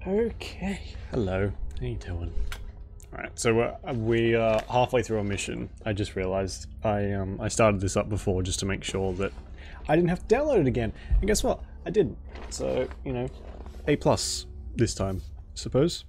Okay, hello. How you doing? Alright, so we are halfway through our mission. I just realized I started this up before just to make sure that I didn't have to download it again. And guess what? I didn't. So, you know, A+ this time, I suppose.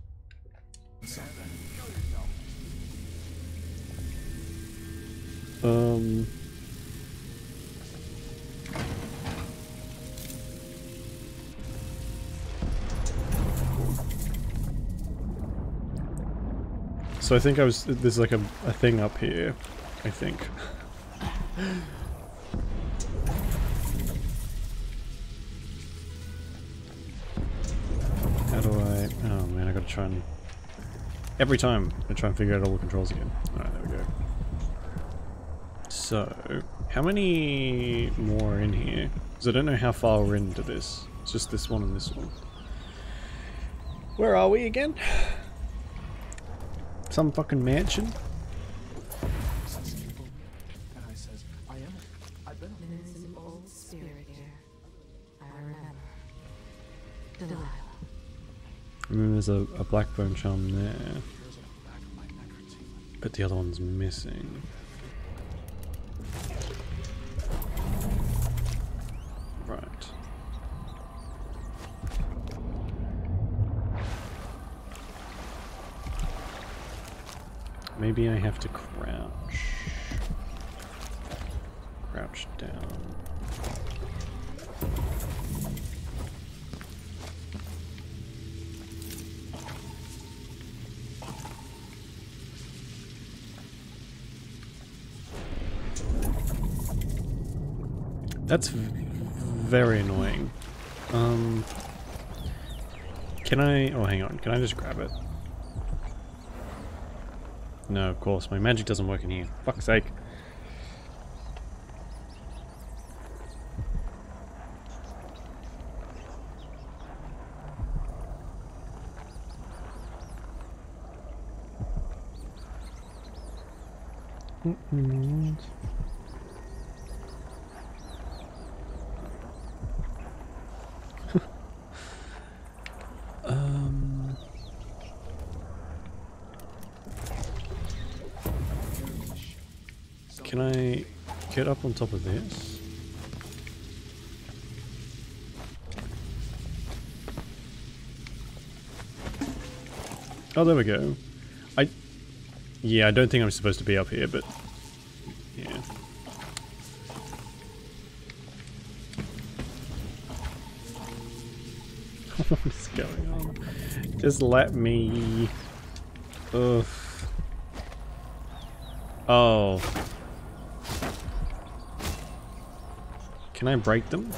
So I think there's like a thing up here, I think. How do I, oh man, I gotta try and, every time I try and figure out all the controls again. Alright, there we go. So, how many more are in here? Because I don't know how far we're into this. It's just this one and this one. Where are we again? Some fucking mansion? And then there's a blackbone charm there. But the other one's missing. Right. Maybe I have to crouch. Crouch down. That's very annoying. Can I... oh, hang on. Can I just grab it? No, of course. My magic doesn't work in here. Fuck's sake. Can I get up on top of this? Oh, there we go. Yeah, I don't think I'm supposed to be up here, but yeah. What is going on? Just let me... ugh. Oh. Can I break them?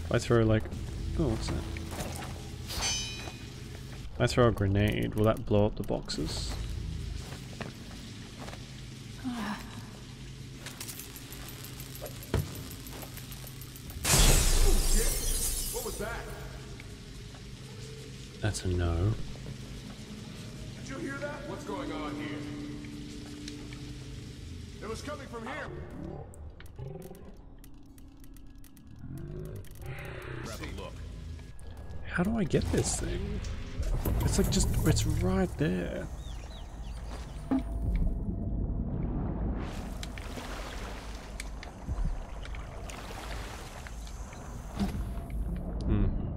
If I throw like... oh, what's that? If I throw a grenade, will that blow up the boxes? What was that? That's a no. Did you hear that? What's going on here? It was coming from here. Grab a look. How do I get this thing? It's like just, it's right there.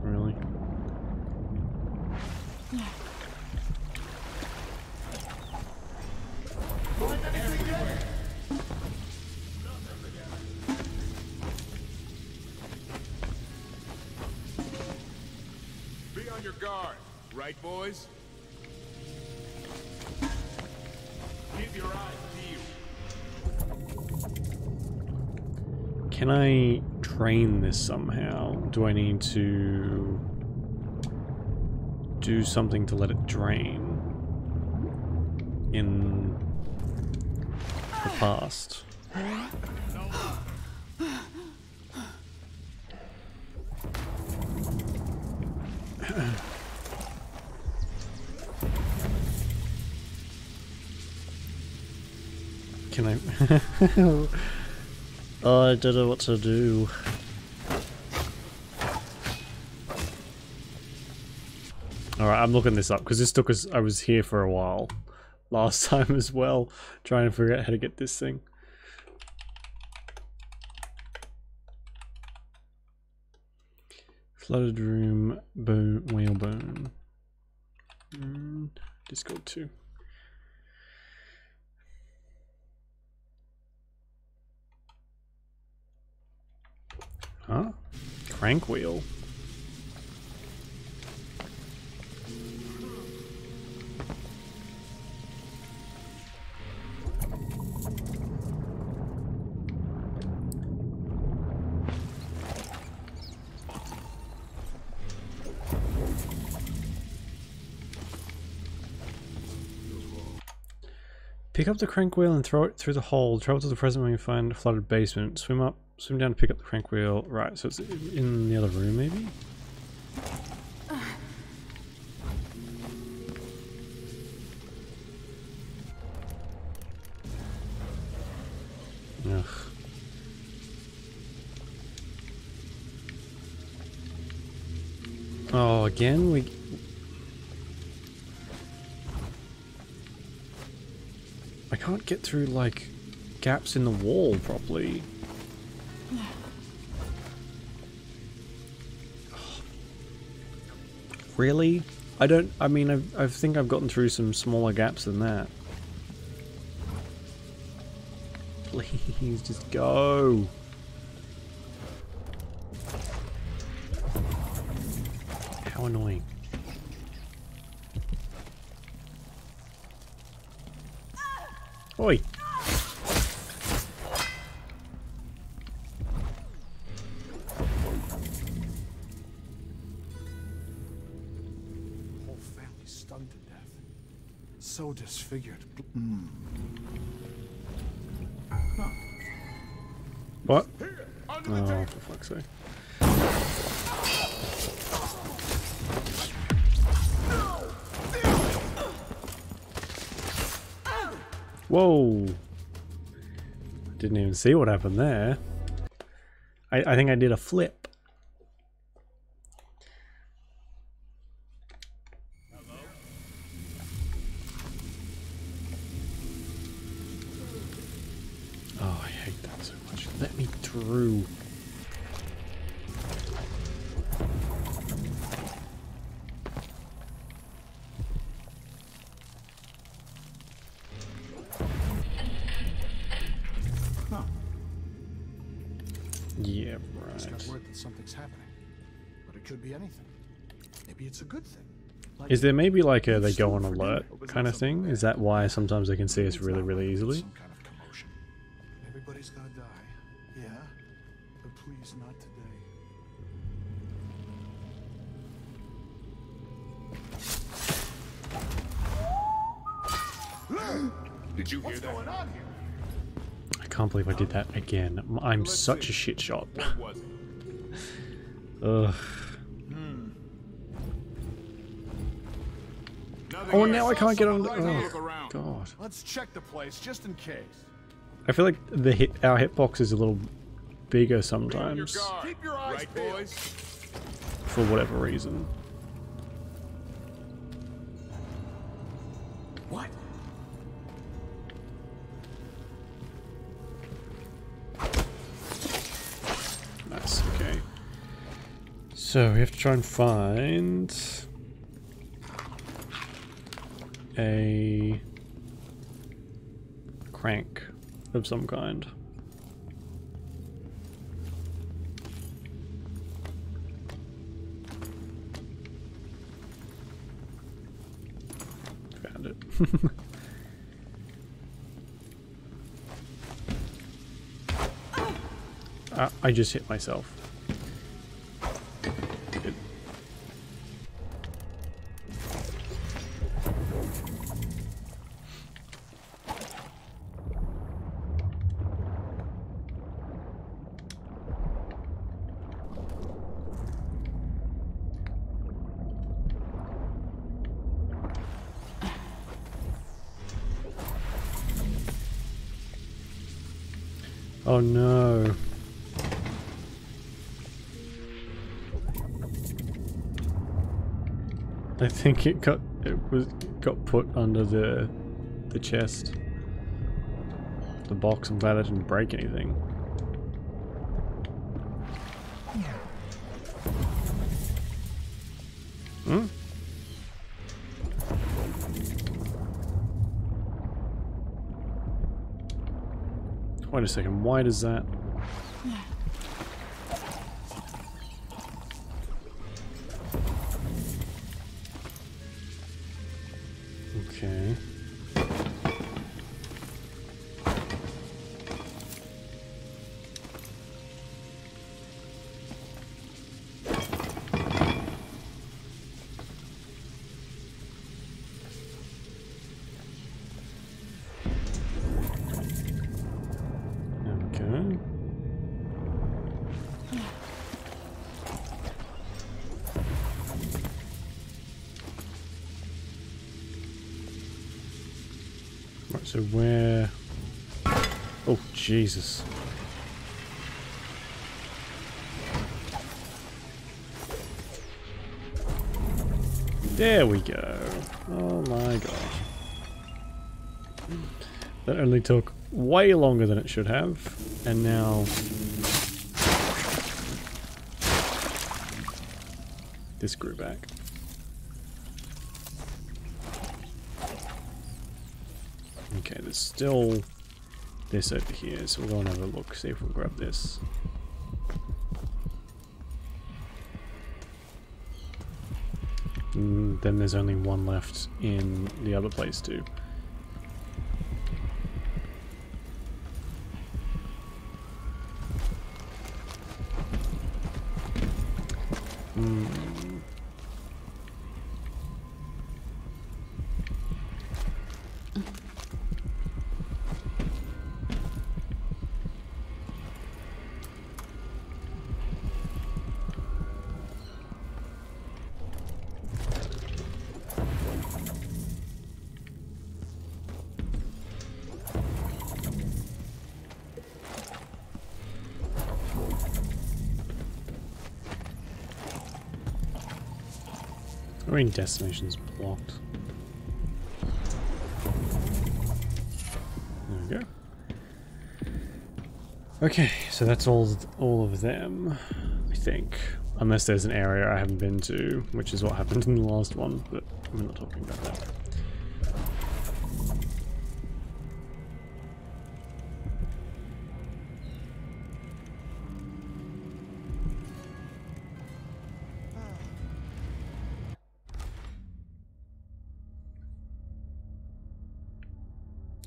Really? Be on your guard, right, boys? Keep your eyes peeled. Can I train this somehow? Do I need to do something to let it drain in the past? Can I? Oh, I don't know what to do. Alright, I'm looking this up because this took us. I was here for a while last time as well, trying to figure out how to get this thing. Flooded room, bone, whalebone. Discord 2. Huh? Crank wheel. Pick up the crank wheel and throw it through the hole. Travel to the present when you find a flooded basement. Swim up, swim down to pick up the crank wheel. Right, so it's in the other room, maybe? Ugh. Oh, again? I can't get through, like, gaps in the wall properly. Really? I mean, I think I've gotten through some smaller gaps than that. Please, just go. How annoying. Oi! Whole family stunned to death. So disfigured. What? Here, under the Oh, table. for fuck's sake. Whoa! Didn't even see what happened there. I think I did a flip. Oh, I hate that so much. Let me through. Yeah, Just got right. word that something's happening, but it could be anything. Maybe it's a good thing. Like Is there maybe like a they go on for alert dinner. kind of thing? Is that why sometimes they can see us really, really easily? Some kind of commotion. Everybody's gonna die. Yeah, but please not today. Did you hear that? What's going on here? I can't believe I did that again. I'm such a shit shot. What was it? Ugh. Nothing Oh, here. now I can't get on the. Right, have a look Oh, around. God. Let's check the place just in case. I feel like our hitbox is a little bigger Be on your sometimes guard. Keep your eyes peeled. Boys. for whatever reason. What? That's okay. So we have to try and find a crank of some kind. Found it. I just hit myself. Good. Oh no. I think it got put under the chest. The box. I'm glad I didn't break anything. Hmm? Wait a second, why does that... Okay. Okay. Right, so where... Oh, Jesus. There we go. Oh my gosh. That only took way longer than it should have, and now this grew back. Okay, there's still this over here, so we'll go and have a look, see if we'll grab this. Then there's only one left in the other place too. I mean, destination's blocked. There we go. Okay, so that's all of them, I think. Unless there's an area I haven't been to, which is what happened in the last one, but we're not talking about that.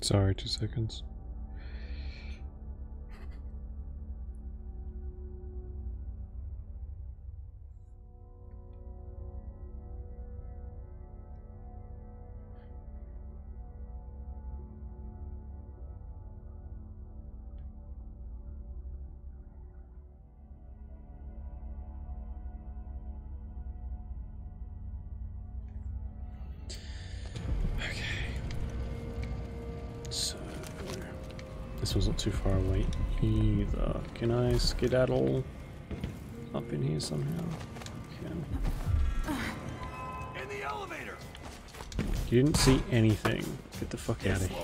Sorry, 2 seconds. This one's not too far away either. Can I skedaddle up in here somehow? Can. In the elevator. You didn't see anything. Get the fuck out of here.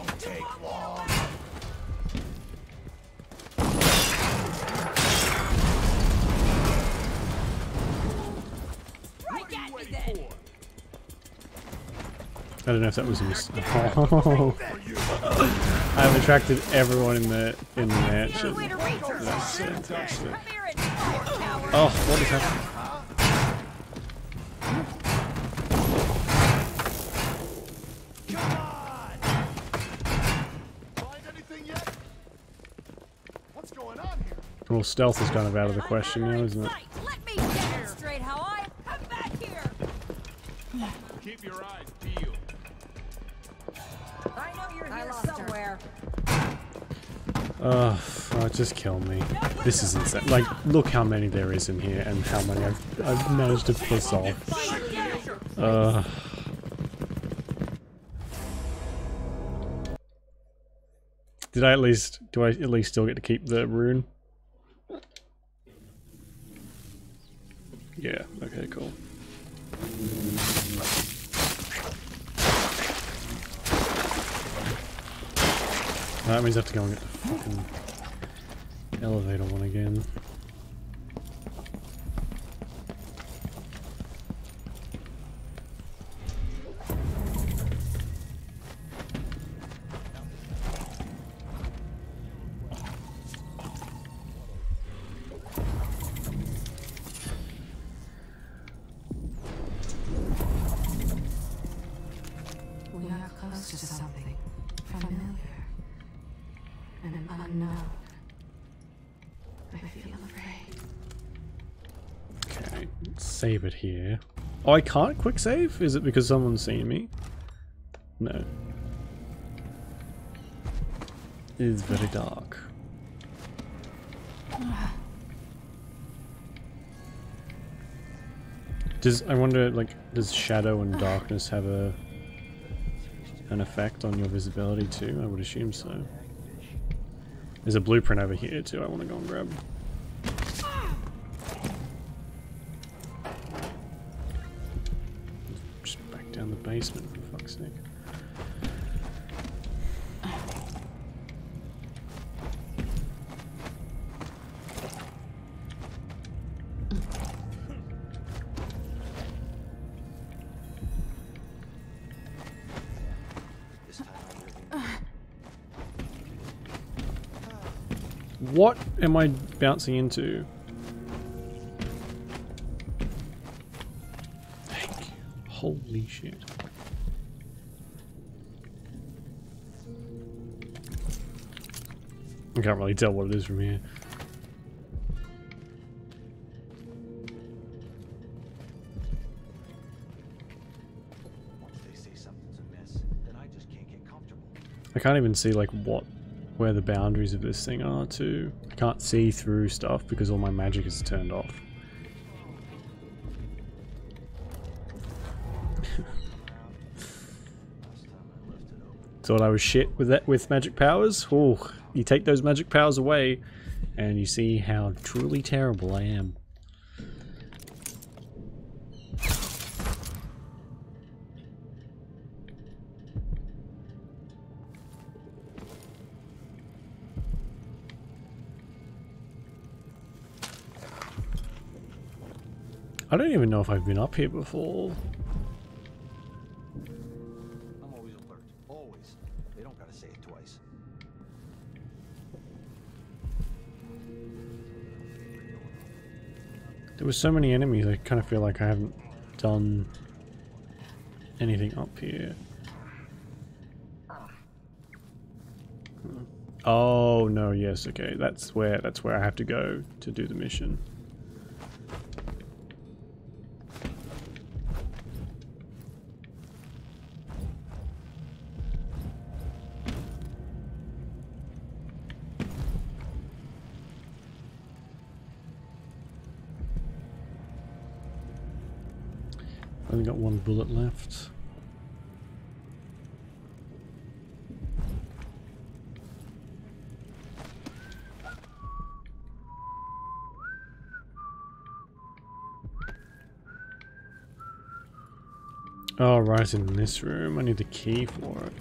I don't know if that was a mistake. Oh. I've attracted everyone in the mansion. That's fantastic. Oh, what is happening? Come on! Find anything yet? What's going on here? Well, stealth is kind of out of the question now, isn't it? Let me demonstrate how I come back here. Keep your eyes peeled. I know you're here somewhere. Oh, just kill me. This is insane. Like, look how many there is in here and how many I've managed to piss off. Do I at least still get to keep the rune? Yeah, okay, cool. That means I have to go and get the fucking elevator one again. We are close to something familiar and an unknown. I feel afraid. Okay, let's save it here. Oh, I can't quick save? Is it because someone's seen me? No. It is very dark. I wonder, like, does shadow and darkness have an effect on your visibility too? I would assume so. There's a blueprint over here too I want to go and grab. Just back down the basement for fuck's sake. What am I bouncing into? Heck, holy shit. I can't really tell what it is from here. Once they say something's amiss, then I just can't get comfortable. I can't even see like where the boundaries of this thing are too. I can't see through stuff because all my magic is turned off. Thought I was shit with magic powers? Ooh, you take those magic powers away and you see how truly terrible I am. I don't even know if I've been up here before. I'm always alert. Always. They don't gotta say it twice. There were so many enemies, I kind of feel like I haven't done anything up here. Oh no, yes, okay. That's where I have to go to do the mission. Only got one bullet left. Oh, right, in this room. I need the key for it.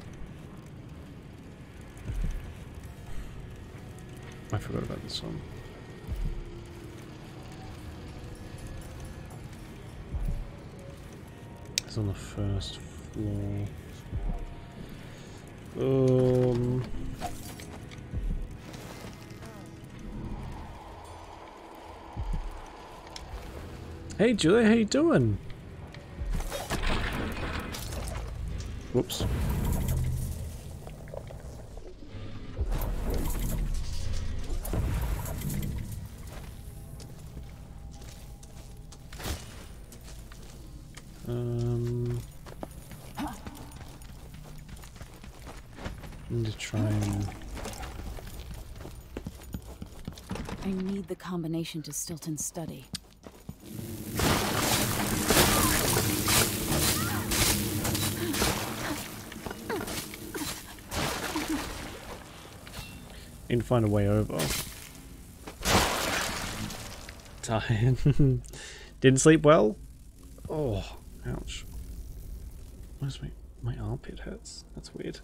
I forgot about this one. It's on the first floor. Hey Julia, how you doing? Whoops. Need to try and... I need the combination to Stilton's study. Need to find a way over. Tired. Didn't sleep well? Oh, ouch. Where's my armpit hurts? That's weird.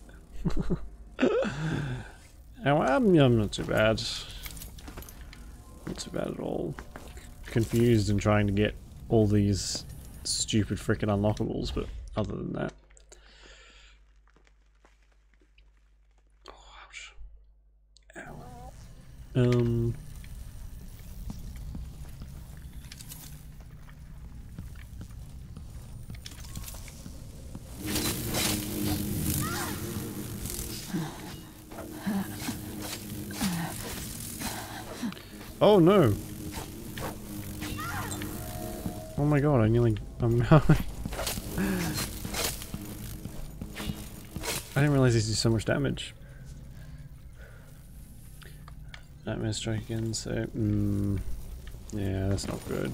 Oh, I'm not too bad. Not too bad at all. Confused and trying to get all these stupid frickin' unlockables, but other than that. Oh, ouch. Ow. Oh no! Oh my god, I'm I didn't realize these do so much damage. Nightmare strike again, so yeah, that's not good.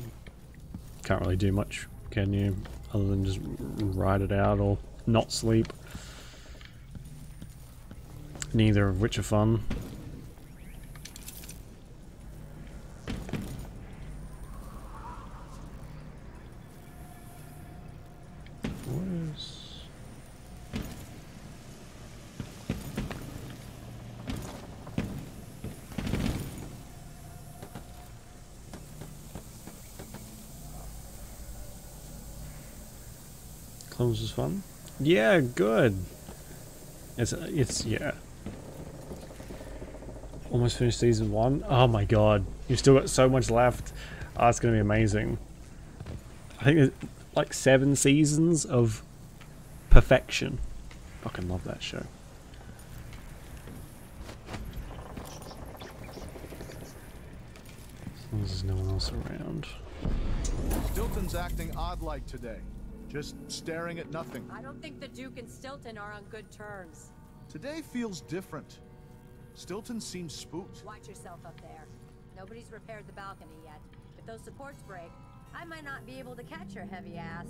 Can't really do much, can you? Other than just ride it out or not sleep. Neither of which are fun. Clones was fun. Yeah, good. It's yeah. Almost finished season 1. Oh my god, you've still got so much left. Oh, it's gonna be amazing. I think there's like 7 seasons of perfection. Fucking love that show. As long as there's no one else around. Stilton's acting odd-like today. Just staring at nothing. I don't think the Duke and Stilton are on good terms. Today feels different. Stilton seems spooked. Watch yourself up there. Nobody's repaired the balcony yet. If those supports break, I might not be able to catch your heavy ass.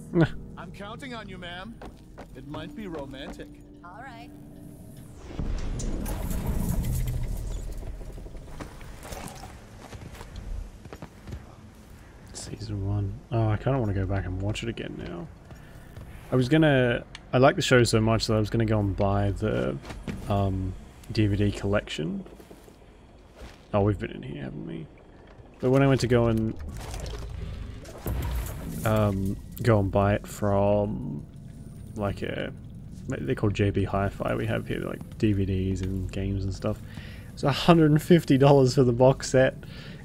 I'm counting on you, ma'am. It might be romantic. All right. Season 1. Oh, I kind of want to go back and watch it again now. I like the show so much that I was gonna go and buy the DVD collection. Oh, we've been in here, haven't we? But when I went to go and buy it from like they're called JB Hi-Fi. We have here like DVDs and games and stuff. It's $150 for the box set,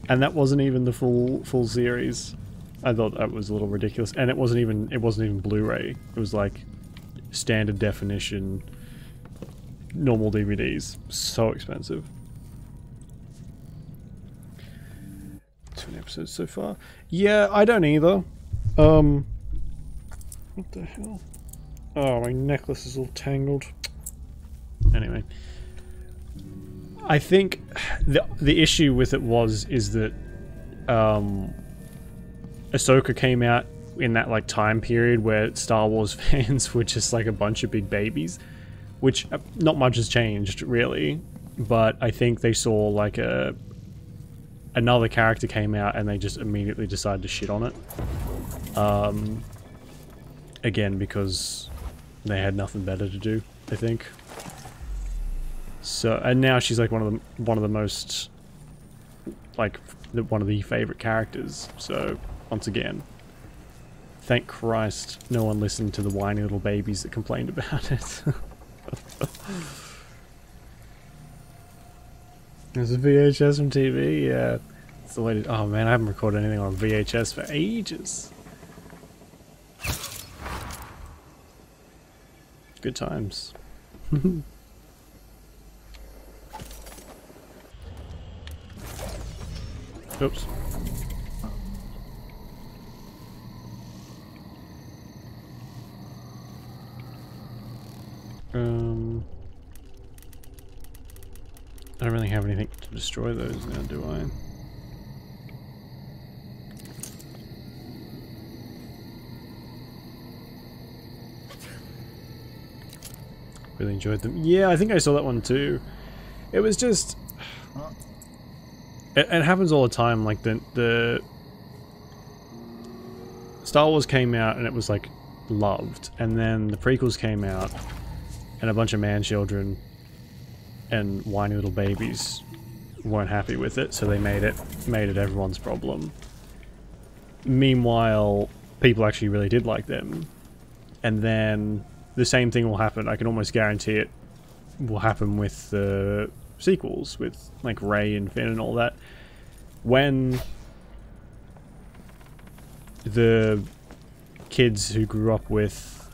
and that wasn't even the full series. I thought that was a little ridiculous, and it wasn't even Blu-ray. It was like standard definition, normal DVDs. So expensive. 2 episodes so far. Yeah, I don't either. What the hell? Oh, my necklace is all tangled. Anyway, I think the issue with it is that Ahsoka came out in that like time period where Star Wars fans were just like a bunch of big babies, which not much has changed really, but I think they saw like another character came out and they just immediately decided to shit on it. Again, because they had nothing better to do, I think. So, and now she's like one of the most, like, one of the favorite characters. So, once again, thank Christ no one listened to the whiny little babies that complained about it. There's a VHS from TV, yeah. It's the way to, oh man, I haven't recorded anything on VHS for ages. Good times. Oops. I don't really have anything to destroy those now, do I? Really enjoyed them. Yeah, I think I saw that one too. It was just... It happens all the time, like the Star Wars came out and it was like loved, and then the prequels came out and a bunch of man children and whiny little babies weren't happy with it, so they made it everyone's problem. Meanwhile, people actually really did like them, and then the same thing will happen. I can almost guarantee it will happen with the sequels, with like Rey and Finn and all that. When the kids who grew up with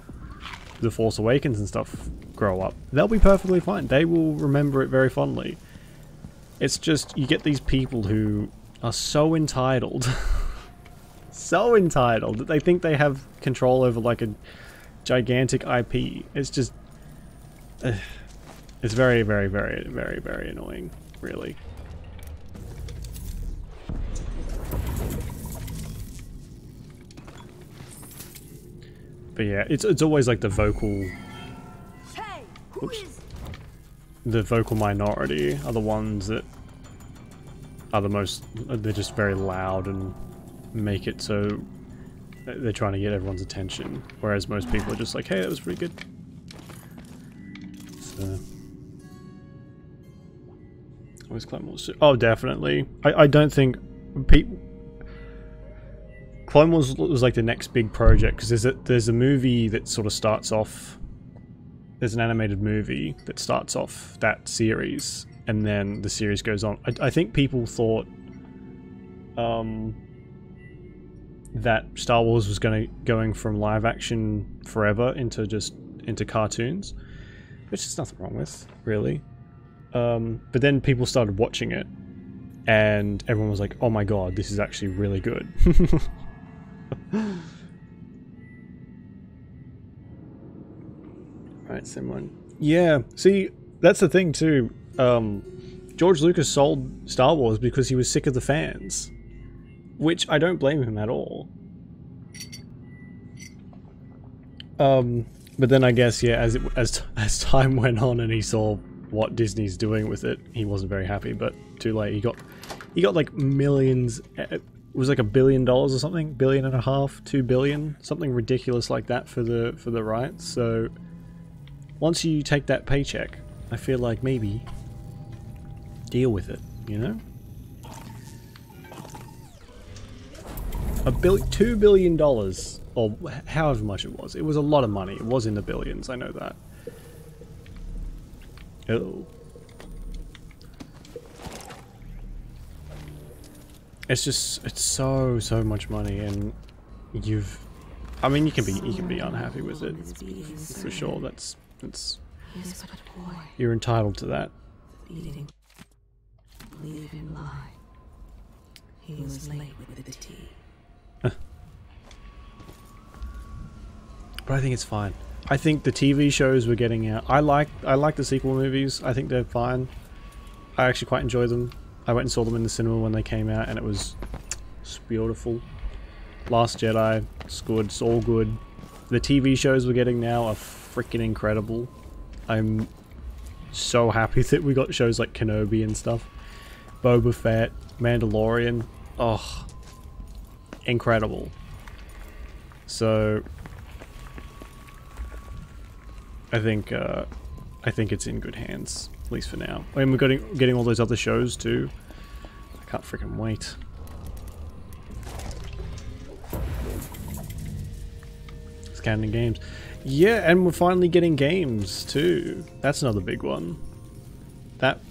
The Force Awakens and stuff grow up, they'll be perfectly fine. They will remember it very fondly. It's just, you get these people who are so entitled, so entitled, that they think they have control over like a gigantic IP. It's just, it's very, very, very, very, very annoying, really. But yeah, it's always like the vocal, Hey, who is? the vocal minority are the ones that are the most, they're just very loud and make it so they're trying to get everyone's attention, whereas most people are just like, hey, that was pretty good. So, where's Clone Wars? Oh, definitely. I don't think Clone Wars was like the next big project, because there's a movie that sort of starts off. There's an animated movie that starts off that series, and then the series goes on. I think people thought that Star Wars was going from live action forever into cartoons, which is nothing wrong with, really. But then people started watching it, and everyone was like, "Oh my god, this is actually really good." Right, Simon. Yeah, see, that's the thing too. George Lucas sold Star Wars because he was sick of the fans, which I don't blame him at all. But then I guess, yeah, as time went on and he saw what Disney's doing with it, he wasn't very happy. But too late. He got like millions. It was like $1 billion or something, $1.5 billion, $2 billion, something ridiculous like that for the rights. So once you take that paycheck, I feel like maybe deal with it, you know? $2 billion, or however much it was. It was a lot of money. It was in the billions, I know that. Oh. It's just, it's so much money, and I mean, you can be unhappy with it, for sure. That's you're entitled to that. Leave him lie. He was late with the tea. But I think it's fine. I think the TV shows we're getting out. I like the sequel movies. I think they're fine. I actually quite enjoy them. I went and saw them in the cinema when they came out, and it's beautiful. Last Jedi, it's good. It's all good. The TV shows we're getting now are freaking incredible. I'm so happy that we got shows like Kenobi and stuff. Boba Fett, Mandalorian. Oh, incredible. So I think it's in good hands, at least for now. And we're getting all those other shows too. I can't freaking wait. Scanning games. Yeah, and we're finally getting games too. That's another big one. That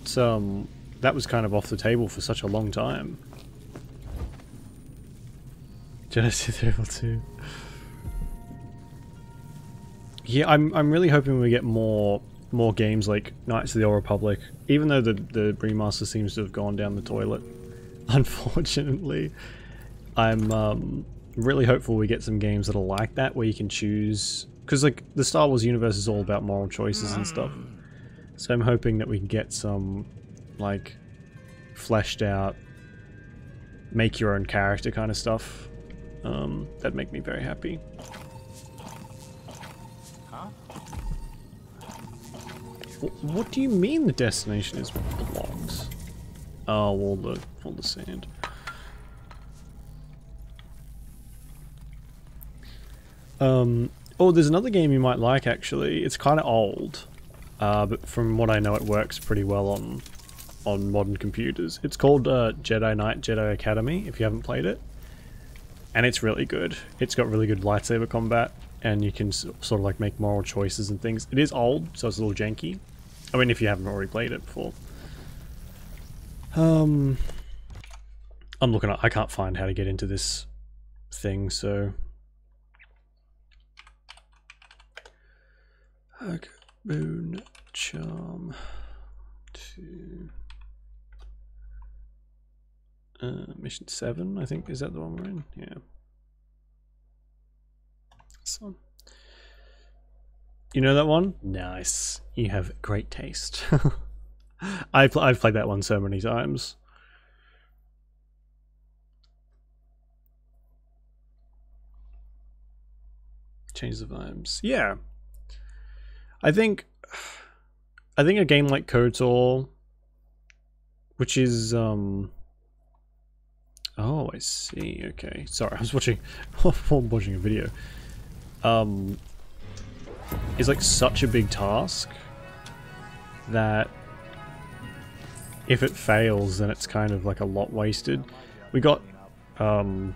was kind of off the table for such a long time. Genesis Evil 2. Yeah, I'm really hoping we get more games like Knights of the Old Republic, even though the remaster seems to have gone down the toilet, unfortunately. I'm really hopeful we get some games that are like that, where you can choose, because like the Star Wars universe is all about moral choices and stuff. So I'm hoping that we can get some like fleshed out, make your own character kind of stuff. That'd make me very happy. What do you mean the destination is blocked? Oh, all the sand. Oh, there's another game you might like actually. It's kind of old. but from what I know, it works pretty well on modern computers. It's called Jedi Knight Jedi Academy, if you haven't played it. And it's really good. It's got really good lightsaber combat, and you can sort of like make moral choices and things. It is old, so it's a little janky. I mean, if you haven't already played it before. I'm looking at, I can't find how to get into this thing, so. Okay, boon, charm, 2. Mission 7, I think, is that the one we're in? Yeah. This one. You know that one? Nice. You have great taste. I've played that one so many times. Change the vibes. Yeah. I think a game like KOTOR, which is oh, I see. Okay, sorry, I was watching a video. Is like such a big task that if it fails, then it's kind of like a lot wasted. We got Fallen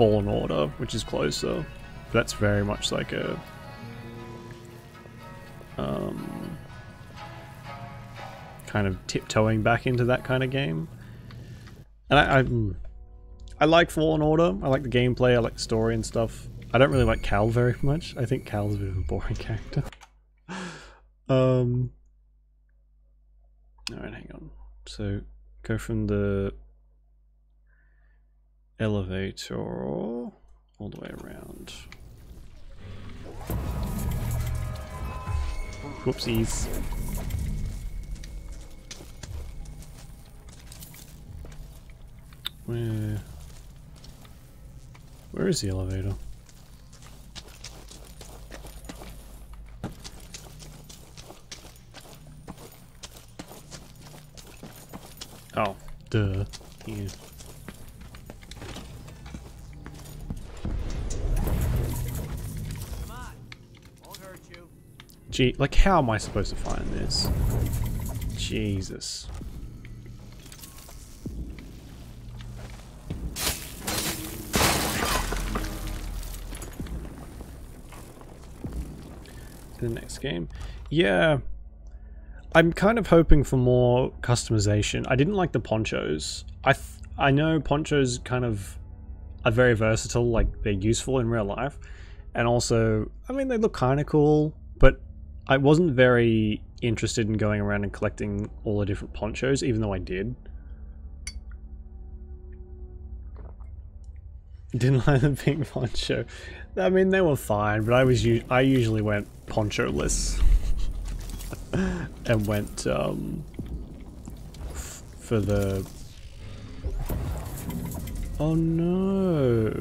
Order, which is closer. That's very much like a kind of tiptoeing back into that kind of game. And I like Fallen Order. I like the gameplay. I like the story and stuff. I don't really like Cal very much. I think Cal's a bit of a boring character. Alright, hang on. So, go from the elevator all the way around. Whoopsies. Where is the elevator? Oh, duh. Yeah. Come on, won't hurt you. Gee, like, how am I supposed to find this? Jesus. The next game. Yeah. I'm kind of hoping for more customization. I didn't like the ponchos. I know ponchos kind of are very versatile, like they're useful in real life. And also, I mean, they look kind of cool, but I wasn't very interested in going around and collecting all the different ponchos, even though I did. Didn't like the pink poncho. I mean, they were fine, but I usually went poncho-less. And went for the... Oh no.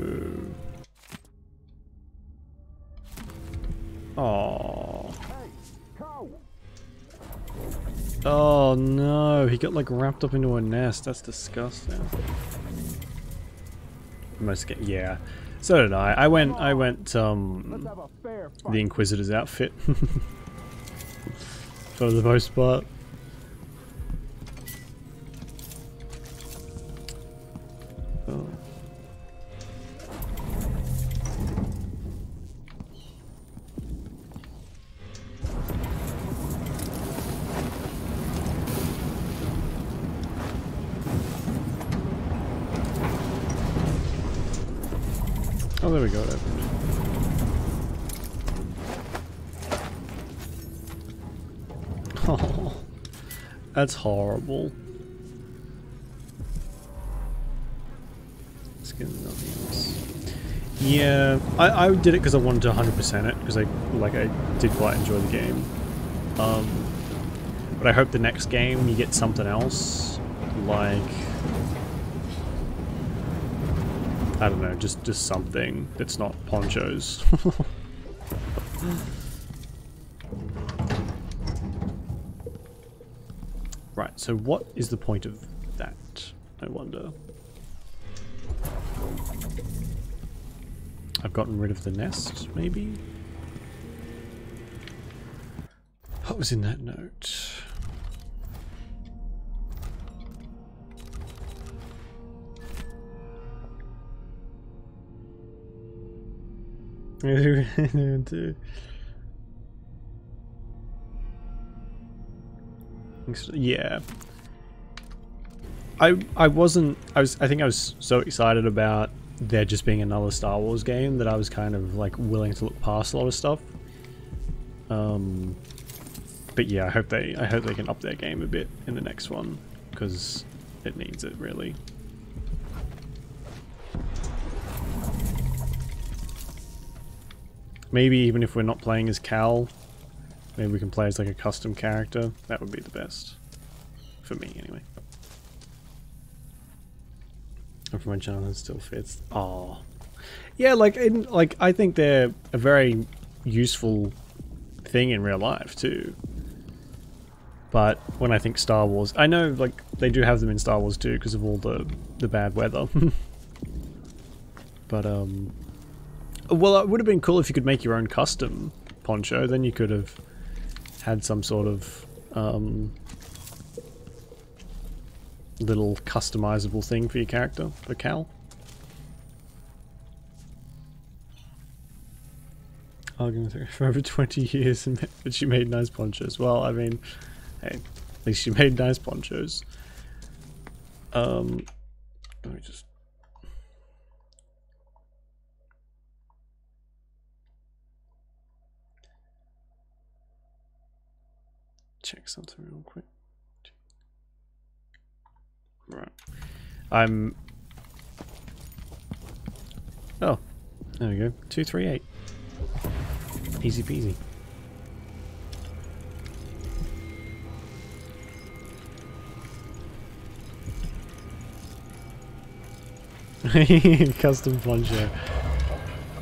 Oh. Oh no, he got like wrapped up into a nest. That's disgusting. Yeah. So did I. I went the Inquisitor's outfit. For the most part. Oh. Oh, there we go. It opened. Oh, that's horrible. Let's get nothing else. Yeah, I did it because I wanted to 100% it, because I did quite enjoy the game. But I hope the next game you get something else, like, I don't know, just something that's not ponchos. Right, so what is the point of that, I wonder? I've gotten rid of the nest, maybe? Oh, was in that note? Yeah. I think I was so excited about there just being another Star Wars game that I was kind of like willing to look past a lot of stuff. But yeah, I hope they can up their game a bit in the next one, because it needs it really. Maybe even if we're not playing as Cal, maybe we can play as like a custom character. That would be the best. For me, anyway. And for my channel, it still fits. Oh, yeah. Like I think they're a very useful thing in real life too. But when I think Star Wars, I know like they do have them in Star Wars too because of all the bad weather. But well, it would have been cool if you could make your own custom poncho. Then you could have had some sort of little customizable thing for your character, for Cal. Arguing with her for over 20 years, but she made nice ponchos. Well, I mean, hey, at least she made nice ponchos. Let me just... check something real quick. Right. I'm... oh, there we go. 238. Easy peasy. Custom poncho.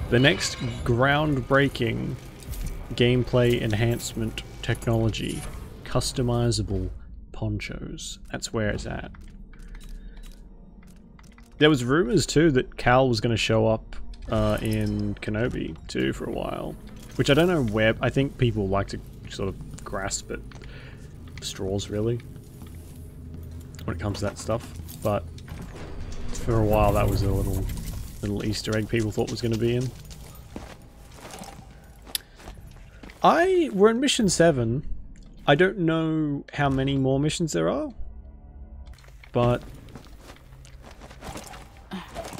The next groundbreaking gameplay enhancement technology. Customizable ponchos. That's where it's at. There was rumors too that Cal was going to show up in Kenobi too for a while, which I don't know where. I think people like to sort of grasp at straws really when it comes to that stuff, but for a while that was a little Easter egg people thought was going to be in. We're in mission 7. I don't know how many more missions there are, but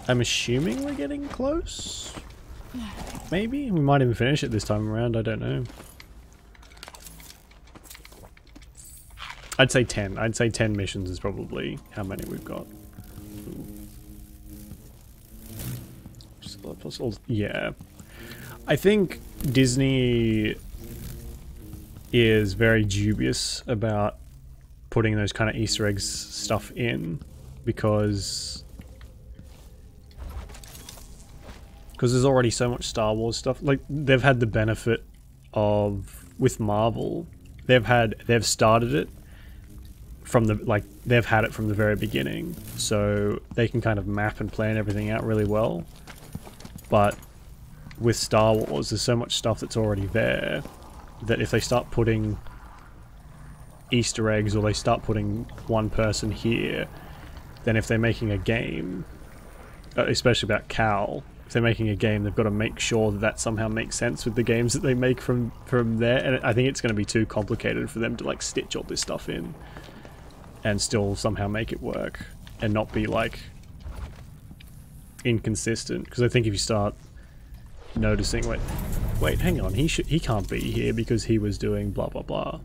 I'm assuming we're getting close. Maybe we might even finish it this time around. I don't know. I'd say 10. I'd say 10 missions is probably how many we've got. Yeah, I think Disney is very dubious about putting those kind of Easter eggs stuff in because there's already so much Star Wars stuff. Like they've had the benefit of with Marvel, they've started it from the they've had it from the very beginning, so they can kind of map and plan everything out really well. But with Star Wars, there's so much stuff that's already there that if they start putting Easter eggs or they start putting one person here, then if they're making a game, especially about Cal, if they're making a game, they've got to make sure that that somehow makes sense with the games that they make from there. And I think it's going to be too complicated for them to like stitch all this stuff in and still somehow make it work and not be like inconsistent. Because I think if you start noticing, wait, hang on, he can't be here because he was doing blah blah blah,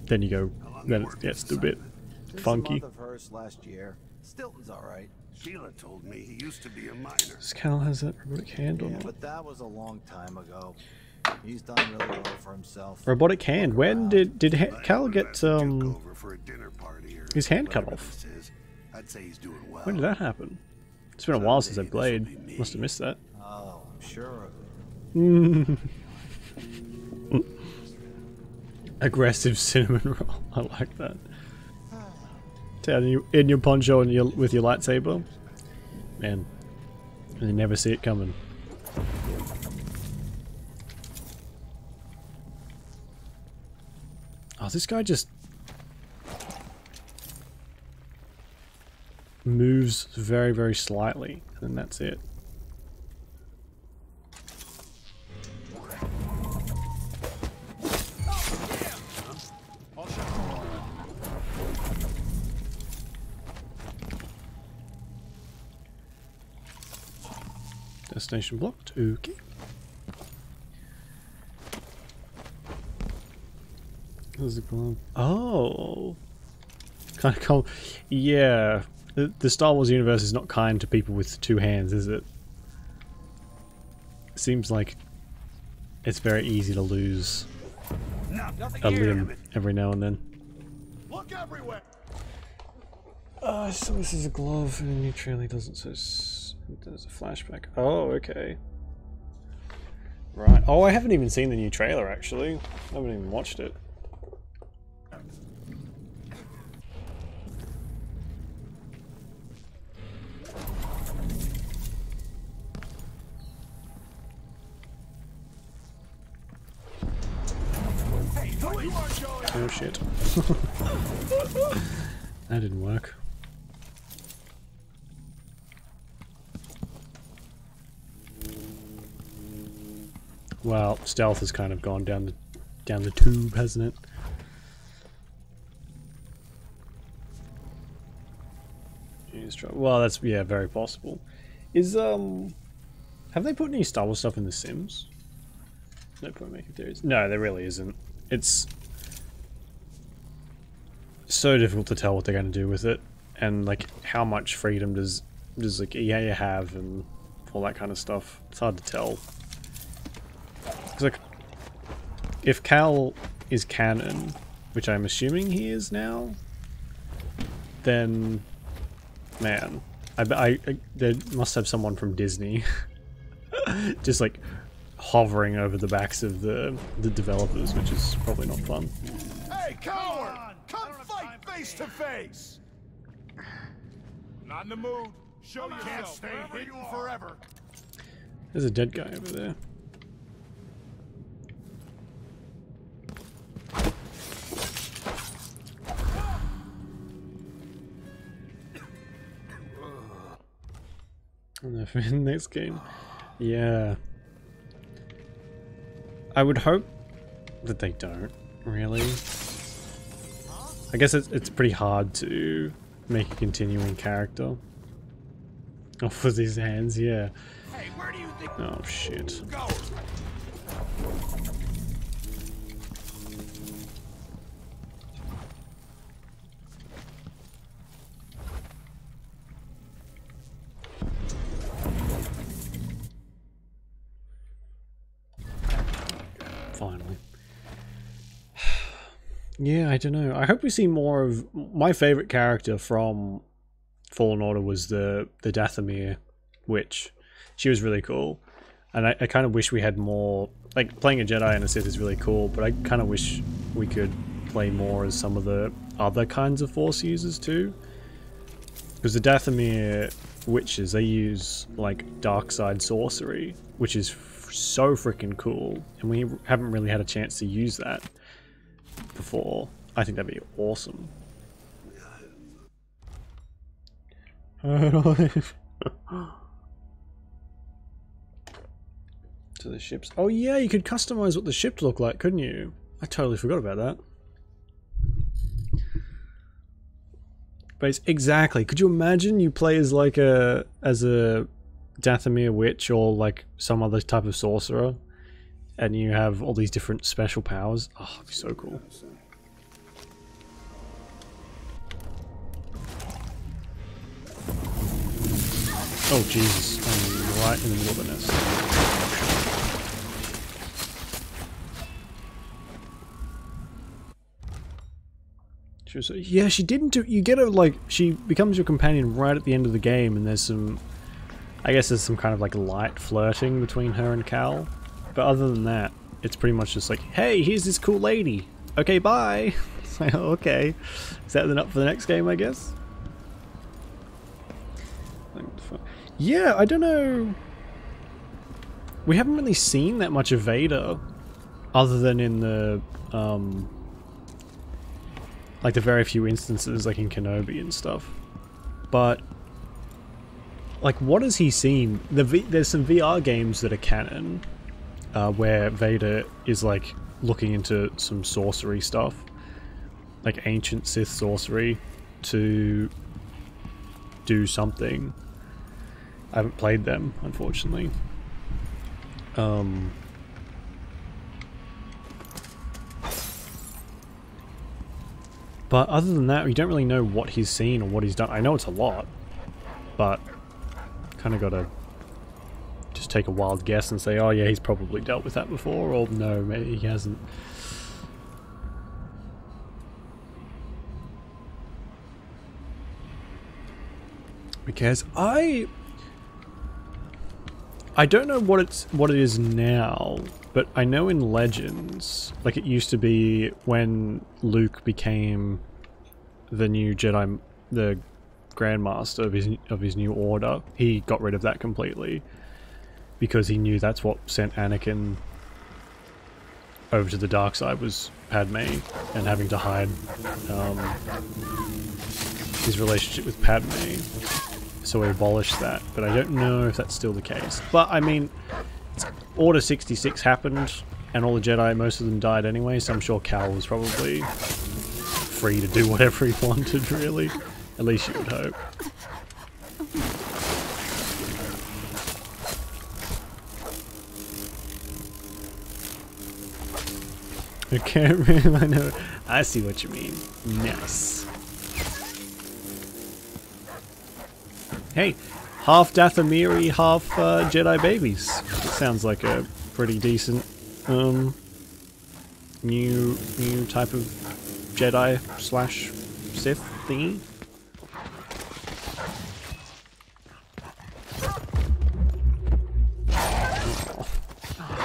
then you go, then it gets a bit funky. Of hers last year. Stilton's all right. Sheila told me he used to be a miner. Does Cal has that robotic hand or Yeah, not? but that was a long time ago. He's done really well for himself. Robotic hand. When did Cal get Over for a dinner party or his hand cut whatever off? this is. I'd say he's doing well. When did that happen? It's been a while since I played. Must have missed that. Oh, I'm sure of it. Aggressive cinnamon roll. I like that. In your poncho and with your lightsaber, man, you never see it coming. Oh, this guy just moves very, very slightly, and that's it. Destination blocked. Okay. There's the glove. Oh, kind of cool. Yeah, the Star Wars universe is not kind to people with two hands, is it? Seems like it's very easy to lose a limb every now and then. Look everywhere. So this is a glove, and a new trailer doesn't. So there's a flashback. Oh, okay. Right. Oh, I haven't even seen the new trailer actually. I haven't even watched it. Oh shit. That didn't work. Well, stealth has kind of gone down the tube, hasn't it? Jeez, well, that's, yeah, very possible. Is have they put any Star Wars stuff in The Sims? No point making theories. No, there really isn't. It's so difficult to tell what they're going to do with it, and like how much freedom does like EA have, and all that kind of stuff. It's hard to tell. It's like, if Cal is canon, which I'm assuming he is now, then man, I they must have someone from Disney just like hovering over the backs of the developers, which is probably not fun. Hey, coward! Come fight face to face. Not in the mood. Show yourself. Can't stay hidden forever. There's a dead guy over there. And for the next game, yeah. I would hope that they don't, really. I guess it's pretty hard to make a continuing character. Off with his hands, yeah. Hey, where do you think? Oh shit. Go. Finally. Yeah, I don't know. I hope we see more of... My favourite character from Fallen Order was the Dathomir witch. She was really cool. And I kind of wish we had more... Like, playing a Jedi and a Sith is really cool, but I kind of wish we could play more as some of the other kinds of Force users too. Because the Dathomir witches, they use, like, dark side sorcery, which is so freaking cool, and we haven't really had a chance to use that before. I think that'd be awesome. To the ships. Oh yeah, you could customize what the ship looked like, couldn't you? I totally forgot about that. But exactly. Could you imagine you play as like a Dathomir witch or like some other type of sorcerer, and you have all these different special powers? Oh, it'd be so cool. Oh Jesus, I'm right in the middle of the nest. She was, yeah, she didn't do, you get her like, she becomes your companion right at the end of the game, and there's some, I guess there's some kind of like light flirting between her and Cal. But other than that, it's pretty much just like, hey, here's this cool lady. Okay, bye. It's like, oh, okay. Is that then up for the next game, I guess? Yeah, I don't know. We haven't really seen that much of Vader, other than in the Like the very few instances like in Kenobi and stuff. But like what has he seen? There's some VR games that are canon where Vader is like looking into some sorcery stuff. Like ancient Sith sorcery to do something. I haven't played them, unfortunately. But other than that, we don't really know what he's seen or what he's done. I know it's a lot, but kind of got to just take a wild guess and say, oh yeah, he's probably dealt with that before, or no, maybe he hasn't. Because I don't know what it is now, but I know in Legends, like it used to be when Luke became the new Jedi, the Grandmaster of his new order, he got rid of that completely because he knew that's what sent Anakin over to the dark side, was Padme, and having to hide his relationship with Padme. So we abolished that, but I don't know if that's still the case. But I mean, Order 66 happened, and all the Jedi, most of them died anyway, so I'm sure Cal was probably free to do whatever he wanted, really. At least you would hope. Okay, I know. I see what you mean. Nice. Hey, half Dathomiri, half Jedi babies. It sounds like a pretty decent new type of Jedi slash Sith thingy. Oh.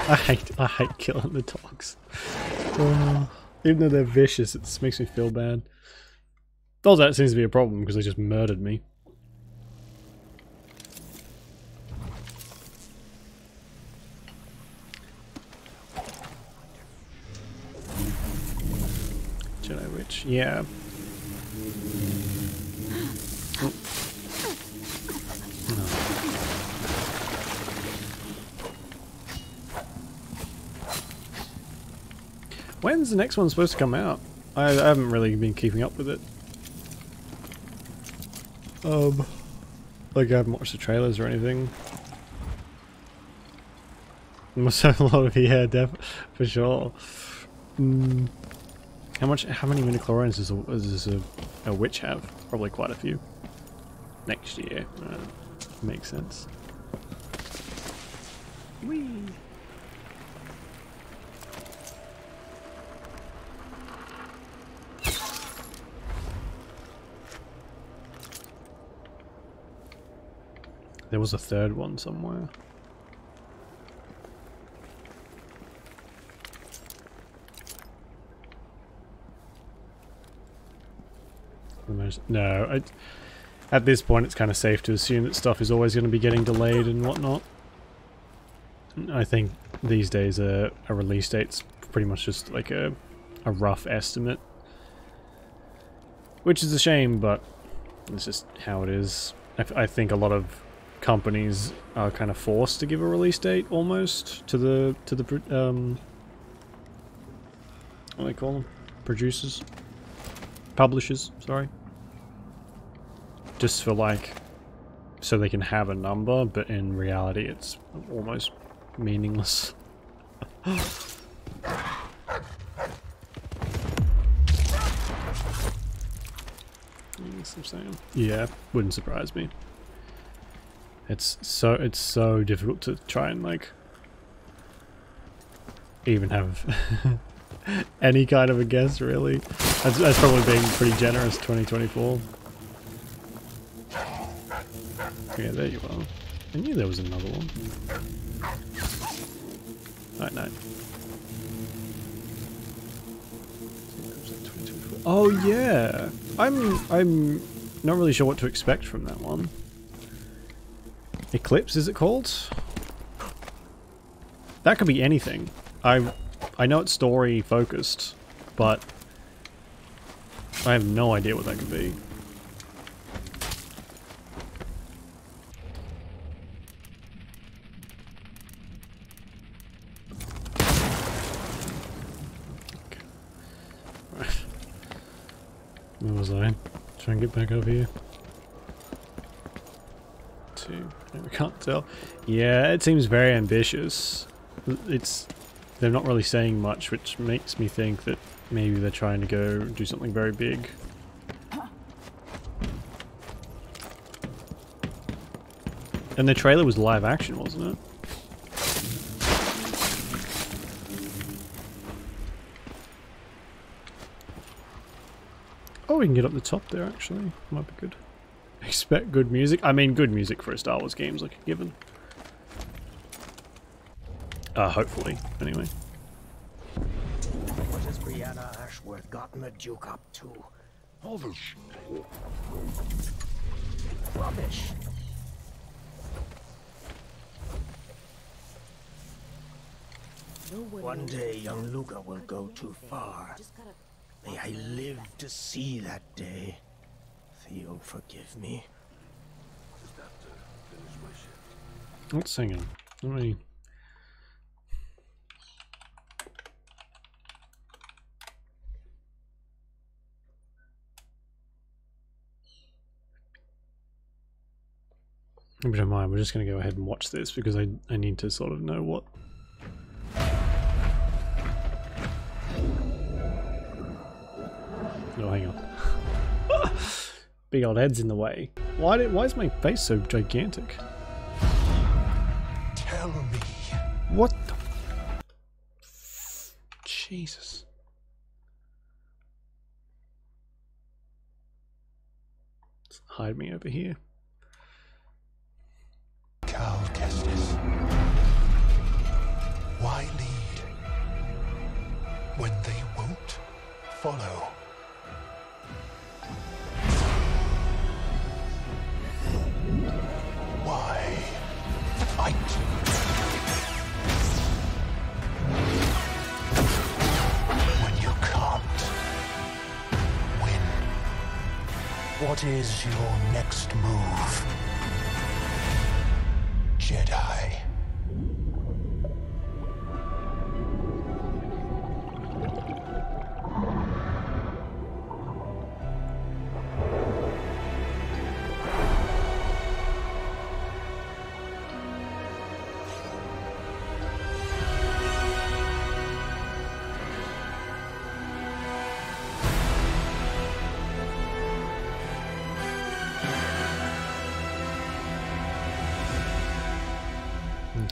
I hate killing the dogs. Even though they're vicious, it just makes me feel bad. Also, that seems to be a problem because they just murdered me. Jedi Witch, yeah. Oh. No. When's the next one supposed to come out? I haven't really been keeping up with it. Like I haven't watched the trailers or anything. Must have a lot of for sure. How many midichlorians does a witch have? Probably quite a few. Next year. Makes sense. Whee! There was a third one somewhere. No, at this point it's kind of safe to assume that stuff is always going to be getting delayed and whatnot. I think these days a release date's pretty much just like a rough estimate. Which is a shame, but it's just how it is. I think a lot of companies are kind of forced to give a release date almost to the what do they call them? Producers? Publishers, sorry. Just for like, so they can have a number, but in reality it's almost meaningless. Yeah, wouldn't surprise me. It's so difficult to try and like even have any kind of a guess, really. That's probably being pretty generous. 2024. Yeah, there you are. I knew there was another one. Night. Oh yeah, I'm not really sure what to expect from that one. Eclipse, is it called? That could be anything. I know it's story focused, but I have no idea what that could be. Where was I? Try and get back over here. 2. We can't tell. Yeah, it seems very ambitious. They're not really saying much, which makes me think that maybe they're trying to go do something very big. And the trailer was live action, wasn't it? Oh, we can get up the top there, actually. Might be good. Expect good music. I mean, good music for a Star Wars game is like a given. Hopefully, anyway. What has Brianna Ashworth gotten the Duke up to? All this rubbish. One day, young Luca will go too far. May I live to see that day. Theo, forgive me. Not singing. Let me. If you don't mind, we're just going to go ahead and watch this because I need to sort of know what. Oh, hang on. Big old head's in the way. Why is my face so gigantic? Tell me. What the? Jesus. Let's hide me over here. Cal Kestis. Why lead when they won't follow? Why fight? When you can't win. What is your next move, Jedi?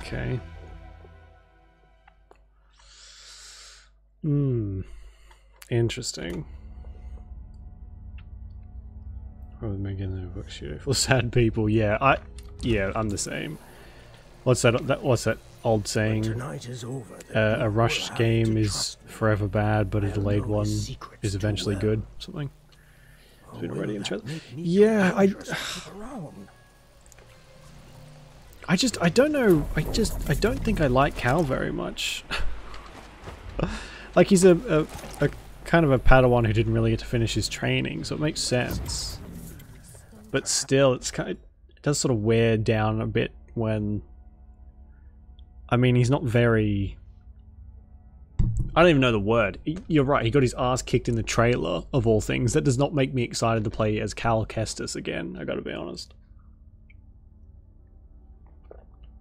Okay. Interesting. Probably making the book studio for sad people. Yeah, I'm the same. What's that? What's that old saying? Tonight is over. A rushed game is forever bad, but a delayed one is eventually good. Something. It's been already in the trailer. Yeah, I don't know. I don't think I like Cal very much. Like, he's a kind of a Padawan who didn't really get to finish his training, so it makes sense. But still, it does sort of wear down a bit when. I mean, he's not very. I don't even know the word. You're right. He got his ass kicked in the trailer, of all things. That does not make me excited to play as Cal Kestis again. I got to be honest.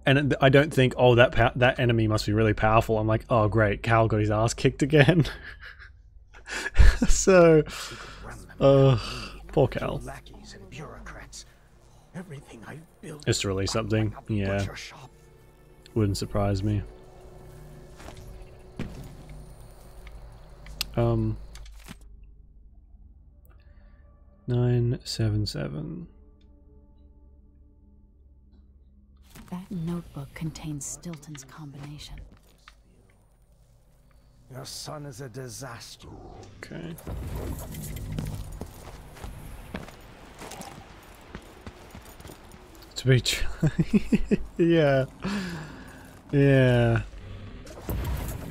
And I don't think, oh, that enemy must be really powerful. I'm like, oh, great, Cal got his ass kicked again. So, poor Cal. Just to release something, yeah. Wouldn't surprise me. 977. That notebook contains Stilton's combination. Your son is a disaster. Okay. To be yeah. Yeah.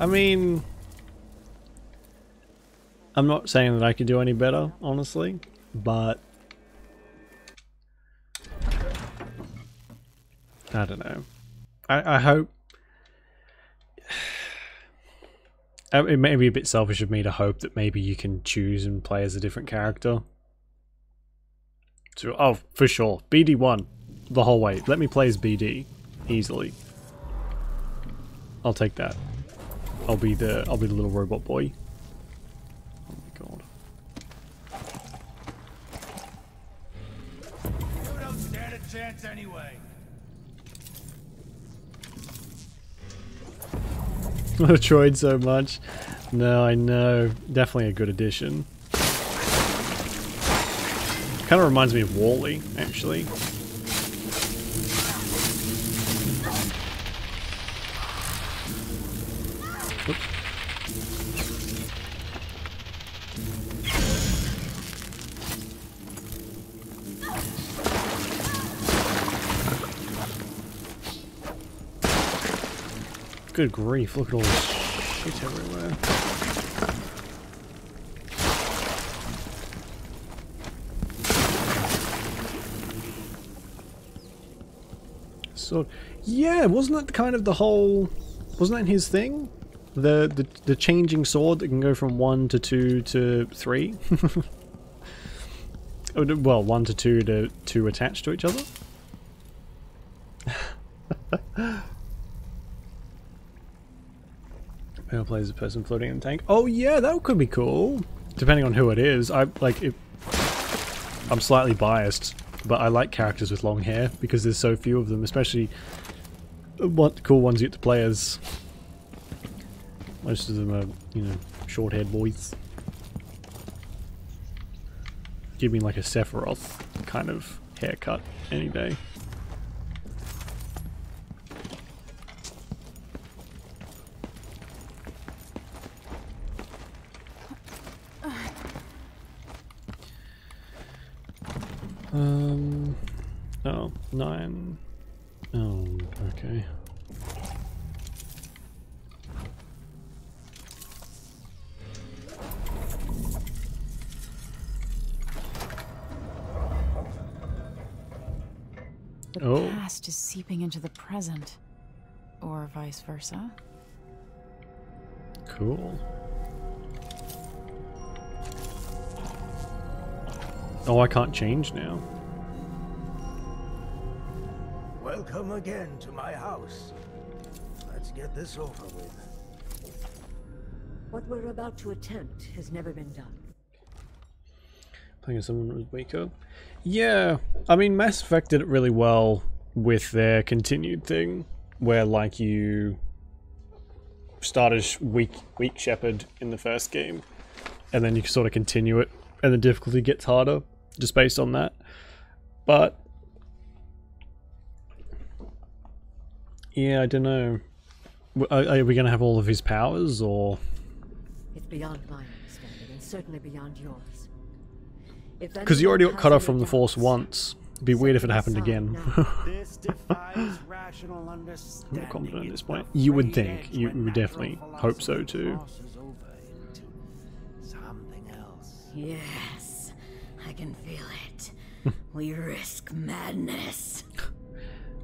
I mean, I'm not saying that I could do any better, honestly, but I don't know. I hope it may be a bit selfish of me to hope that maybe you can choose and play as a different character. So, oh, for sure, BD1 the whole way. Let me play as BD easily. I'll take that. I'll be the little robot boy. Oh my god. You don't stand a chance anyway. I tried so much. No, I know. Definitely a good addition. Kind of reminds me of Wall-E, actually. Oops. Good grief, look at all this shit everywhere. So, yeah, wasn't that kind of the whole... Wasn't that his thing? The changing sword that can go from 1 to 2 to 3? Well, 1 to 2 to 2 attached to each other? Who plays a person floating in a tank? Oh yeah, that could be cool. Depending on who it is. I'm slightly biased, but I like characters with long hair because there's so few of them, especially what cool ones you get to play as. Most of them are, you know, short-haired boys. Give me like a Sephiroth kind of haircut any day. Oh, 9. Oh, okay. The past is seeping into the present, or vice versa. Cool. Oh, I can't change now. Welcome again to my house. Let's get this over with. What we're about to attempt has never been done. Playing as someone who was weaker. Yeah, I mean, Mass Effect did it really well with their continued thing, where like you start as weak Shepard in the first game, and then you sort of continue it, and the difficulty gets harder just based on that. But yeah, I don't know. Are we going to have all of his powers, or? It's beyond my understanding, and certainly beyond yours. Because you already got cut off from the Force once. It'd be weird if it happened again. This defies rational understanding. I'm confident at this point. You would think. You would definitely hope so too. Something else. Yes, I can feel it. We risk madness.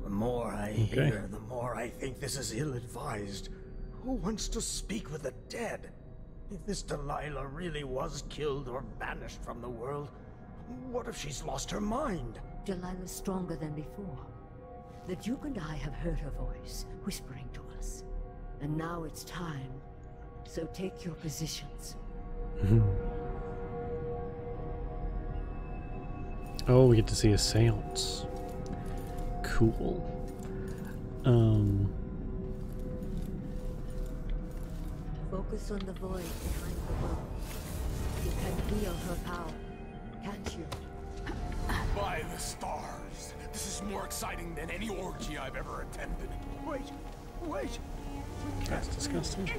The more I hear, the more I think this is ill-advised. Who wants to speak with the dead? If this Delilah really was killed or banished from the world, what if she's lost her mind? Delilah's stronger than before. The Duke and I have heard her voice, whispering to us. And now it's time. So take your positions. Oh, we get to see a seance. Cool. Focus on the void behind the world. You can feel her power, can't you? By the stars. This is more exciting than any orgy I've ever attended. Wait. That's disgusting.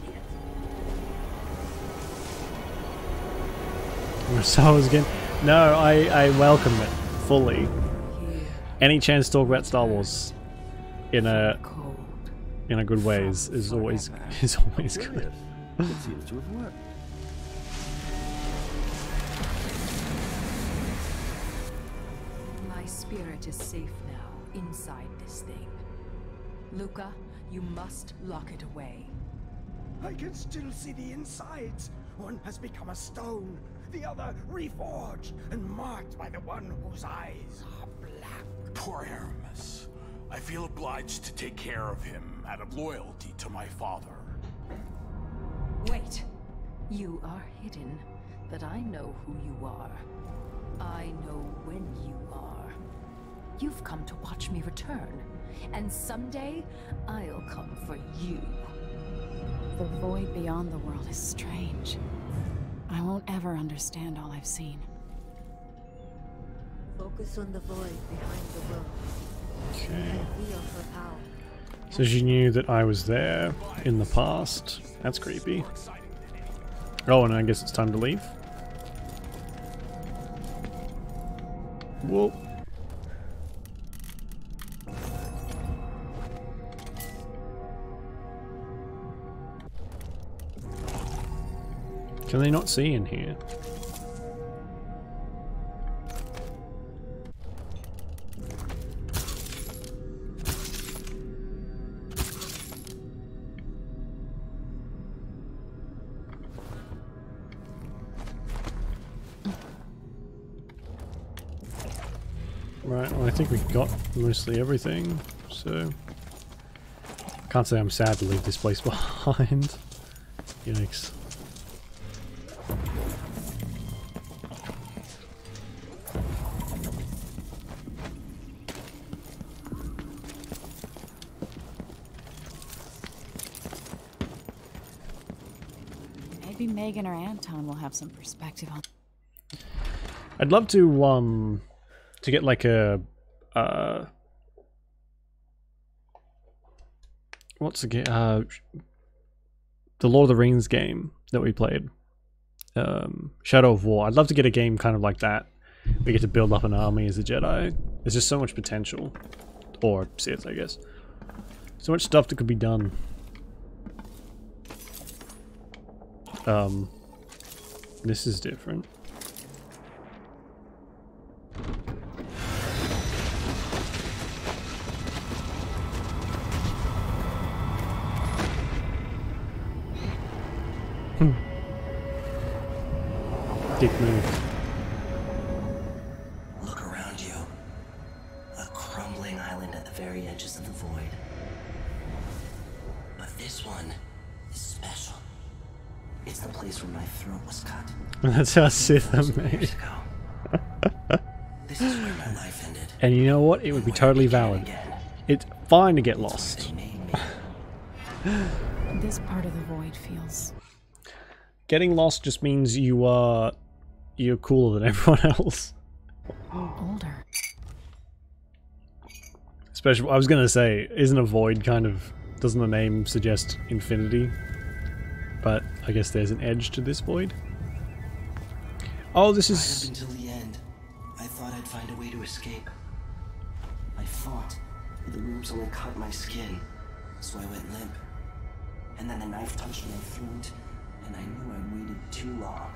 Star Wars again? No, I welcome it fully. Any chance to talk about Star Wars in a good way is always good. It seems to have worked. spirit is safe now, inside this thing. Luca, you must lock it away. I can still see the insides. One has become a stone, the other reforged and marked by the one whose eyes are black. Poor Aramis. I feel obliged to take care of him out of loyalty to my father. Wait. You are hidden, but I know who you are. I know when you are. You've come to watch me return, and someday I'll come for you. The void beyond the world is strange. I won't ever understand all I've seen. Focus on the void behind the world. Okay. Feel her power. So she knew that I was there in the past. That's creepy. Oh, and I guess it's time to leave. Whoa. Can they not see in here? Right, well I think we got mostly everything, so can't say I'm sad to leave this place behind. Yikes. Maybe Megan or Anton will have some perspective on. I'd love to get like a what's the game? The Lord of the Rings game that we played, Shadow of War. I'd love to get a game kind of like that. We get to build up an army as a Jedi. There's just so much potential, or Sith, I guess. So much stuff that could be done. This is different. Dick move. Look around you. A crumbling island at the very edges of the void. But this one is special. It's the place where my throat was cut. That's how Sith are made. This is where my life ended. And you know what? It would be totally valid. It's fine to get lost. This part of the void feels... Getting lost just means you're cooler than everyone else. older. Especially, I was gonna say, isn't a void kind of, doesn't the name suggest infinity? But I guess there's an edge to this void. Oh, this is... Right up until the end, I thought I'd find a way to escape. I fought, but the rooms only cut my skin, so I went limp. And then the knife touched my throat, and I knew I'd waited too long.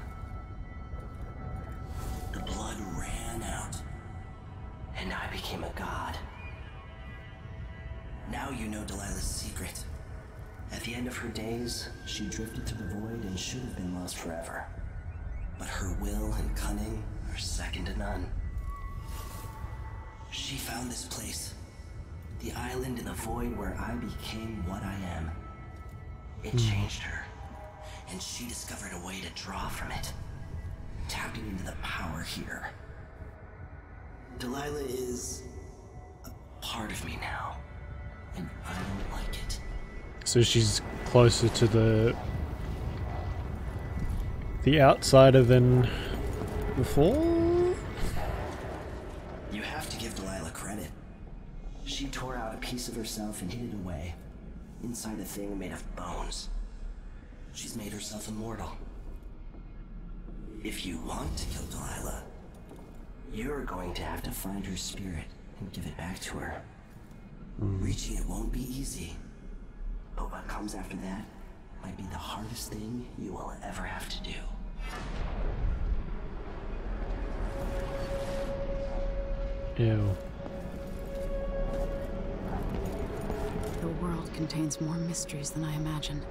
The blood ran out, and I became a god. Now you know Delilah's secret. At the end of her days, she drifted to the void and should have been lost forever. But her will and cunning are second to none. She found this place, the island in the void where I became what I am. It changed her, and she discovered a way to draw from it, tapping into the power here. Delilah is a part of me now, and I don't like it. So she's closer to the outsider than before? You have to give Delilah credit. She tore out a piece of herself and hid it away, inside a thing made of bones. She's made herself immortal. If you want to kill Delilah, you're going to have to find her spirit and give it back to her. Reaching it won't be easy, but what comes after that might be the hardest thing you will ever have to do. Ew. The world contains more mysteries than I imagined.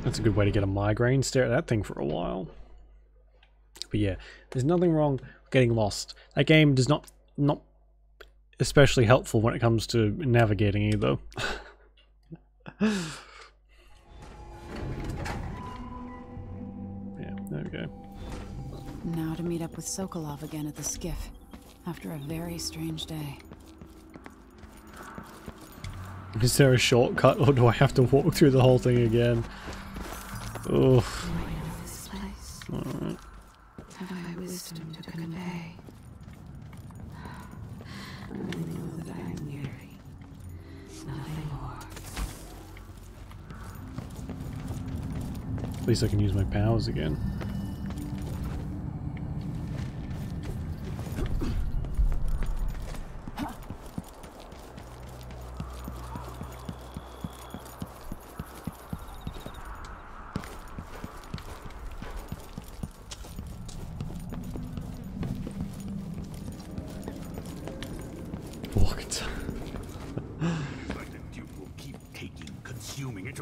That's a good way to get a migraine. Stare at that thing for a while. But yeah, there's nothing wrong with getting lost. That game does not especially helpful when it comes to navigating either. Yeah, there we go. Now to meet up with Sokolov again at the skiff, after a very strange day. Is there a shortcut, or do I have to walk through the whole thing again? Oof. Alright. Have I wisdom to convey? Only know that I am weary. Nothing more. At least I can use my powers again.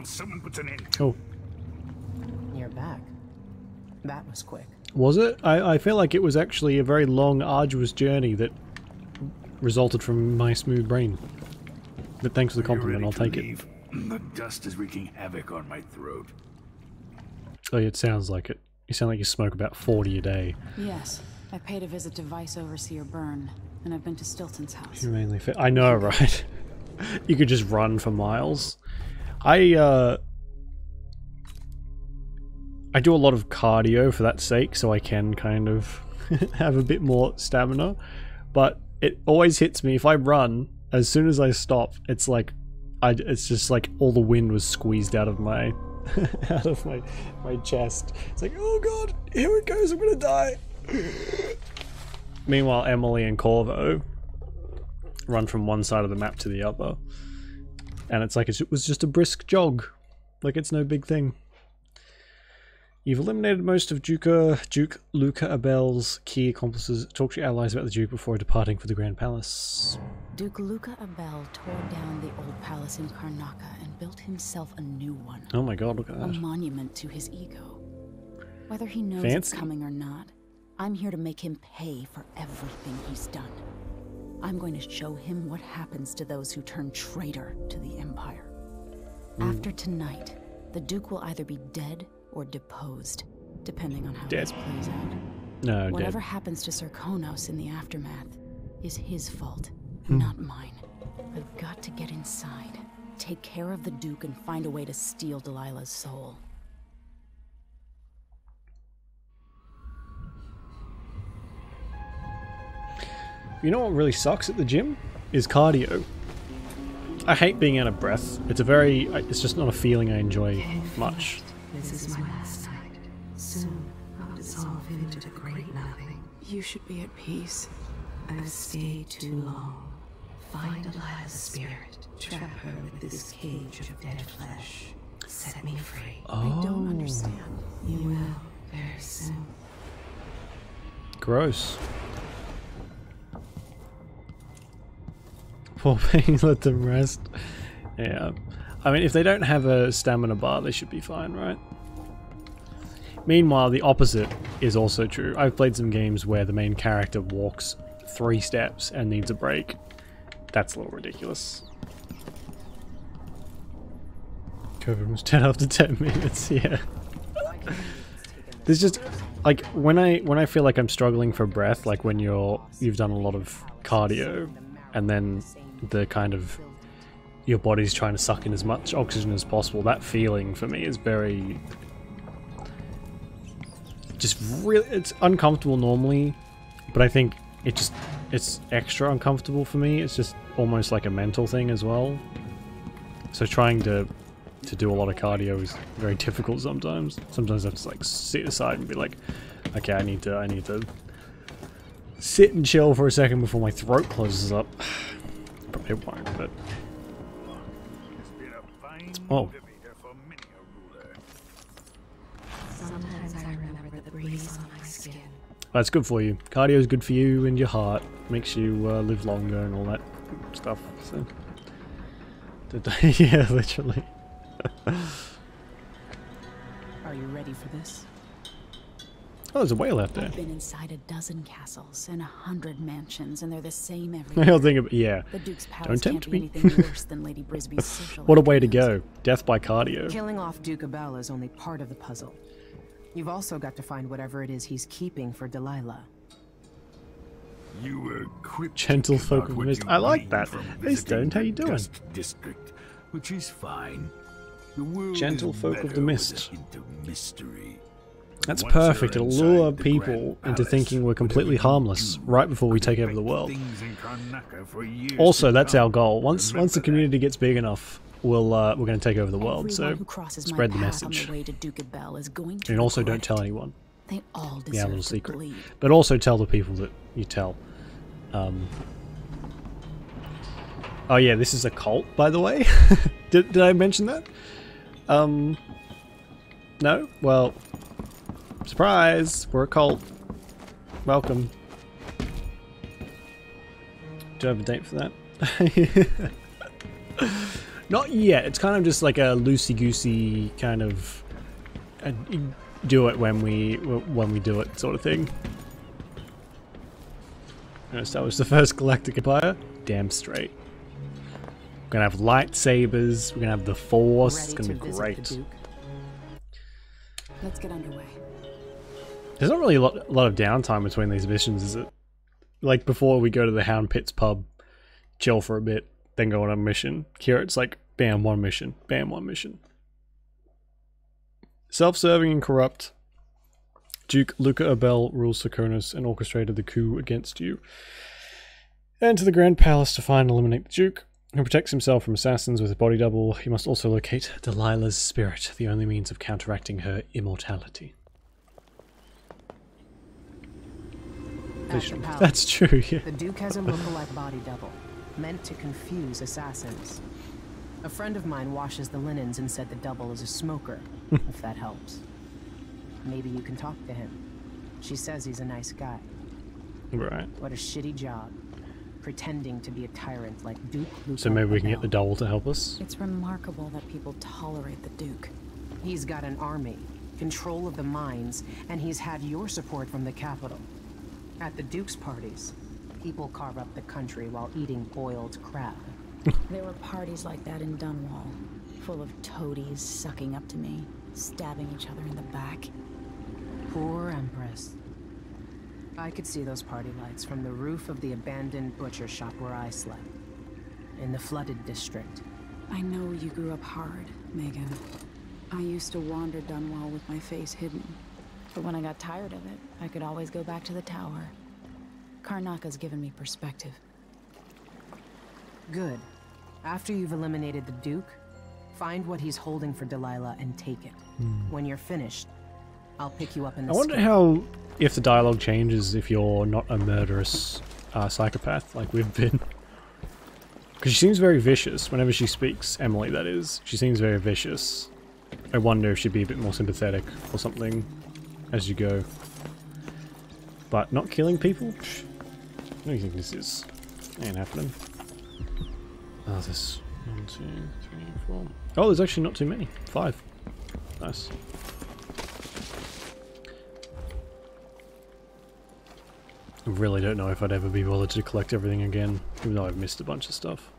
Someone puts an end. Oh. You're back. That was quick. Was it? I feel like it was actually a very long, arduous journey that resulted from my smooth brain. But thanks for the compliment, I'll take it. The dust is wreaking havoc on my throat. Oh, yeah, it sounds like it. You sound like you smoke about 40 a day. Yes, I paid a visit to Vice Overseer Byrne, and I've been to Stilton's house. Humanely fit. I know, right? You could just run for miles. I do a lot of cardio for that sake, so I can kind of have a bit more stamina, but it always hits me if I run, as soon as I stop, it's like, it's just like all the wind was squeezed out of my my chest. It's like, oh god, here it goes, I'm gonna die. Meanwhile, Emily and Corvo run from one side of the map to the other. And it's like it was just a brisk jog. Like it's no big thing. You've eliminated most of Duke Luca Abel's key accomplices. Talk to your allies about the Duke before departing for the Grand Palace. Duke Luca Abel tore down the old palace in Karnaca and built himself a new one. Oh my god, look at that. A monument to his ego. Whether he knows Fancy. it's coming or not, I'm here to make him pay for everything he's done. I'm going to show him what happens to those who turn traitor to the Empire. After tonight, the Duke will either be dead or deposed, depending on how this plays out. No, Whatever dead. happens to Sir Konos in the aftermath is his fault, not mine. I've got to get inside, take care of the Duke, and find a way to steal Delilah's soul. You know what really sucks at the gym? Is cardio. I hate being out of breath. It's just not a feeling I enjoy much. This is my last night. Soon I'll dissolve into the great nothing. You should be at peace. I've stayed too long. Find Delilah's spirit. Trap her with this cage of dead flesh. Set me free. I don't understand. You will very soon. Gross. Poor thing, let them rest. Yeah. I mean, if they don't have a stamina bar, they should be fine, right? Meanwhile, the opposite is also true. I've played some games where the main character walks 3 steps and needs a break. That's a little ridiculous. COVID was 10 after 10 minutes, yeah. There's just, like, when I feel like I'm struggling for breath, like when you've done a lot of cardio, and then the kind of your body's trying to suck in as much oxygen as possible, that feeling for me is very just really, it's uncomfortable normally, but I think it's extra uncomfortable for me. It's just almost like a mental thing as well. So trying to do a lot of cardio is very difficult sometimes. Sometimes I have to like sit aside and be like, okay, I need to sit and chill for a second before my throat closes up. Probably won't, but oh. Sometimes I remember the breeze on my skin. That's good for you. Cardio is good for you and your heart. Makes you live longer and all that stuff. So, yeah, literally. Are you ready for this? Oh, there's a whale out there. I've been inside a dozen castles and 100 mansions, and they're the same everywhere. I'll think of yeah. The Duke's palace Don't tempt can't be me. anything worse than Lady Brisby's social What a way to activities. go. Death by cardio. Killing off Duke Abel is only part of the puzzle. You've also got to find whatever it is he's keeping for Delilah. You were cryptic Gentle folk about of what mist. you I like gleaned that. from Hey, visiting Stone, how you the doing? Dust District, which is fine. The world Gentle is folk of better the with mist. a hint of mystery. That's Once perfect. you're It'll lure inside the people Grand into Palace, thinking we're completely whatever you harmless do right before we could take over the affect world. things in Karnaca for years Also, to that's come. our goal. Once the Remember community gets big enough, we're going to take over the world. Everyone So who crosses spread my the path message. on the way to Duke Abel is going to And also don't regret tell it. anyone. They all deserve Yeah, a little to secret. bleed. But also tell the people that you tell. Oh yeah, this is a cult, by the way. Did I mention that? No? Well, surprise! We're a cult. Welcome. Do I have a date for that? Not yet. It's kind of just like a loosey-goosey kind of do it when we do it sort of thing. Gonna establish the first galactic empire? Damn straight. We're gonna have lightsabers, we're gonna have the Force, it's gonna be great. Let's get underway. There's not really a lot of downtime between these missions, is it? Like before we go to the Hound Pits pub, chill for a bit, then go on a mission. Here it's like, bam, one mission, bam, one mission. Self-serving and corrupt. Duke Luca Abel rules Serkonos and orchestrated the coup against you. Enter the Grand Palace to find and eliminate the Duke, who protects himself from assassins with a body double. You must also locate Delilah's spirit, the only means of counteracting her immortality. That's true, yeah. The Duke has a lookalike body double, meant to confuse assassins. A friend of mine washes the linens and said the double is a smoker, if that helps. Maybe you can talk to him. She says he's a nice guy. Right. What a shitty job. Pretending to be a tyrant like Duke Luca So maybe we can Abel. get the double to help us? It's remarkable that people tolerate the Duke. He's got an army, control of the mines, and he's had your support from the capital. At the Duke's parties, people carve up the country while eating boiled crab. There were parties like that in Dunwall, full of toadies sucking up to me, stabbing each other in the back. Poor Empress. I could see those party lights from the roof of the abandoned butcher shop where I slept. In the flooded district. I know you grew up hard, Megan. I used to wander Dunwall with my face hidden. But when I got tired of it, I could always go back to the tower. Karnaka's given me perspective. Good. After you've eliminated the Duke, find what he's holding for Delilah and take it. When you're finished, I'll pick you up in the I wonder skip. how, if the dialogue changes if you're not a murderous psychopath like we've been. Because she seems very vicious whenever she speaks, Emily that is. She seems very vicious. I wonder if she'd be a bit more sympathetic or something as you go. But not killing people? Psh, what do you think this is? Ain't happening. Oh, there's 1, 2, 3, 4. Oh, there's actually not too many. 5. Nice. I really don't know if I'd ever be bothered to collect everything again, even though I've missed a bunch of stuff.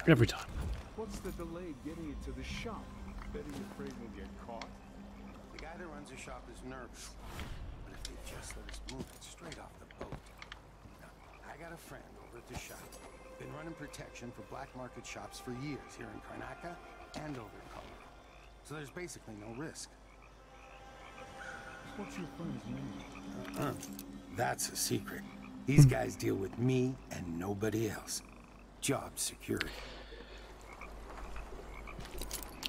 Every time. What's the delay getting it to the shop? Bet he's afraid we'll get caught. The guy that runs the shop is nervous. But if they just let us move it straight off the boat. Now, I got a friend over at the shop. Been running protection for black market shops for years here in Karnaca and over in Colorado. So there's basically no risk. What's your friend's name? That's a secret. These guys deal with me and nobody else. Job security.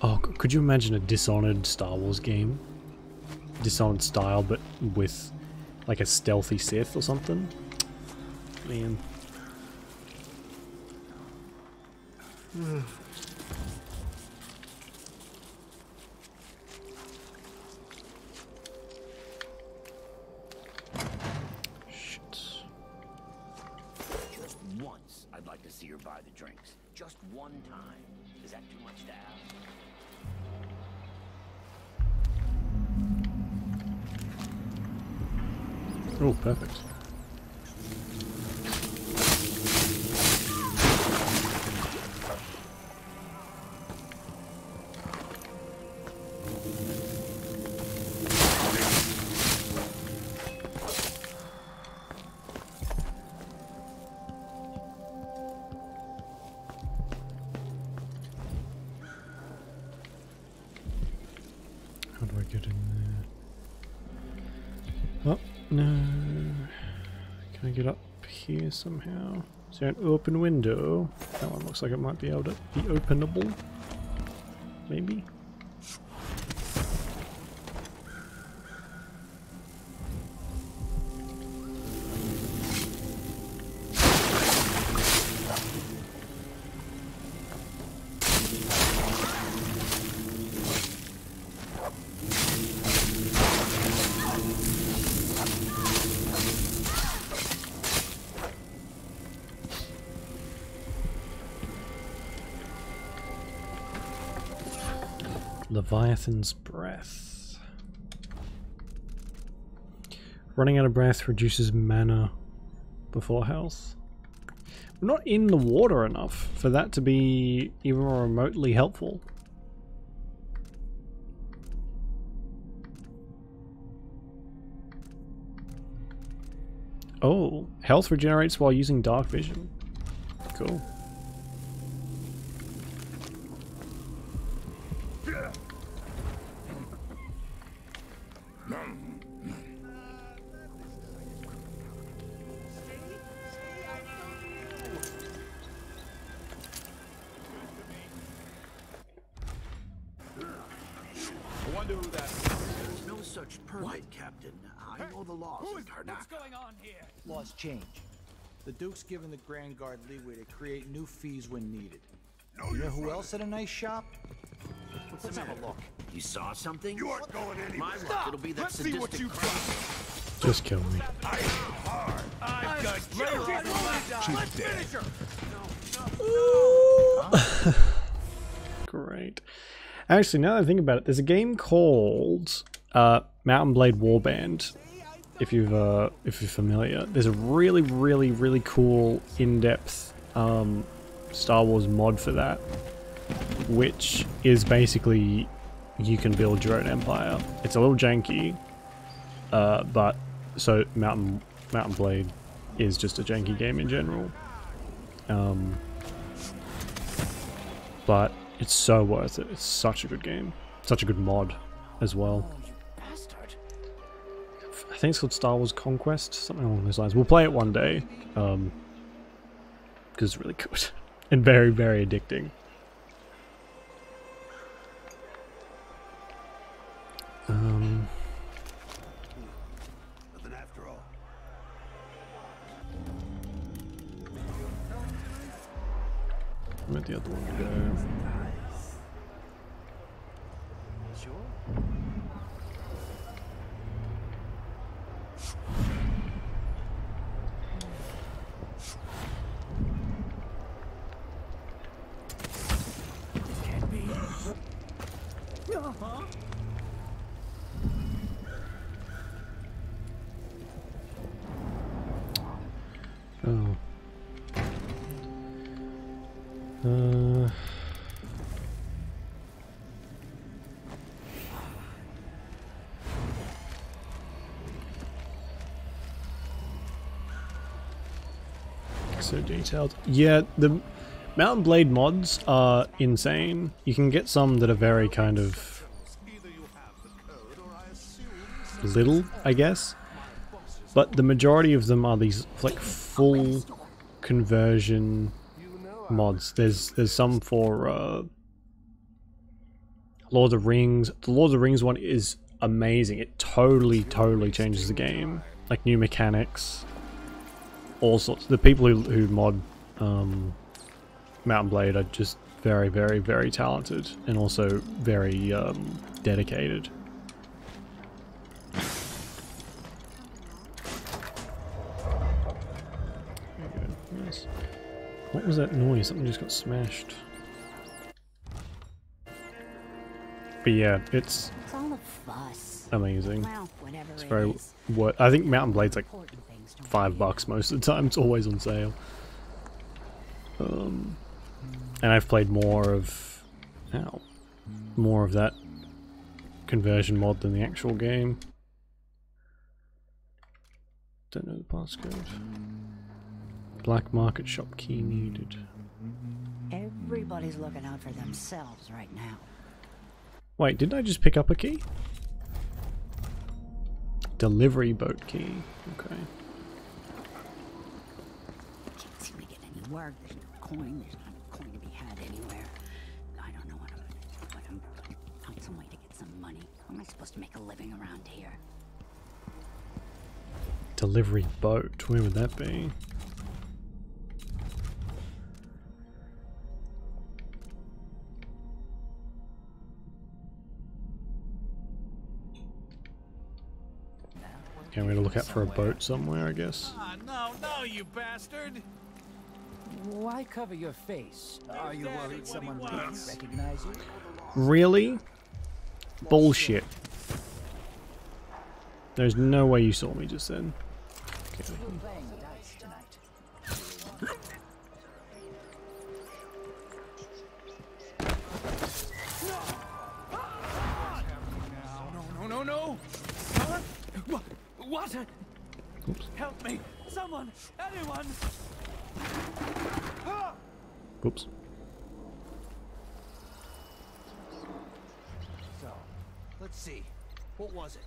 Oh, could you imagine a Dishonored Star Wars game? Dishonored style, but with Like a stealthy Sith or something. Man. Just once, I'd like to see her buy the drinks. Just one time. Is that too much to ask? Oh, perfect. How do I get in there? Oh, no. Can I get up here somehow? Is there an open window? That one looks like it might be able to be openable. Maybe? Leviathan's Breath. Running out of breath reduces mana before health. We're not in the water enough for that to be even remotely helpful. Oh, health regenerates while using dark vision. Cool. Laws change. The Duke's given the Grand Guard leeway to create new fees when needed. You know who else had a nice shop? Let's have a look. You saw something? You aren't going anywhere. My luck, it'll be that Let's see what sadistic you crap. Just kill me. I've got Let's finish her. Great. Actually, now that I think about it, there's a game called Mountain Blade Warband. If you're familiar, there's a really cool in-depth Star Wars mod for that, which is basically you can build your own empire. It's a little janky, but so Mountain Blade is just a janky game in general, but it's so worth it. It's such a good game, such a good mod as well. I think it's called Star Wars Conquest, something along those lines. We'll play it one day, because it's really good and very addicting. Nothing after all. Where'd the other one go? Oh. So detailed. Yeah, the Mountain Blade mods are insane. You can get some that are very kind of little, I guess. But the majority of them are these like full conversion mods. There's some for Lord of the Rings. The Lord of the Rings one is amazing. It totally changes the game. like new mechanics, all sorts. The people who mod Mount & Blade are just very, very, very talented and also very dedicated. Yes. What was that noise? Something just got smashed. But yeah, it's all a fuss. amazing. Well, whatever It's it very is. what I think Mount & Blade's like $5 most of the time. It's always on sale. And I've played more of that conversion mod than the actual game. Don't know the passcode. Black market shop key needed. Everybody's looking out for themselves right now. Wait, didn't I just pick up a key? Delivery boat key. Okay. Can't seem to get any word. There's no coin. There's not a coin to be had anywhere. I don't know what I'm gonna find some way to get some money. How am I supposed to make a living around here? Delivery boat. Where would that be? Okay, I'm gonna look out for a boat somewhere, I guess. No, you bastard! Why cover your face? Are you worried someone might recognize you? Really? Bullshit. There's no way you saw me just then. Okay. We're playing the dice tonight. No! What? Oops. Help me! Someone! Anyone! Oops. So, let's see. What was it?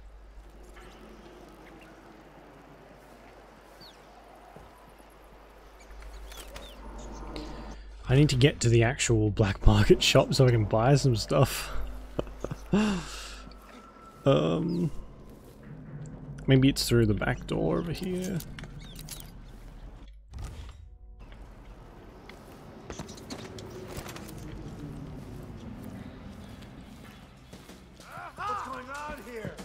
I need to get to the actual black market shop so I can buy some stuff. Maybe it's through the back door over here. What's going on here?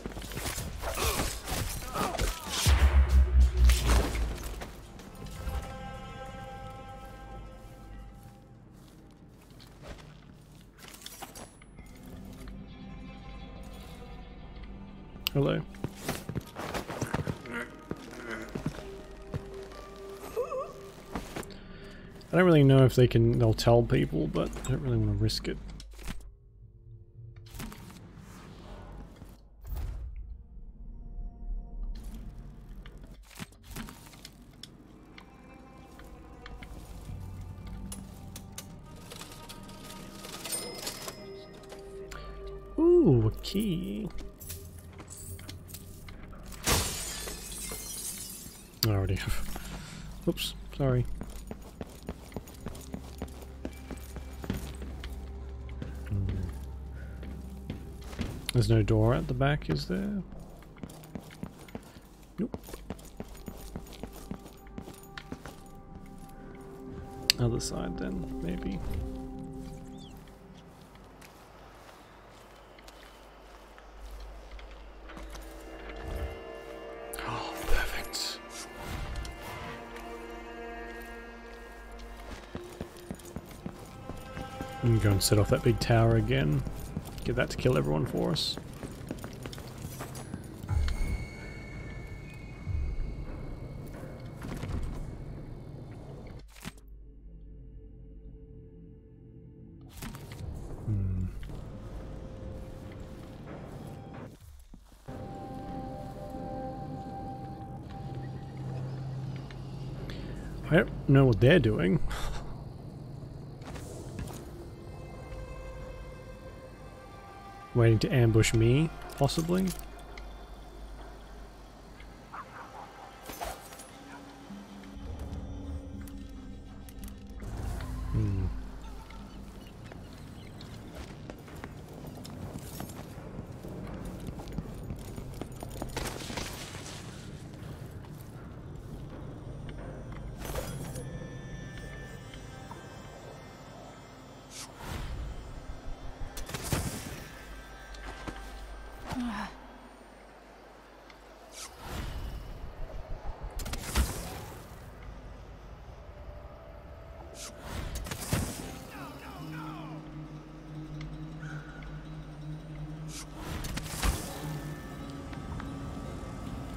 Hello. I don't really know if they'll tell people, but I don't really want to risk it. Ooh, a key. I already have. Oops, sorry. There's no door at the back, is there? Nope. Other side then, maybe. Oh, perfect. I'm gonna go and set off that big tower again. Get that to kill everyone for us. I don't know what they're doing. Waiting to ambush me, possibly?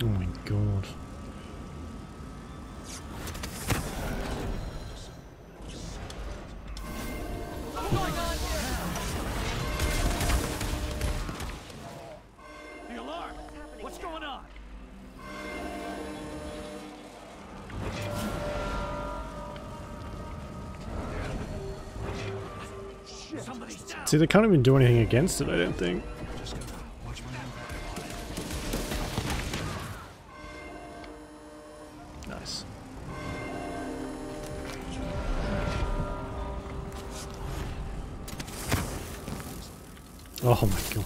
Oh my god. The alarm! What's going on? Somebody's down. See, they can't even do anything against it, I don't think. Nice. Oh my god.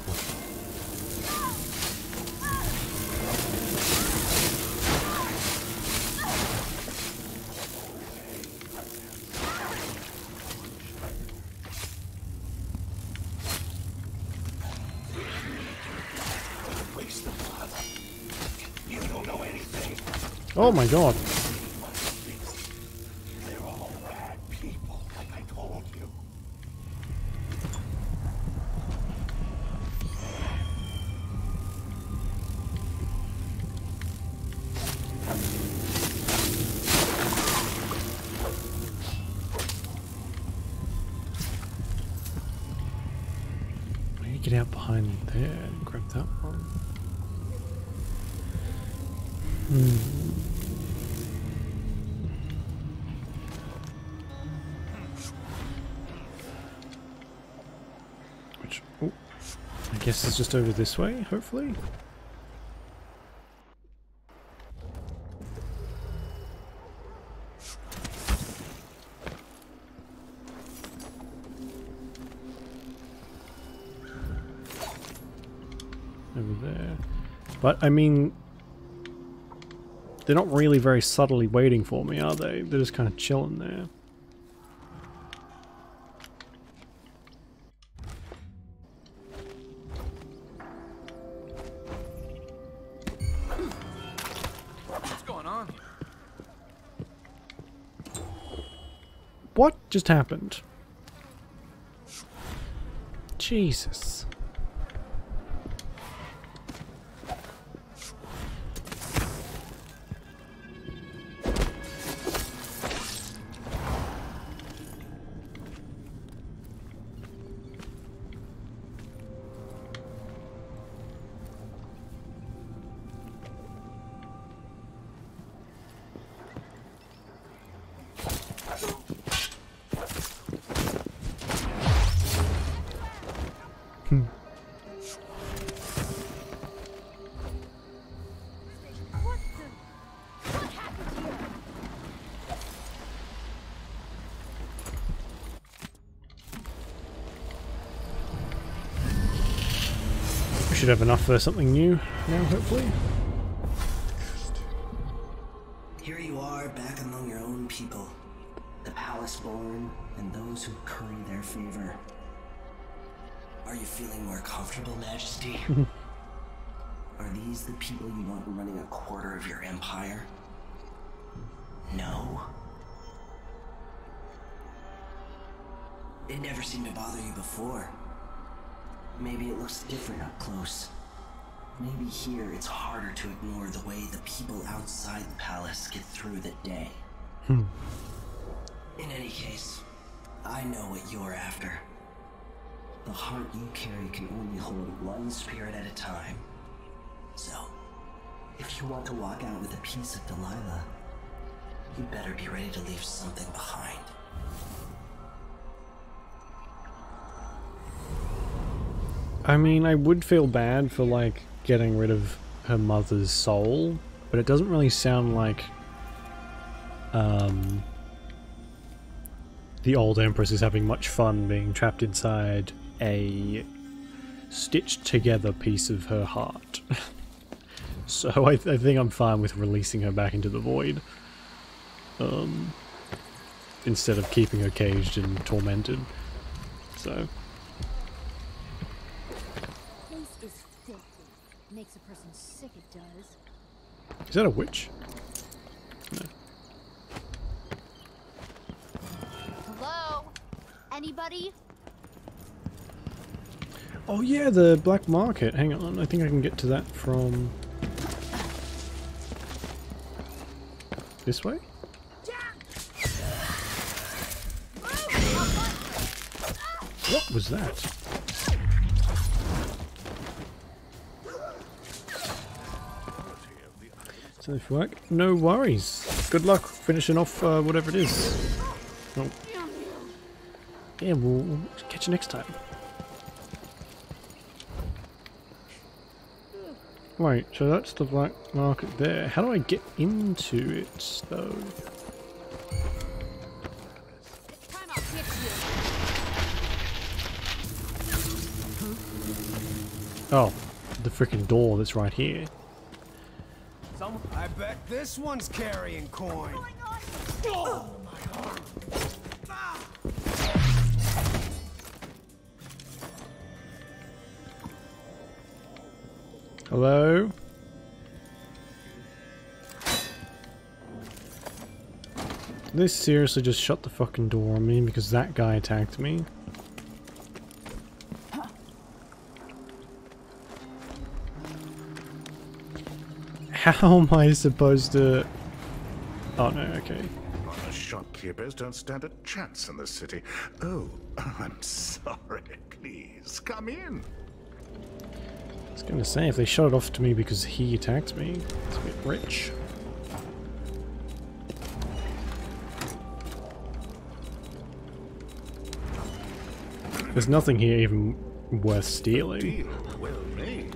You don't know anything. Oh my god. They're all bad people, like I told you. I need to get out behind there and grab that one. Which, oh, I guess it's just over this way, hopefully. Over there. But, I mean, they're not really very subtly waiting for me, are they? They're just kind of chilling there. What's going on? What just happened? Jesus. We should have enough for something new now, hopefully. Here you are, back among your own people. The palace born, and those who curry their favor. Are you feeling more comfortable, Majesty? Are these the people you want running a quarter of your empire? No? It never seemed to bother you before. Maybe it looks different up close. Maybe here it's harder to ignore the way the people outside the palace get through the day. In any case, I know what you're after. The heart you carry can only hold one spirit at a time. So, if you want to walk out with a piece of Delilah, you better be ready to leave something behind. I mean, I would feel bad for, like, getting rid of her mother's soul, but it doesn't really sound like the old Empress is having much fun being trapped inside a stitched together piece of her heart. So I think I'm fine with releasing her back into the void, instead of keeping her caged and tormented. So This is filthy. Makes a person sick, it does. Is that a witch? No. Hello? Anybody? Oh yeah, the black market. Hang on, I think I can get to that from this way? What was that? So if work, no worries. Good luck finishing off whatever it is. Oh. Yeah, we'll catch you next time. Wait, so that's the black market there. How do I get into it, though? Oh, the freaking door that's right here. I bet this one's carrying coin. Oh my heart. Hello? They seriously just shut the fucking door on me because that guy attacked me? How am I supposed to... Oh no, okay. Honest shopkeepers don't stand a chance in this city. Oh, I'm sorry. Please, come in. I was gonna say, if they shut it off to me because he attacked me, it's a bit rich. There's nothing here even worth stealing. Deal well made.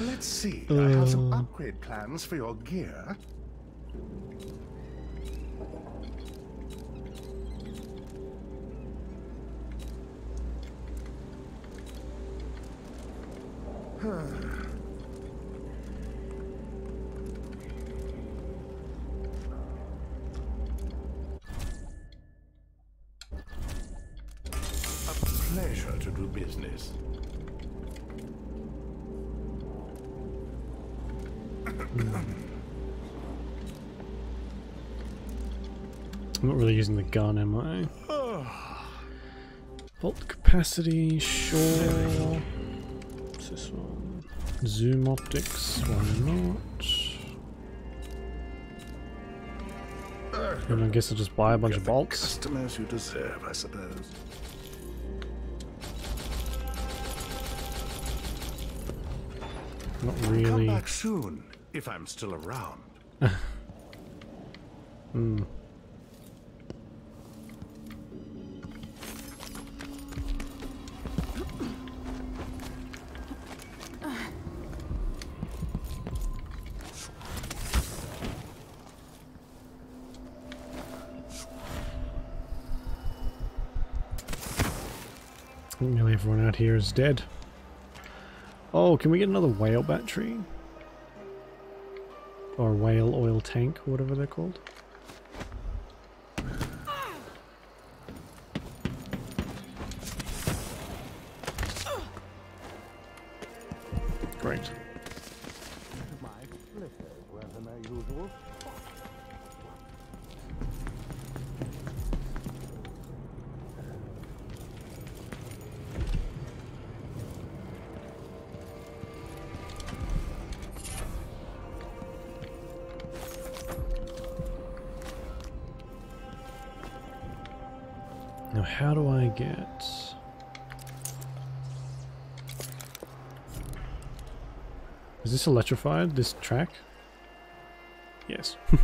Let's see. I have some upgrade plans for your gear. A pleasure to do business. I'm not really using the gun, am I? Bolt capacity, sure. What's this one? Zoom optics, why not? And I guess I'll just buy a bunch of bolts. Customers you deserve, I suppose. Not really. Come back soon, if I'm still around. Hmm. I think nearly everyone out here is dead. Oh, can we get another whale battery? Or whale oil tank, or whatever they're called. Great. Now how do I get... Is this electrified, this track? Yes. I'm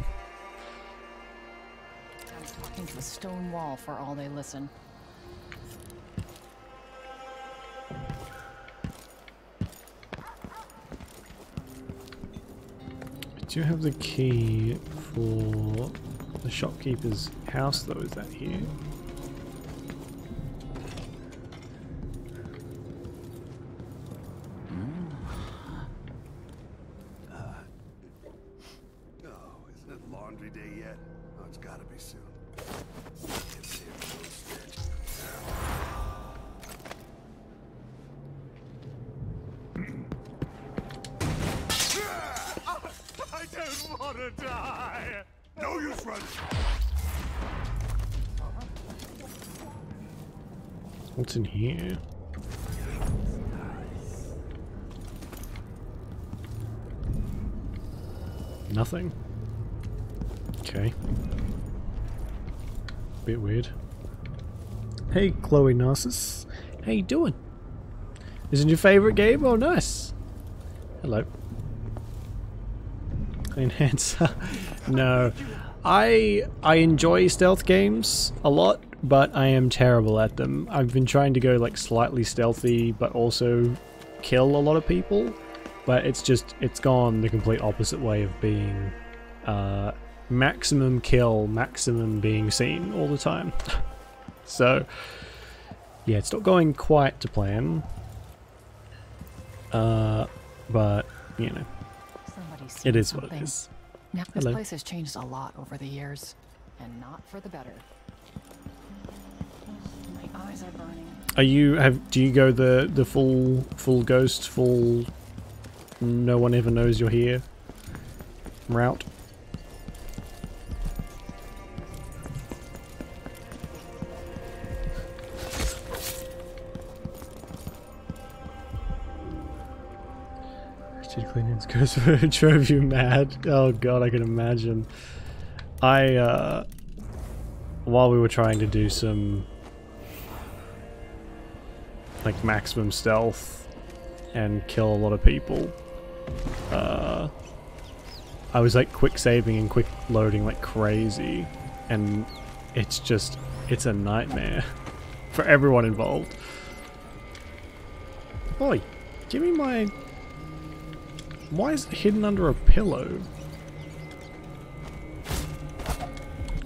talking to a stone wall for all they listen. I do have the key for the shopkeeper's house though, is that here? wanna die. No use running. What's in here? Nothing. Okay. Bit weird. Hey, Chloe Narcissus. How you doing? Isn't your favorite game? Oh, nice. Hello. Enhancer. No. I enjoy stealth games a lot, but I am terrible at them. I've been trying to go like slightly stealthy, but also kill a lot of people. But it's gone the complete opposite way of being maximum kill, maximum being seen all the time. So, yeah, it's not going quite to plan. But, you know, it is what it is. Now, this place has changed a lot over the years, and not for the better. My eyes are burning. Do you go the full ghost, full no one ever knows you're here route? Cleanings goes drove you mad. Oh god, I can imagine. While we were trying to do some like maximum stealth and kill a lot of people, I was like quick saving and quick loading like crazy, and it's a nightmare for everyone involved. Oi, give me my... Why is it hidden under a pillow?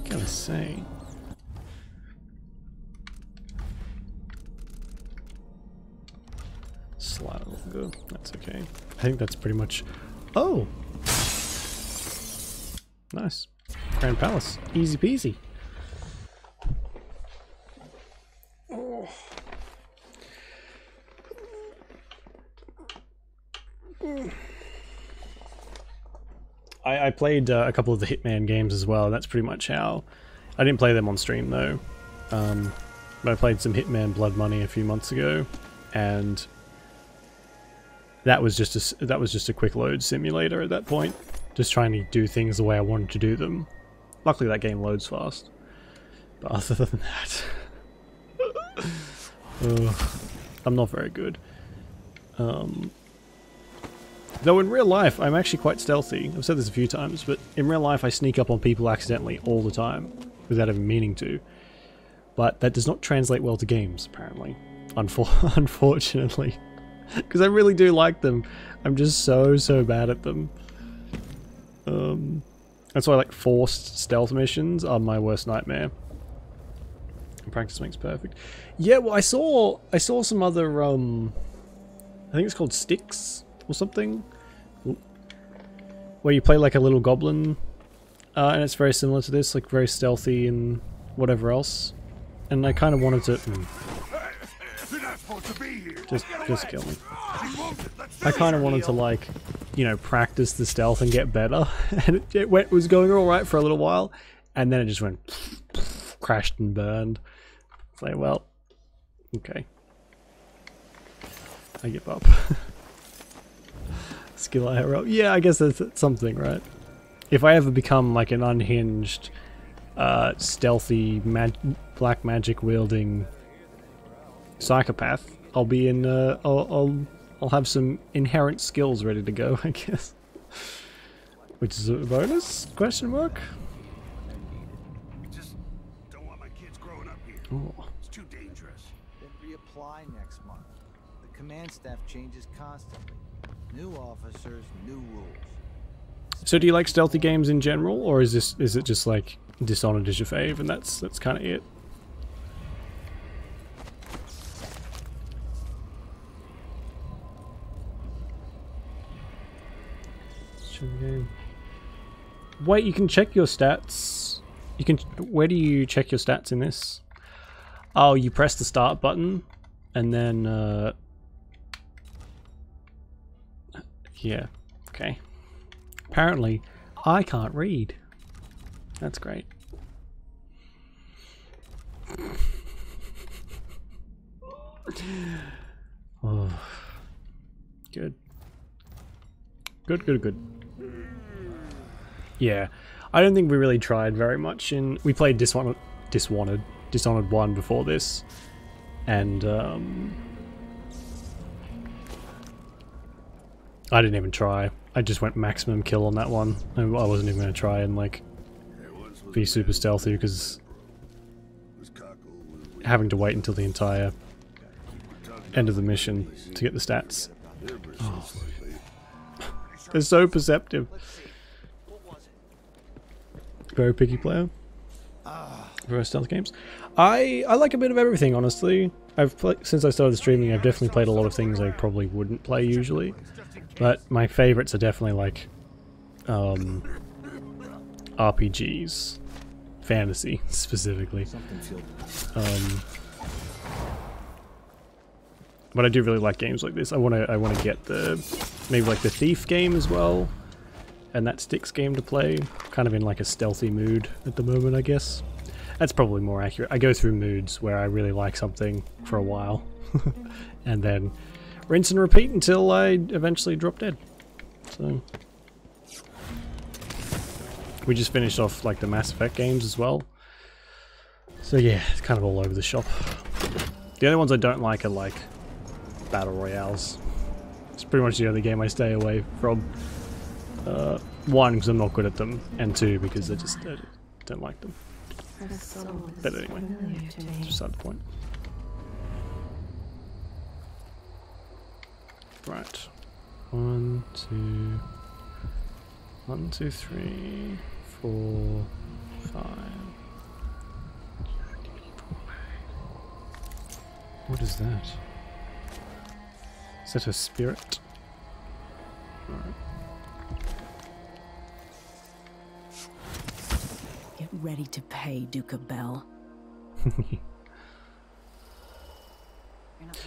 Gotta say. Slide over. That's okay. I think that's pretty much... Oh! Nice. Grand Palace. Easy peasy. Oh. I played a couple of the Hitman games as well. That's pretty much how... I didn't play them on stream though. But I played some Hitman Blood Money a few months ago, and that was just a quick load simulator at that point. Just trying to do things the way I wanted to do them. Luckily that game loads fast. But other than that... I'm not very good. Though in real life, I'm actually quite stealthy. I've said this a few times, but in real life I sneak up on people accidentally all the time, without even meaning to. But that does not translate well to games, apparently. Unfortunately. Because I really do like them. I'm just so bad at them. That's why like forced stealth missions are my worst nightmare. Practice makes perfect. Yeah, well I saw some other, I think it's called Sticks or something, where you play like a little goblin, and it's very similar to this, like very stealthy and whatever else. And I kind of wanted to... Just kill me. I kind of wanted to, like, you know, practice the stealth and get better. And it was going alright for a little while, and then it just went... crashed and burned. It's like, well, okay. I give up. Skill IRL. Yeah, I guess that's something, right? If I ever become like an unhinged, stealthy, black magic wielding psychopath, I'll be in. I'll have some inherent skills ready to go, I guess. Which is a bonus? Question mark. Just don't want my kids growing up here. Ooh. It's too dangerous. Then reapply next month. The command staff changes constantly. New officers, new rules. So do you like stealthy games in general, or is it just like Dishonored is your fave and that's kind of it? Wait, you can check your stats. You can. Where do you check your stats in this? Oh, you press the start button, and then. Yeah. Okay. Apparently, I can't read. That's great. Oh, good. Good. Yeah, I don't think we really tried very much we played Dishonored 1 before this, and I didn't even try. I just went maximum kill on that one. I wasn't even going to try and like be super stealthy because having to wait until the entire end of the mission to get the stats. Oh. They're so perceptive. Very picky player for stealth games. I like a bit of everything, honestly. Since I started streaming, I've definitely played a lot of things I probably wouldn't play usually. But my favorites are definitely like RPGs, fantasy specifically. But I do really like games like this. I want to get maybe like the Thief game as well, and that Styx game to play. Kind of in like a stealthy mood at the moment, I guess. That's probably more accurate. I go through moods where I really like something for a while, and then rinse and repeat until I eventually drop dead. So we just finished off like the Mass Effect games as well. So yeah, it's kind of all over the shop. The only ones I don't like are like battle royales. It's pretty much the only game I stay away from. One, because I'm not good at them, and two, because I don't like them. But anyway, just beside the point. Right. 1, 2, 3, 4, 5. What is that? Is that a spirit? Alright. Get ready to pay, Duke of Bell.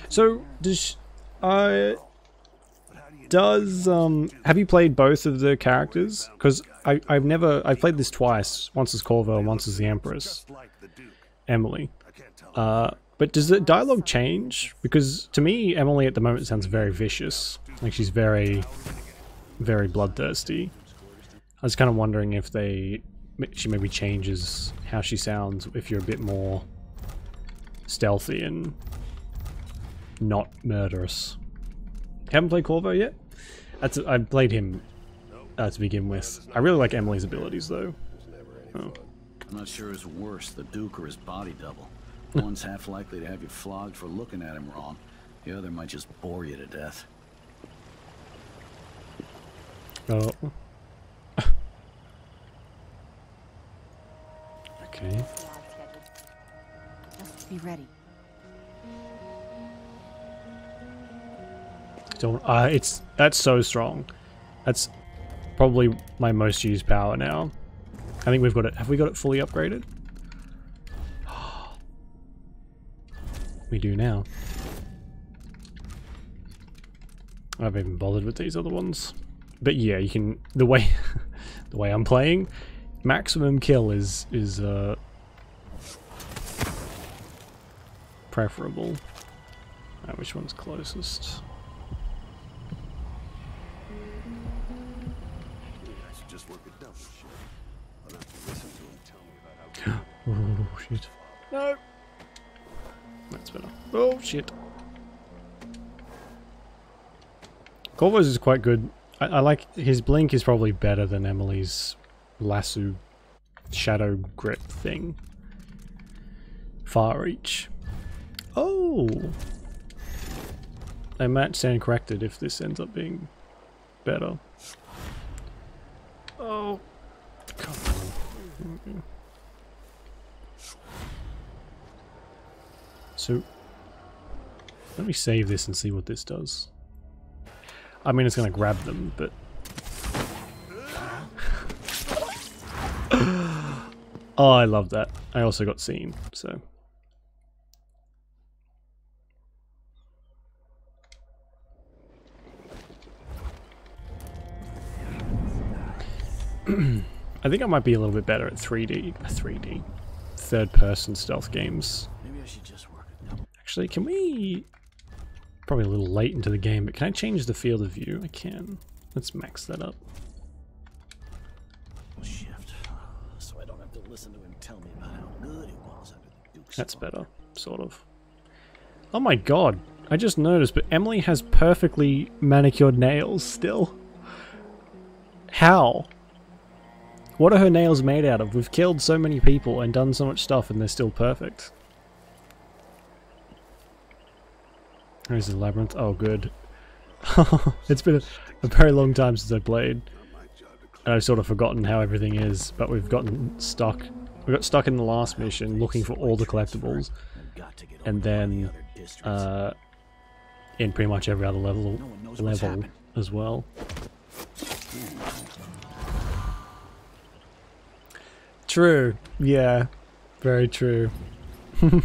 So, have you played both of the characters? Because I've played this twice. Once as Corvo and once as the Empress, Emily. But does the dialogue change? Because to me, Emily at the moment sounds very vicious. Like she's very, very bloodthirsty. I was kind of wondering if she maybe changes how she sounds if you're a bit more stealthy and not murderous. Haven't played Corvo yet? I played him to begin with. I really like Emily's abilities though. Oh. I'm not sure who's worse, the Duke or his body double. One's half likely to have you flogged for looking at him wrong. The other might just bore you to death. Oh. Okay. Just be ready. That's so strong. That's probably my most used power now. I think we've got it. Have we got it fully upgraded? We do now. I haven't even bothered with these other ones. But yeah, you can the way I'm playing, maximum kill is preferable. Which one's closest? Oh shit. No! That's better. Oh shit. Corvo's is quite good. I like his blink is probably better than Emily's lasso shadow grip thing. Far reach. Oh! I might stand corrected if this ends up being better. Oh. Come on. So, let me save this and see what this does. I mean, it's going to grab them, but... Oh, I love that. I also got seen, so... I think I might be a little bit better at 3D third-person stealth games. Maybe I should just work it. Actually, can we... Probably a little late into the game, but can I change the field of view? I can. Let's max that up. Shift, so I don't have to listen to him tell me about how good it was under the Duke's. That's better, sort of. Oh my god, I just noticed, but Emily has perfectly manicured nails still. How? What are her nails made out of? We've killed so many people and done so much stuff and they're still perfect. There's the labyrinth. Oh, good. It's been a very long time since I played. And I've sort of forgotten how everything is, but we've gotten stuck. We got stuck in the last mission looking for all the collectibles. And then in pretty much every other level as well. True. Yeah. Very true. Thought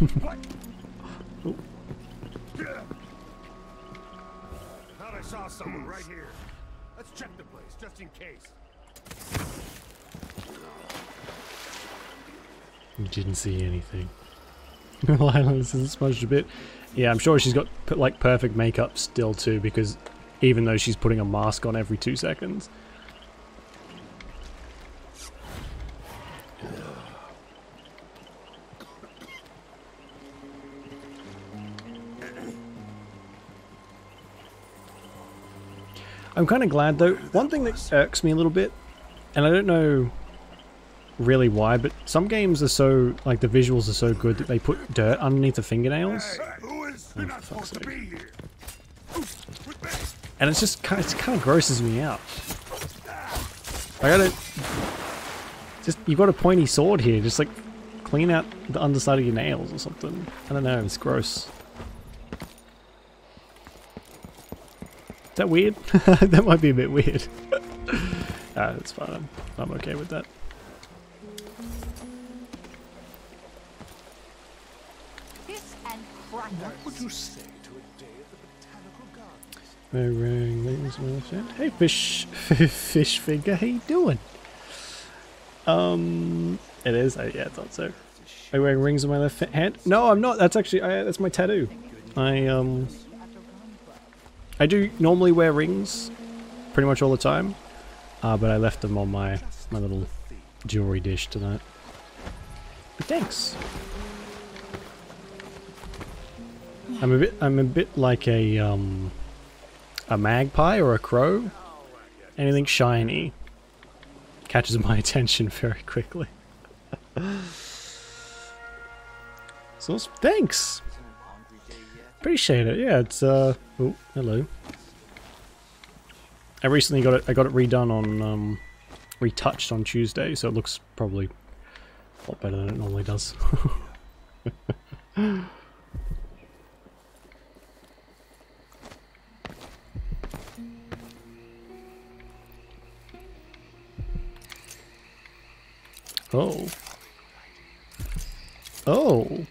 I saw someone right here. Let's check the place, just in case. You didn't see anything. Lioness isn't smudged a bit. Yeah, I'm sure she's got like perfect makeup still too, because even though she's putting a mask on every 2 seconds. I'm kind of glad though. One thing that irks me a little bit, and I don't know really why, but some games are so, like, the visuals are so good that they put dirt underneath the fingernails. Oh, for fuck's sake. And it's just kind of grosses me out. Like, I don't... Just, you've got a pointy sword here, just like clean out the underside of your nails or something. I don't know, it's gross. Is that weird? That might be a bit weird. That's fine. I'm okay with that. What would you say to a day at the botanical gardens? Wearing rings on my left hand. Hey, fish finger, how you doing? It is. Yeah, I thought so. Are you wearing rings on my left hand? No, I'm not. That's actually that's my tattoo. I do normally wear rings, pretty much all the time, but I left them on my little jewelry dish tonight. But thanks. I'm a bit like a magpie or a crow. Anything shiny catches my attention very quickly. So thanks. Appreciate it. Yeah, it's oh, hello. I recently got it redone on retouched on Tuesday, so it looks probably a lot better than it normally does. Oh. Oh.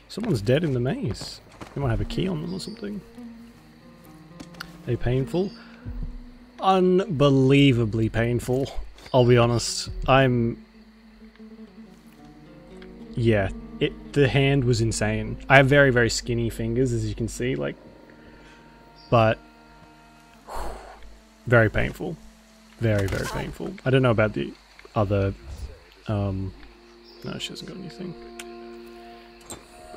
Someone's dead in the maze. They might have a key on them or something. Are they painful? Unbelievably painful. I'll be honest. Yeah. The hand was insane. I have very, very skinny fingers, as you can see, like... But... Very painful. Very, very painful. I don't know about the other... No, she hasn't got anything.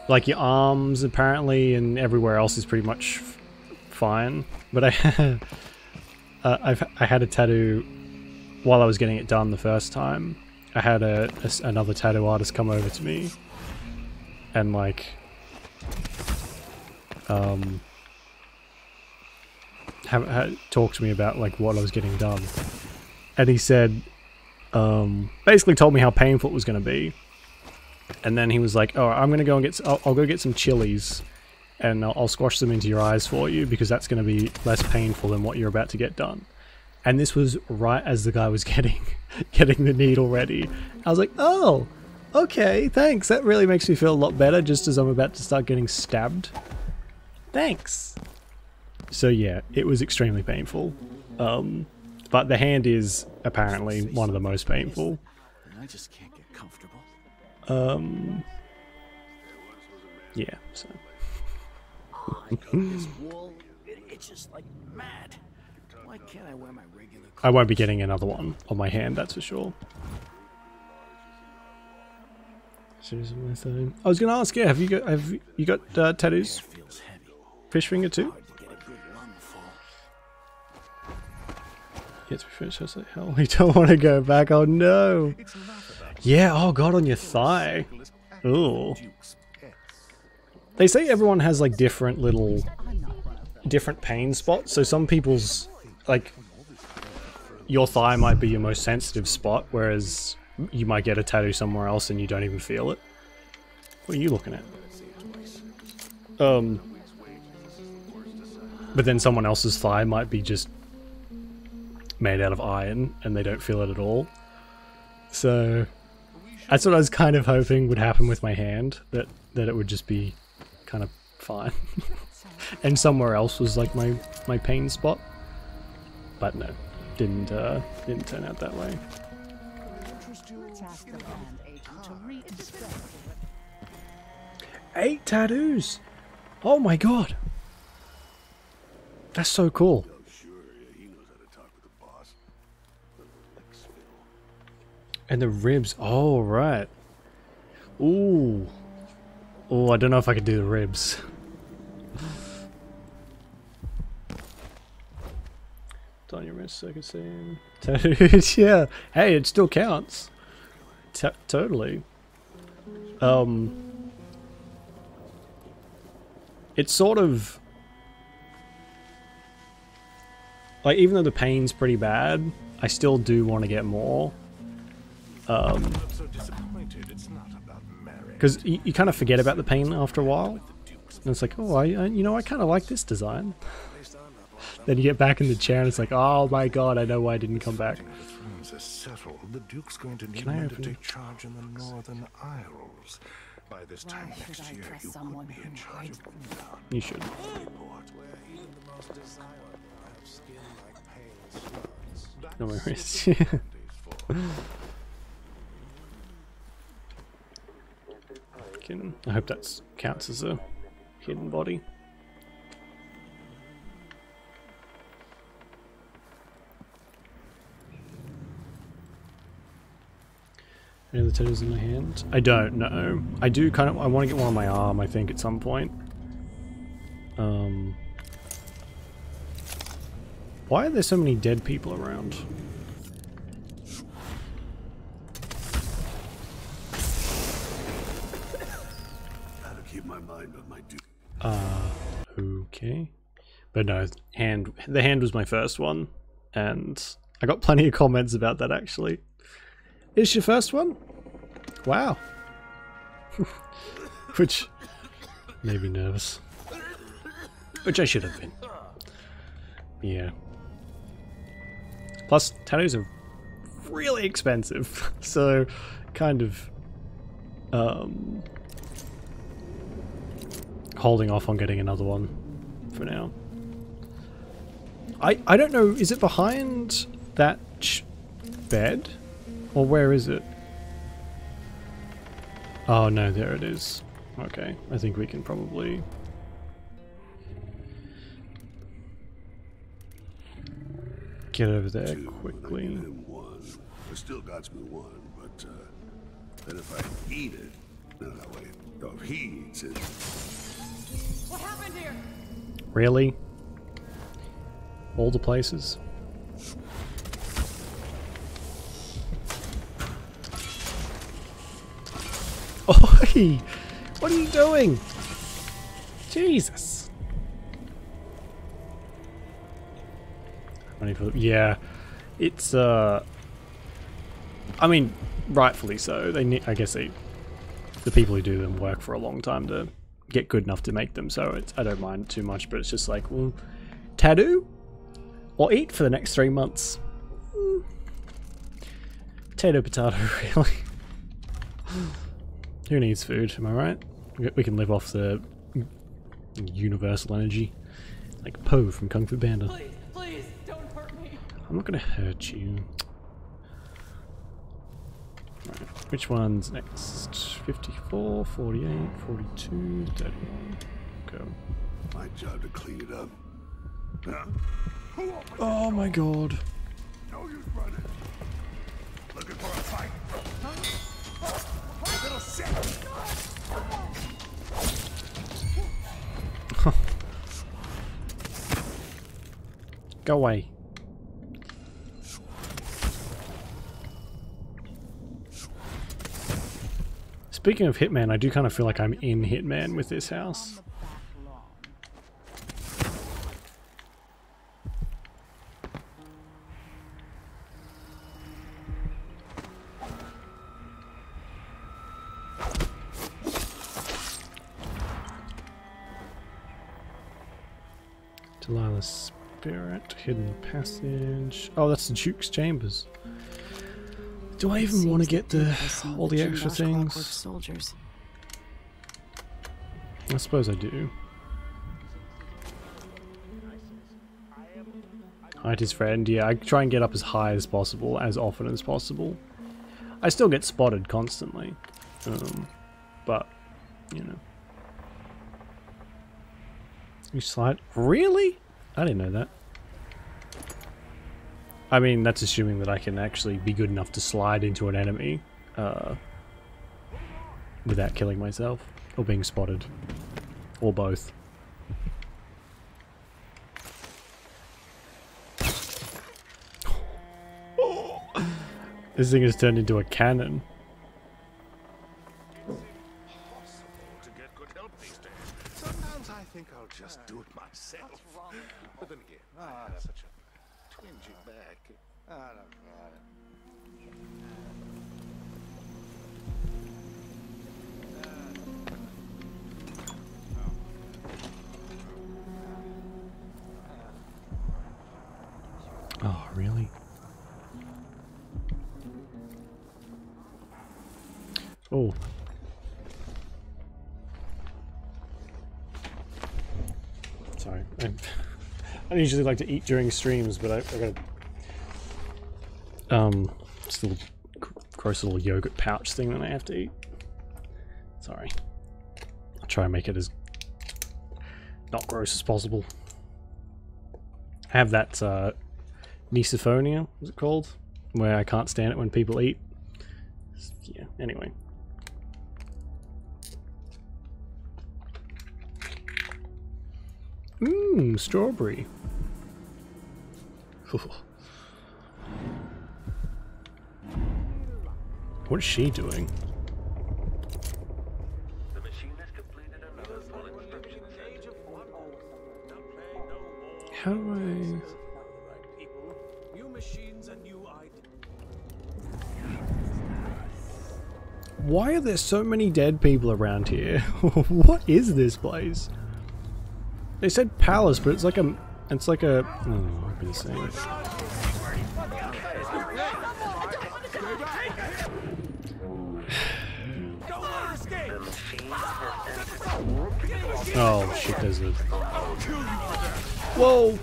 Like your arms, apparently, and everywhere else is pretty much fine. But I had a tattoo while I was getting it done the first time. I had another tattoo artist come over to me and like talk to me about like what I was getting done, and he said. Basically told me how painful it was going to be, and then he was like, "Oh, I'm going to go and I'll go get some chilies, and I'll squash them into your eyes for you because that's going to be less painful than what you're about to get done." And this was right as the guy was getting the needle ready. I was like, "Oh, okay, thanks. That really makes me feel a lot better just as I'm about to start getting stabbed. Thanks." So yeah, it was extremely painful. But the hand is apparently one of the most painful. I just can't get comfortable. Yeah, so. This wool, it itches like mad. Why can't I wear my regular clothes? I won't be getting another one on my hand, that's for sure. I was gonna ask, yeah, have you got tattoos? Fish finger too? Yes, fish just like hell. We don't want to go back. Oh no. Yeah. Oh god, on your thigh. Ooh. They say everyone has like different pain spots. So some people's like your thigh might be your most sensitive spot, whereas you might get a tattoo somewhere else and you don't even feel it. What are you looking at? But then someone else's thigh might be just made out of iron and they don't feel it at all. So that's what I was kind of hoping would happen with my hand, that it would just be kind of fine. And somewhere else was like my pain spot. But no, didn't turn out that way. 8 tattoos! Oh my god! That's so cool. And the ribs, oh right. Ooh. Oh, I don't know if I could do the ribs. It's on your wrist, so I can see him. Tattoos, yeah. Hey, it still counts. Totally. It's sort of like, even though the pain's pretty bad, I still do want to get more. Because you kind of forget about the pain after a while. And it's like, oh, you know, I kind of like this design. Then you get back in the chair and it's like, oh my god, I know why I didn't come back. The Duke's going to need men to take charge in the Northern Isles. By this time next year, you could be in charge of them. You should. No worries. I hope that counts as a hidden body. Any other tattoos in my hand? I don't know. I do kind of. I want to get one on my arm, I think, at some point. Why are there so many dead people around? Gotta keep my mind on my duty. Okay. But no, the hand was my first one, and I got plenty of comments about that actually. Is your first one? Wow. Which made me nervous. Which I should have been. Yeah. Plus, tattoos are really expensive, so kind of holding off on getting another one for now. I don't know, is it behind that bed? Or where is it? Oh no, there it is. Okay, I think we can probably... get over there quickly. It still got me one, but then if I eat it, no, wait, no, if he eats it. What happened here? Really? All the places? Oi! What are you doing? Jesus! Yeah, it's I mean, rightfully so. I guess the people who do them work for a long time to get good enough to make them. So I don't mind too much. But it's just like, well, tattoo or eat for the next 3 months. Potato, really. Who needs food? Am I right? We can live off the universal energy, like Po from Kung Fu Panda. Please, don't hurt me. I'm not gonna hurt you. Right, which one's next? 54, 48, 42, 31. Go. My job to clean it up. Huh? Oh my god. No use running. Looking for a fight? Little shit. Go away. Speaking of Hitman, I do kind of feel like I'm in Hitman with this house. Delilah's spirit, hidden passage. Oh, that's the Duke's chambers. Do I even want to get all the extra things? Soldiers. I suppose I do. Hide his friend. Yeah, I try and get up as high as possible, as often as possible. I still get spotted constantly, but you know. You slide? Really? I didn't know that. I mean, that's assuming that I can actually be good enough to slide into an enemy without killing myself or being spotted, or both. This thing has turned into a cannon. Sometimes I think I'll just do it myself. But then again, I have such a twingy back. I don't got it. Oh, really? Oh. Sorry. I usually like to eat during streams, but I got this little gross little yogurt pouch thing that I have to eat. Sorry. I'll try and make it as not gross as possible. I have that misophonia, is it called? Where I can't stand it when people eat. Yeah, anyway. Mmm, strawberry. What is she doing? The machine has completed another full inspection set. How do I... New machines and new ideas. Why are there so many dead people around here? What is this place? They said palace, but it's like a... It's like a... Oh, I'll be the same. Oh shit, there's a... Whoa!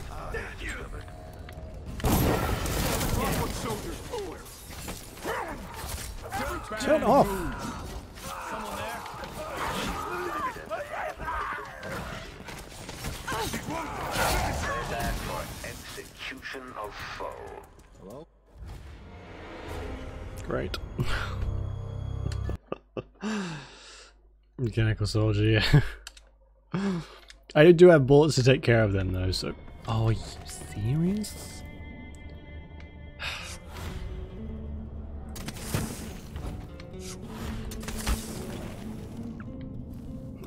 Turn off! Execution of foe. Hello? Great. Mechanical soldier, yeah. I do have bullets to take care of them though, so... Oh, are you serious?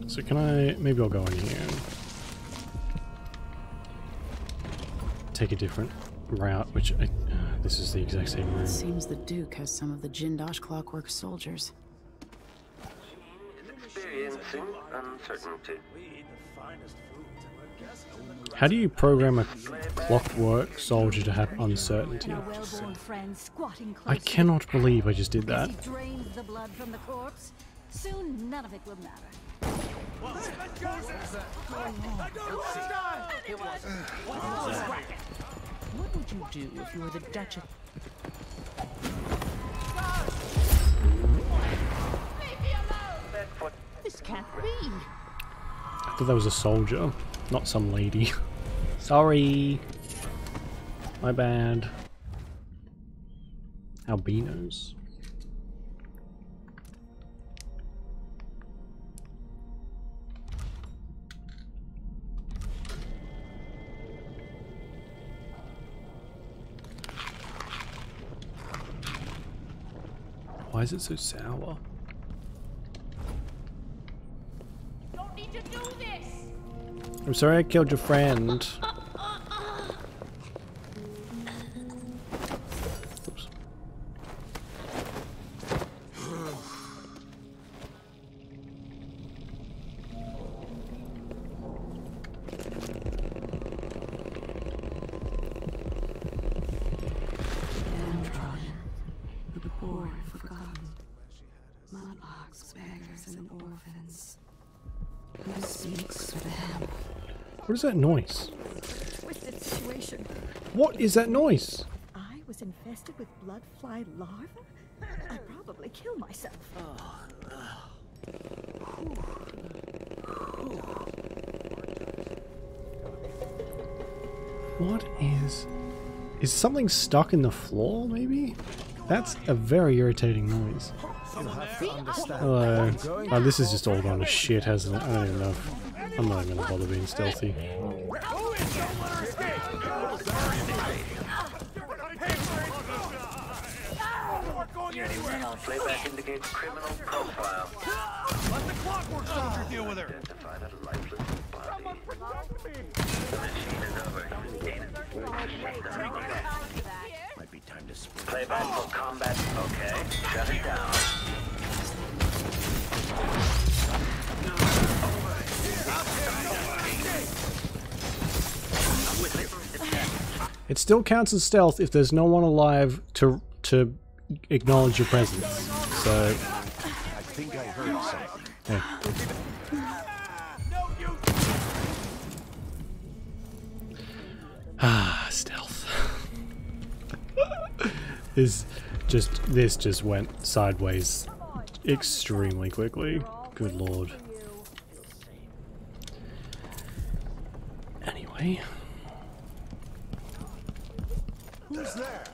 So can I... Maybe I'll go in here and take a different route, which I... this is the exact same room. It seems the Duke has some of the Jindosh Clockwork soldiers. Experiencing uncertainty. How do you program a clockwork soldier to have uncertainty? I cannot believe I just did that. He drains the blood from the corpse. Soon, none of it will matter. What would you do if you were the Duchess? This can't be. I thought that was a soldier, not some lady. Sorry. My bad. Albinos. Why is it so sour? Don't need to do this. I'm sorry I killed your friend. Oops. The poor and forgotten, mudlarks, beggars, and orphans. Who speaks for them? What is that noise? Twisted situation. What is that noise? I was infested with blood fly larvae? I'd probably kill myself. What is something stuck in the floor, maybe? That's a very irritating noise. Hello. Oh, this is just all gone to shit, hasn't it? I don't even know if I'm not even gonna bother being stealthy. Playback indicates criminal profile. Let the clockwork soldier deal with her. Identified as lifeless body. Someone protect me. The machine is over. Might be time to split. Playback for combat. Okay. Shut it down. It still counts as stealth if there's no one alive to acknowledge your presence. So I think I heard something. yeah. Ah, stealth. This just went sideways extremely quickly. Good lord. Anyway. Who's there?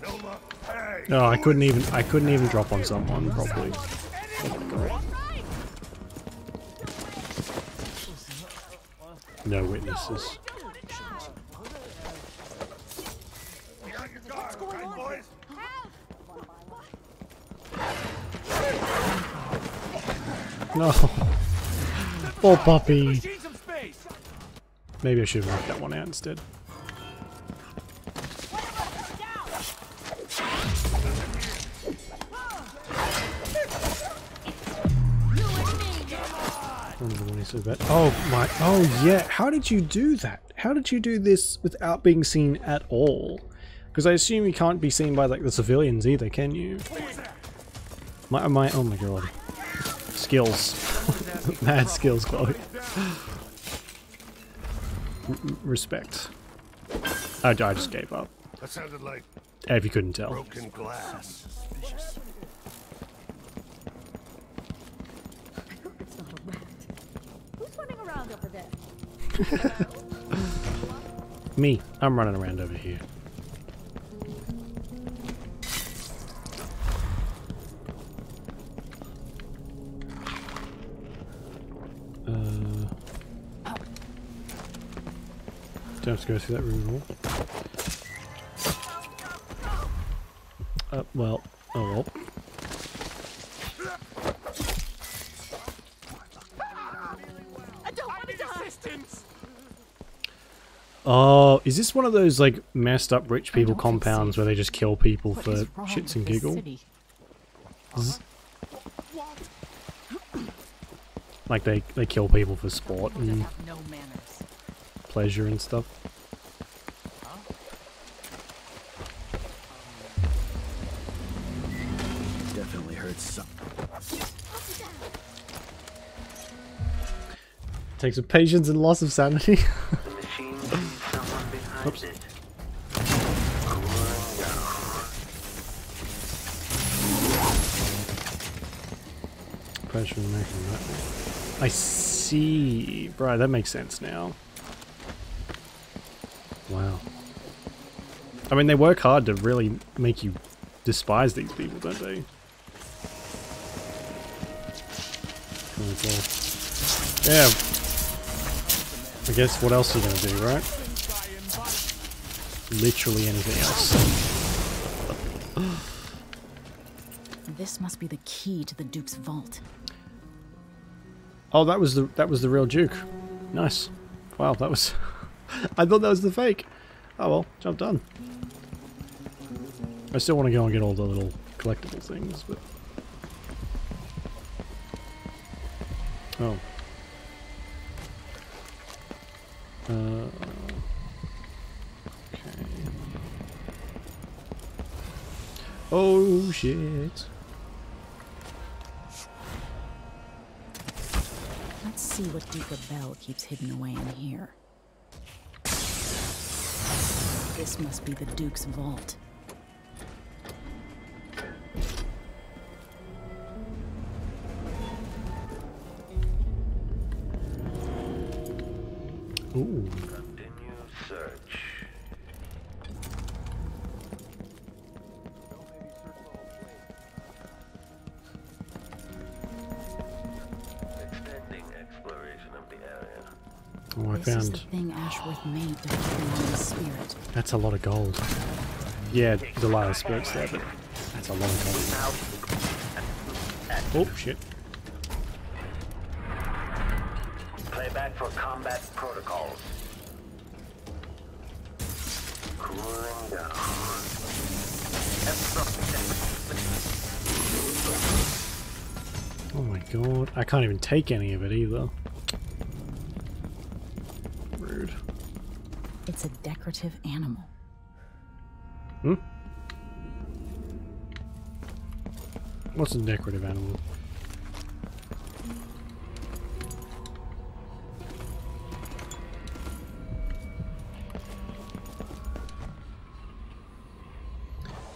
Noma, hey. No, I couldn't even drop on someone properly. No witnesses. What's going on, boys? No. Poor puppy. Maybe I should have knocked that one out instead. Oh my, oh yeah, how did you do that? How did you do this without being seen at all? Because I assume you can't be seen by like the civilians either, can you? Oh my god. Skills. Mad skills, Chloe. Respect. I just gave up. That sounded like If you couldn't tell. broken glass. It's not a rat. Who's running around over there? Me. I'm running around over here. Don't have to go through that room at all. Well, oh well. I don't want to die. Oh, is this one of those like messed up rich people compounds where they just kill people for shits and giggles? Like they kill people for sport and pleasure and stuff. Definitely heard something. Takes a patience and loss of sanity. The machine Oops. Pressure making that. I see. Right, that makes sense now. Wow. I mean, they work hard to really make you despise these people, don't they? Yeah. I guess what else are you gonna do, right? Literally anything else. This must be the key to the Duke's vault. Oh, that was the real Duke. Nice. Wow, that was. I thought that was the fake. Oh well, job done. I still want to go and get all the little collectible things, but. Oh. Okay. Oh shit. Let's see what Duke Bell keeps hidden away in here. This must be the Duke's vault. Ooh. Continue search. Extending exploration of the area. Oh, I This is the found. thing Ashworth made to carry the spirit. That's a lot of gold. Yeah, Delilah's spirit's there, but that's a lot of gold. Oh shit. Playback for combat protocols. Cooling down. Oh my god, I can't even take any of it either. Rude. It's a decorative animal. Hmm? What's a decorative animal?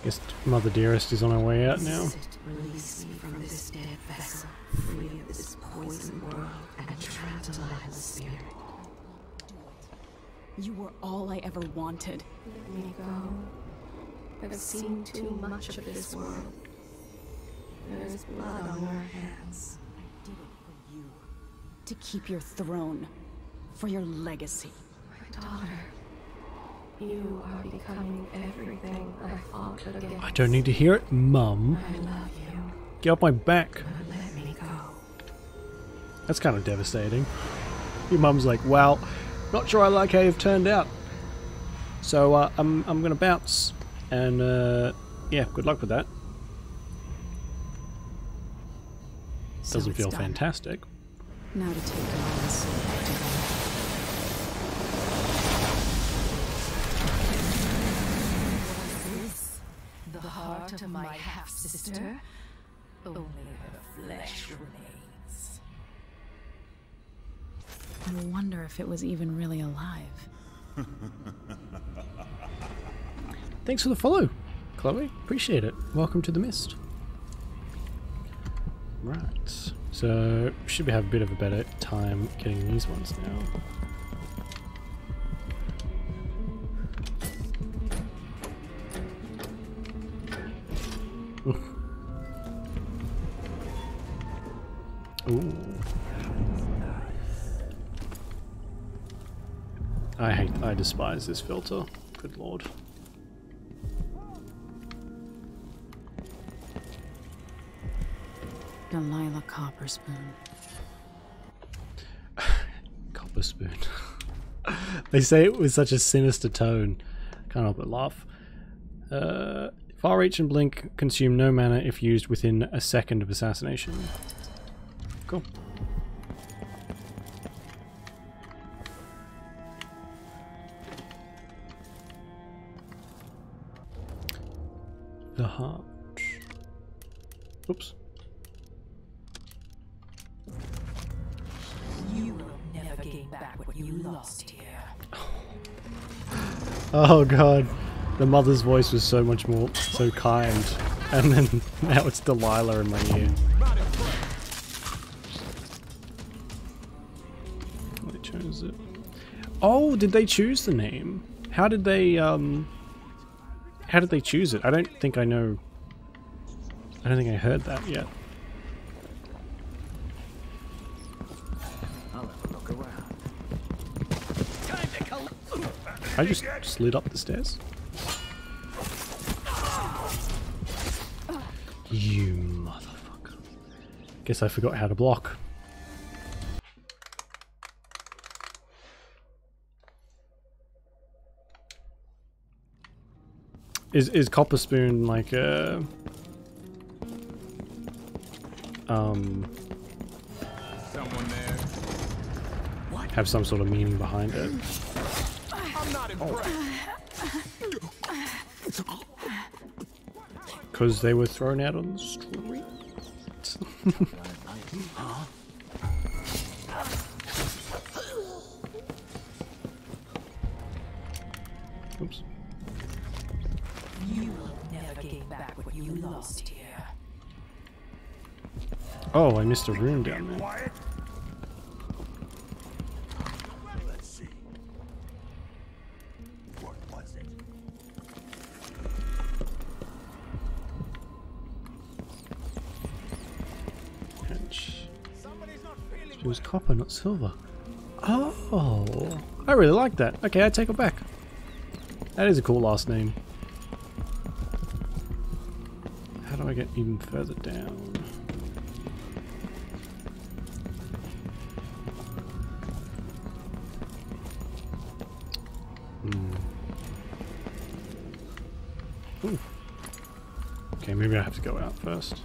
Guess Mother Dearest is on her way out now. Release me from this dead vessel, free of this poison world, and tranquilize the spirit. You were all I ever wanted. Let me go. I've seen too much of this world. There's blood on our hands. I did it for you. To keep your throne. For your legacy. My daughter. You are becoming everything I fought against. I don't need to hear it, Mum. I love you. Get off my back. Let me go. That's kind of devastating. Your mum's like, well, not sure I like how you've turned out. So I'm gonna bounce. And yeah, good luck with that. So Doesn't feel it's done. fantastic. Now to take Delilah's soul back to God. The heart of my half-sister? Only her flesh remains. I wonder if it was even really alive. Thanks for the follow, Chloe. Appreciate it. Welcome to the mist. Right. So should we have a bit of a better time getting these ones now? Ooh. I despise this filter. Good lord. Delilah Copperspoon. Copperspoon. They say it with such a sinister tone. Can't help but laugh. Far Reach and Blink consume no mana if used within a second of assassination. Cool. The heart. Oops. You will never gain back what you lost here. Oh god. The mother's voice was so much more, so kind. And then now it's Delilah in my ear. They chose it. Oh, did they choose the name? How did they choose it? I don't think I know. I don't think I heard that yet. I'll have a look around. I just slid up the stairs. You motherfucker. Guess I forgot how to block. Is Copper Spoon like a Someone there. have some sort of meaning behind it? I'm not impressed. Because they were thrown out on the street. Oops. You will never gain back what you lost here. Oh, I missed a room down there. Quiet. Let's see. What was it? It was copper, not silver. Oh, I really like that. Okay, I take it back. That is a cool last name. How do I get even further down? Ooh. Okay, maybe I have to go out first.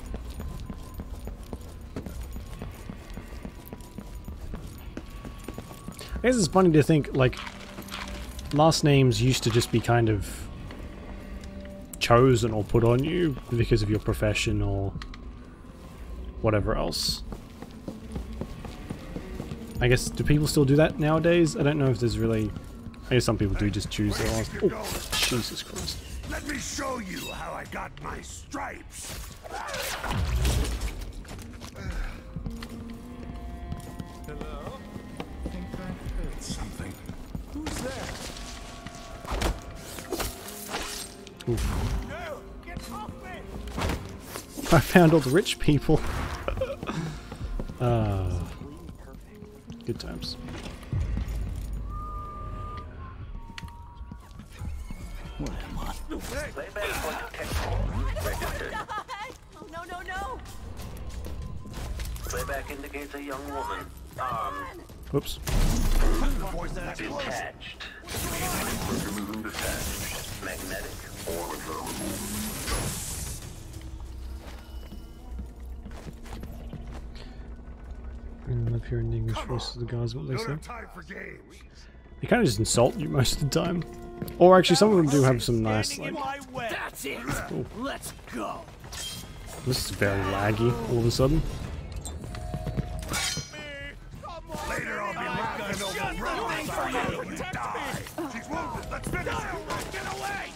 I guess it's funny to think, like, last names used to just be kind of chosen or put on you because of your profession or whatever else. I guess, do people still do that nowadays? I don't know if there's really... I guess some people do just choose their last... Oh, Jesus Christ. Let me show you how I got my stripes. Hello? I think I heard something. Who's there? Oof. No, get off me! I found all the rich people. Good times. What am I? Playback for detection. Registered. Oh, no, no, no! Playback indicates a young woman. Armed. Whoops. Detached. Removing detached. Magnetic orbiter removed. I love hearing the English voices of the guys, what they Don't say. have time for games. They kind of just insult you most of the time. Or actually, some of them do have some nice, like... That's it. Ooh. Let's go. This is very laggy all of a sudden. Later I'll be laughing over roads I know you die. She's wounded. Let's finish it. Get away!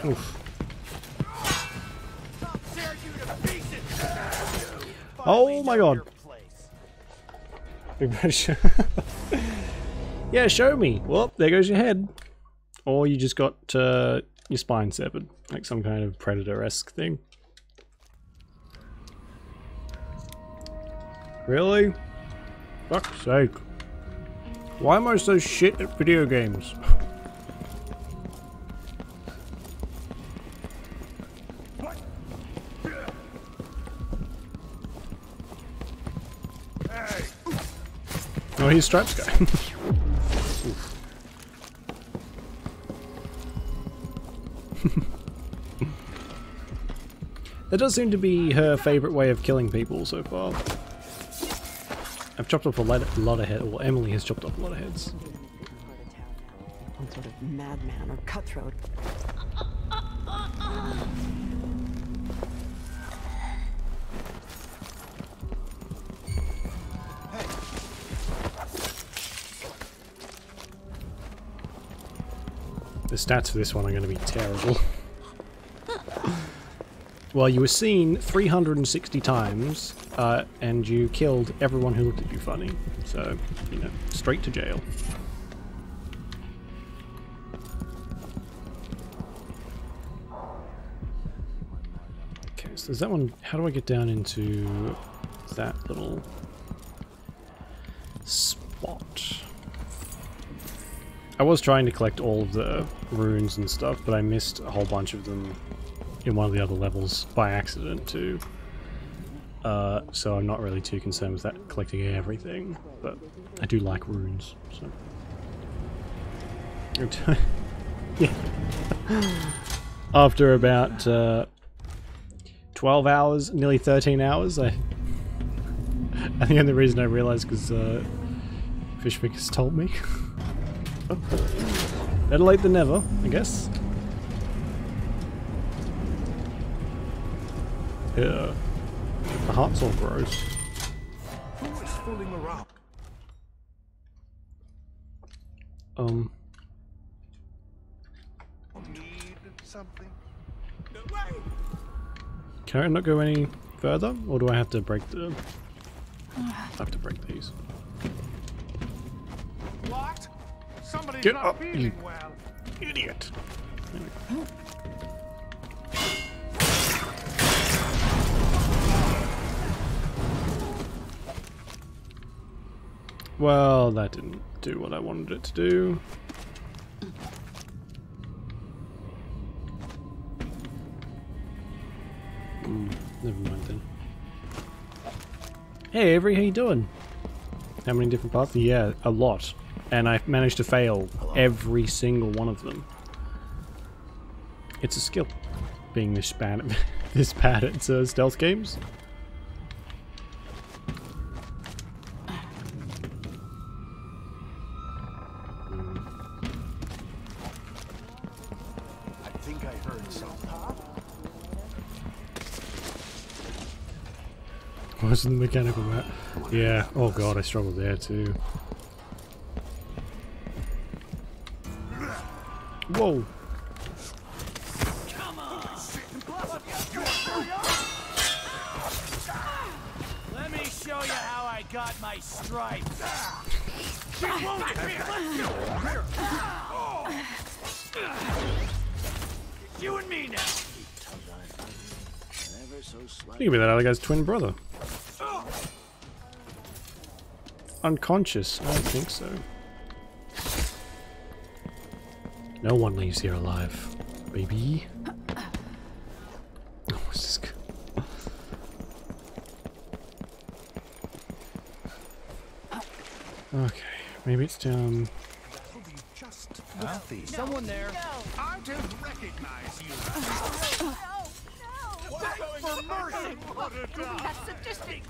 Oof. Oh my god. Big Brother show. Yeah, show me. Well, there goes your head. Or you just got your spine severed. Like some kind of Predator-esque thing. Really? Fuck's sake. Why am I so shit at video games? Oh, he's Stripes guy. That does seem to be her favourite way of killing people so far. I've chopped off a lot of heads, well, Emily has chopped off a lot of heads. Some sort of madman or cutthroat. stats for this one are going to be terrible. Well, you were seen 360 times, and you killed everyone who looked at you funny. So, you know, straight to jail. Okay, so there's that one. How do I get down into that little spot? I was trying to collect all of the runes and stuff, but I missed a whole bunch of them in one of the other levels by accident too. So I'm not really too concerned with that collecting everything, but I do like runes, so. Yeah. After about 12 hours, nearly 13 hours, I think the only reason I realized because Fishfingers told me. Oh. Better late than never, I guess. Yeah. The heart's all gross. Who is fooling around? Need something? Can I not go any further, or do I have to break the? I have to break these. What? Somebody's Get not up, feeling you well. idiot! There we go. Well, that didn't do what I wanted it to do. Never mind then. Hey Avery, how you doing? How many different paths? Yeah, a lot. And I managed to fail every single one of them. It's a skill, being this bad at stealth games. I think I heard something. Wasn't the mechanical map? Yeah. Oh god, I struggled there too. Whoa. Come on. Let me show you how I got my stripes. You and me now. You can be that other guy's twin brother. Unconscious? I don't think so. No one leaves here alive, baby. Oh, what's this? Okay, maybe it's down. Wealthy. Someone there. I just recognize you. For mercy! That sadistic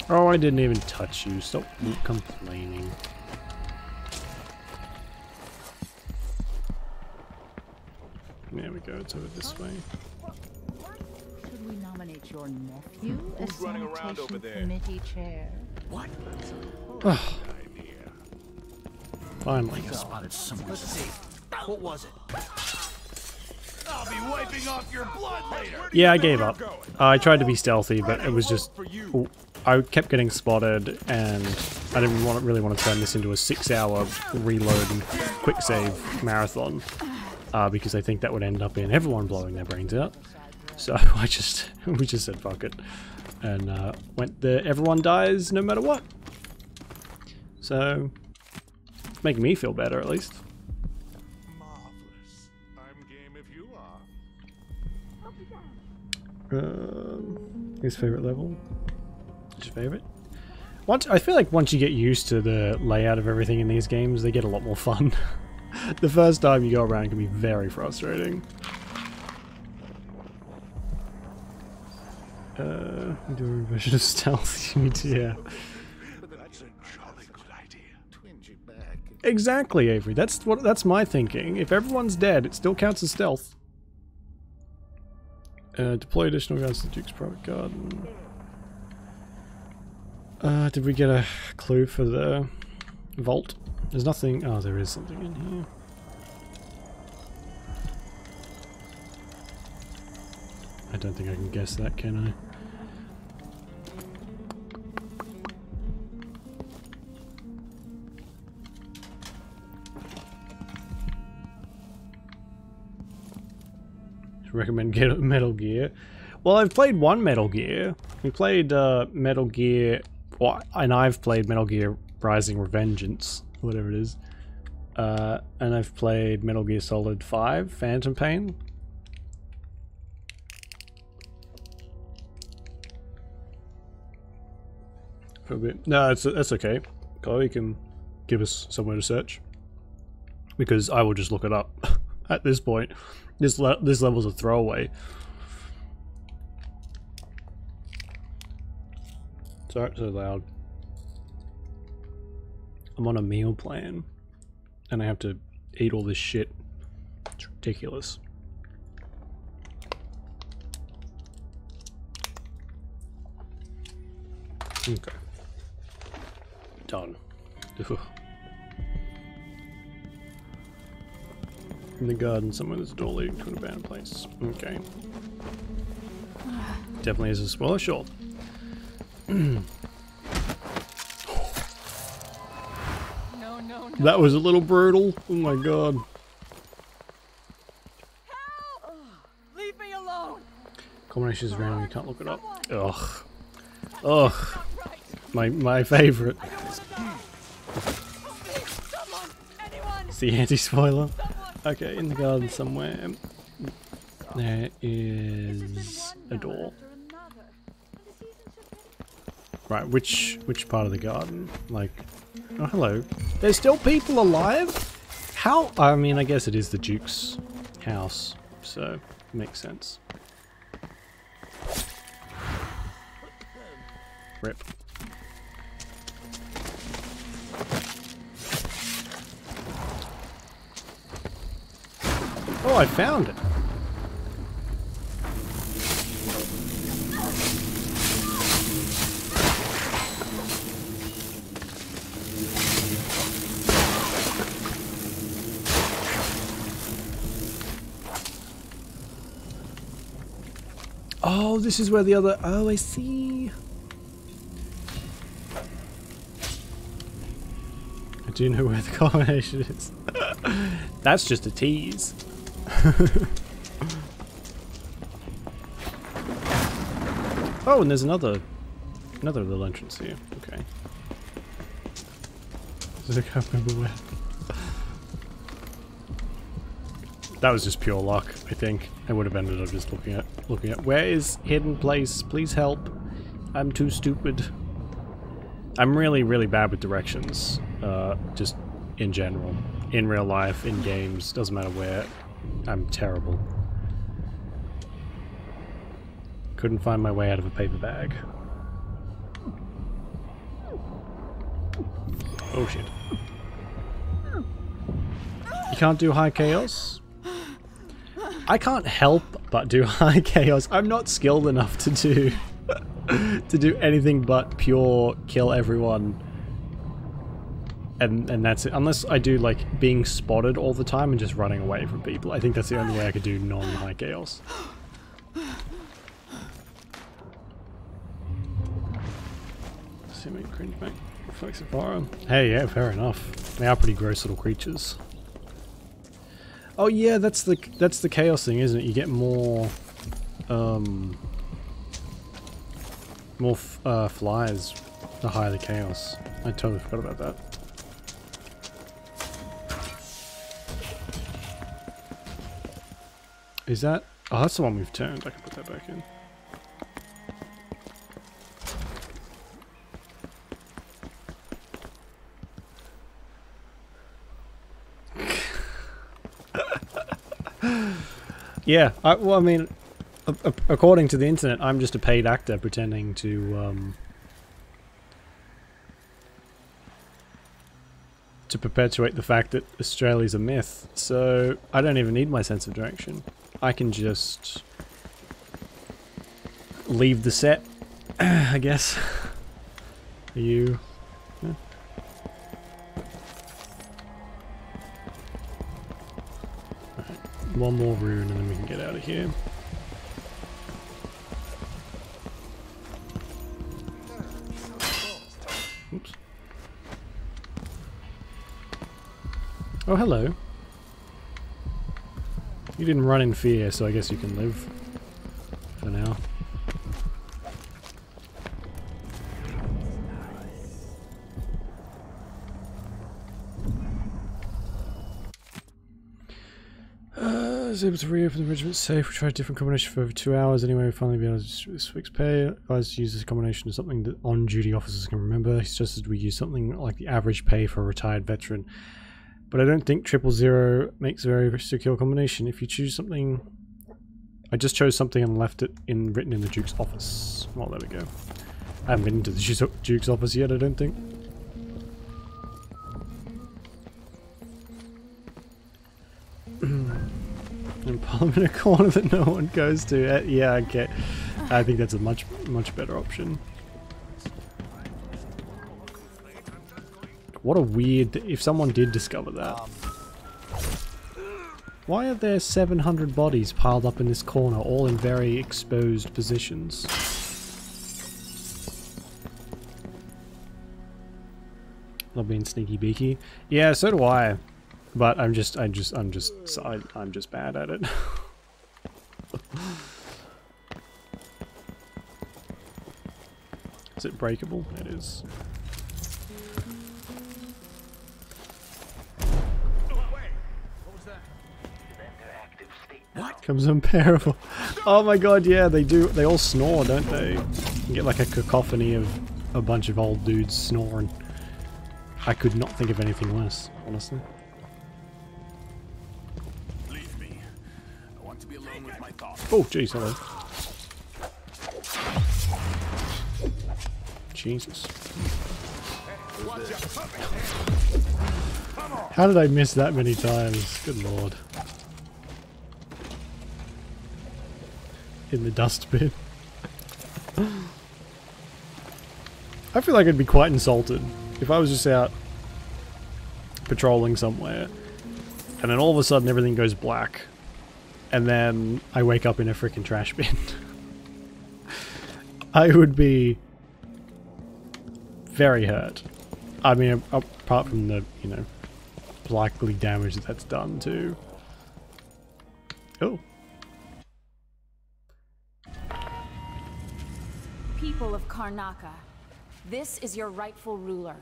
Oh, I didn't even touch you. Stop complaining. There we go. It's over this way. Should we nominate your nephew as Who's running around over there? committee chair? What? Finally. I spotted someone. Let's see. What was it? I'll be wiping off your blood later. Yeah, I gave up. I tried to be stealthy, but it was just... I kept getting spotted, and I didn't really want to turn this into a 6-hour reload and quick save marathon, because I think that would end up in everyone blowing their brains out. So we just said fuck it, and went the everyone dies no matter what. So it's making me feel better at least. His favorite level? What's your favorite? I feel like once you get used to the layout of everything in these games, they get a lot more fun. The first time you go around can be very frustrating. We do a version of stealth. You need to, yeah. That's a jolly good idea. Twinge it back. Exactly, Avery. That's my thinking. If everyone's dead, it still counts as stealth. Deploy additional guards to Duke's private garden. Did we get a clue for the vault? There's nothing. Oh, there is something in here. I don't think I can guess that, can I? Recommend Metal Gear. Well, I've played one Metal Gear. We played Metal Gear, and I've played Metal Gear Rising Revengeance, whatever it is. And I've played Metal Gear Solid 5, Phantom Pain. For a bit. No, that's okay. Chloe can give us somewhere to search. Because I will just look it up at this point. This level's a throwaway. Sorry, so loud. I'm on a meal plan, and I have to eat all this shit. It's ridiculous. Okay. Done. Ugh. In the garden somewhere there's a door leading to an abandoned place. Okay. Definitely is a spoiler, sure. No. That was a little brutal. Oh my god. Leave me alone. Combinations is random, you can't look it up. Ugh. Ugh. My favourite. It's the anti-spoiler. Okay, in the garden somewhere. There is a door. Right, which part of the garden? Like, oh hello. There's still people alive? How? I mean, I guess it is the Duke's house, so makes sense. Rip. Oh, I found it. Oh, this is where the other... Oh, I see. I do know where the combination is. That's just a tease. Oh, and there's another little entrance here. Okay. I can't remember where. That was just pure luck, I think. I would have ended up just looking at where is hidden place? Please help. I'm too stupid. I'm really, really bad with directions. Just in general. In real life, in games, doesn't matter where. I'm terrible. Couldn't find my way out of a paper bag. Oh shit. You can't do high chaos? I can't help but do high chaos. I'm not skilled enough to do to do anything but pure kill everyone. And that's it. Unless I do like being spotted all the time and just running away from people. I think that's the only way I could do non-high chaos. Assuming cringe back reflects of horror. Hey, yeah, fair enough. They are pretty gross little creatures. Oh yeah, that's the chaos thing, isn't it? You get more flies the higher the chaos. I totally forgot about that. Is that? Oh, that's the one we've turned. I can put that back in. Yeah, well, I mean, according to the internet, I'm just a paid actor pretending to perpetuate the fact that Australia's a myth. So I don't even need my sense of direction. I can just leave the set, I guess. Are you? Yeah. Alright, one more rune and then we can get out of here. Oops. Oh, hello. You didn't run in fear, so I guess you can live for now. I was able to reopen the regiment safe. We tried a different combination for over 2 hours anyway. We finally been able to switch pay. Advised to use this combination as something that on-duty officers can remember. He suggested we use something like the average pay for a retired veteran. But I don't think 000 makes a very secure combination. If you choose something... I just chose something and left it written in the Duke's office. Well, there we go. I haven't been into the Duke's office yet, I don't think. In Parliament, a corner that no one goes to. Yeah, okay. I think that's a much better option. What a weird... If someone did discover that. Why are there 700 bodies piled up in this corner, all in very exposed positions? Love being sneaky beaky. Yeah, so do I. But I'm just bad at it. Is it breakable? It is. What? Comes unbearable. Oh my god, yeah, they do. They all snore, don't they? You get like a cacophony of a bunch of old dudes snoring. I could not think of anything worse, honestly. Leave me. I want to be alone with my thoughts. Oh, jeez, hello. Jesus. How did I miss that many times? Good lord. In the dustbin. I feel like I'd be quite insulted if I was just out patrolling somewhere and then all of a sudden everything goes black and then I wake up in a freaking trash bin. I would be very hurt. I mean, apart from the, you know, likely damage that's done to... Oh. People of Karnaca, this is your rightful ruler,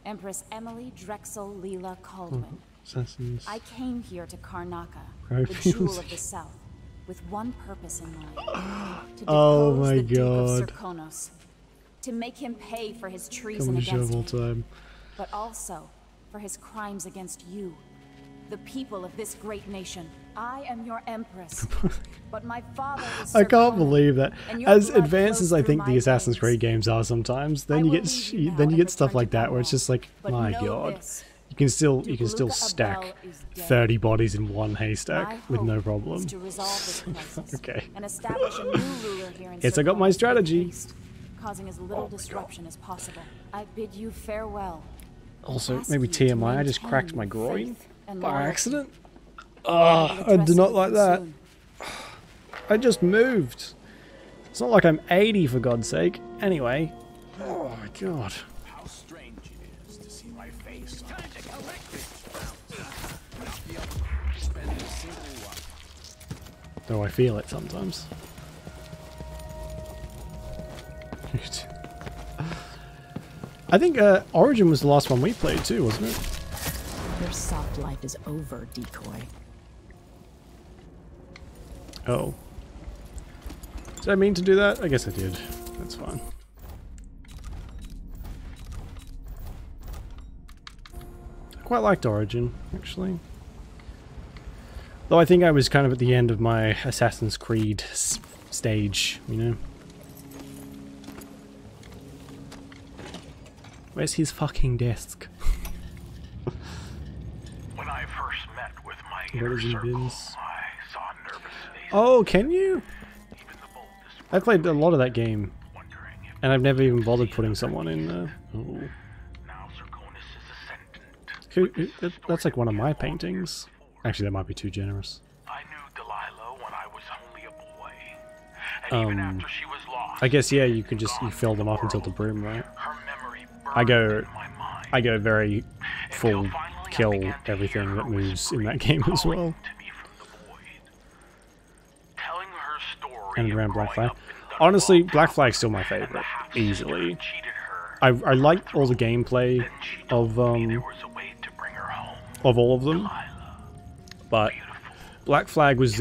Empress Emily Drexel Leela Caldwin. Assassins. I came here to Karnaca, Right. the jewel of the south, with one purpose in mind. To Oh depose my the Duke god. of Serkonos, to make him pay for his treason Comedy against shovel me, time. but also for his crimes against you, the people of this great nation. I am your empress, but my father is I can't Serkonos, believe that. and your As blood advanced flows as I through think the my Assassin's veins. Creed games are sometimes, then you get then you get stuff like that where it's just like, But my know god, this, you can still Duke Luca stack Abel is dead. 30 bodies in one My haystack with no hope problem. is to resolve this crisis Okay. and establish a new ruler here in Yes, I got my Serkonos strategy. with haste, causing as little disruption as possible. I bid you farewell. Also, Ask maybe you to TMI, I just maintain cracked my groin faith and by loyalty. accident. will I address do not you like that. soon. I just moved. It's not like I'm 80 for God's sake. Anyway. Oh my god. How strange it is to see my face. Time to collect this. Not be able to spend a single one. Though I feel it sometimes. I think Origin was the last one we played too, wasn't it? Your soft life is over, decoy. Oh. Did I mean to do that? I guess I did. That's fine. I quite liked Origin, actually. Though I think I was kind of at the end of my Assassin's Creed stage, you know? Where's his fucking desk? When I first met with my What inner is in circle, bins? I saw nervous faces. Oh, can you? Even the boldest I played a lot of that game. wondering if And I've never even bothered putting someone in there. Ooh. That's like one of my paintings. Actually, that might be too generous. I knew Delilah when I was only a boy. And even after she was lost, I guess, yeah, you could just, you fill them up until the brim, right? I go very full kill everything that moves in that game as well. And around Black Flag. Honestly, Black Flag's still my favorite, easily. I like all the gameplay of all of them, but Black Flag was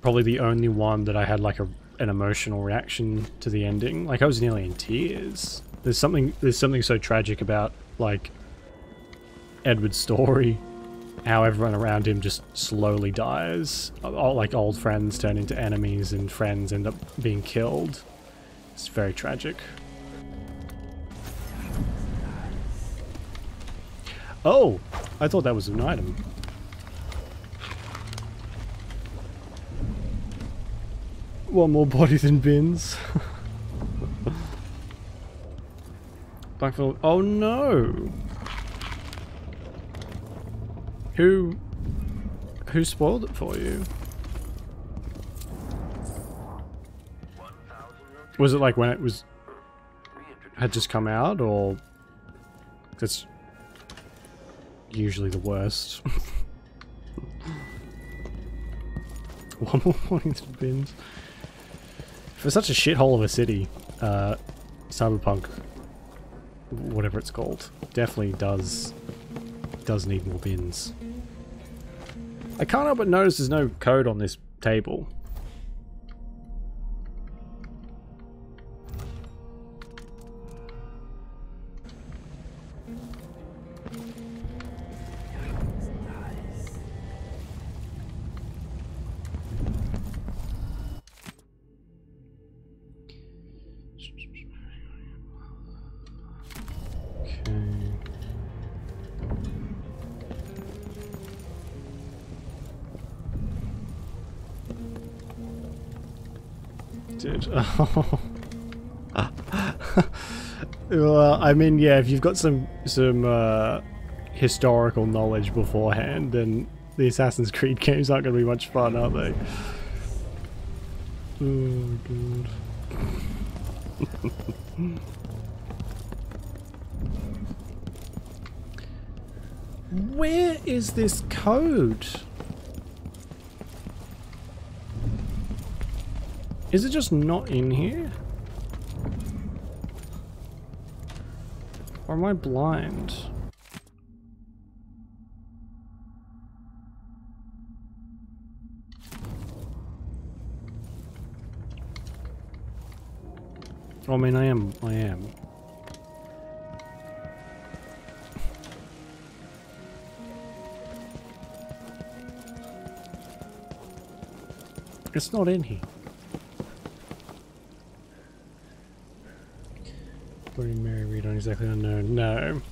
probably the only one that I had like an emotional reaction to the ending. Like I was nearly in tears. There's something so tragic about like Edward's story, how everyone around him just slowly dies. Like old friends turn into enemies and friends end up being killed. It's very tragic. Oh, I thought that was an item. One more body than bins. Blackfield. Oh no! Who spoiled it for you? Was it like when it had just come out, or that's usually the worst? One more body than bins. For such a shithole of a city, Cyberpunk, whatever it's called, definitely does need more bins. I can't help but notice there's no code on this table. Oh. Well, I mean, yeah, if you've got some historical knowledge beforehand, then the Assassin's Creed games aren't going to be much fun, are they? Oh god. Where is this code? Is it just not in here? Or am I blind? I mean, I am. It's not in here. Bloody Mary Read on exactly unknown. No.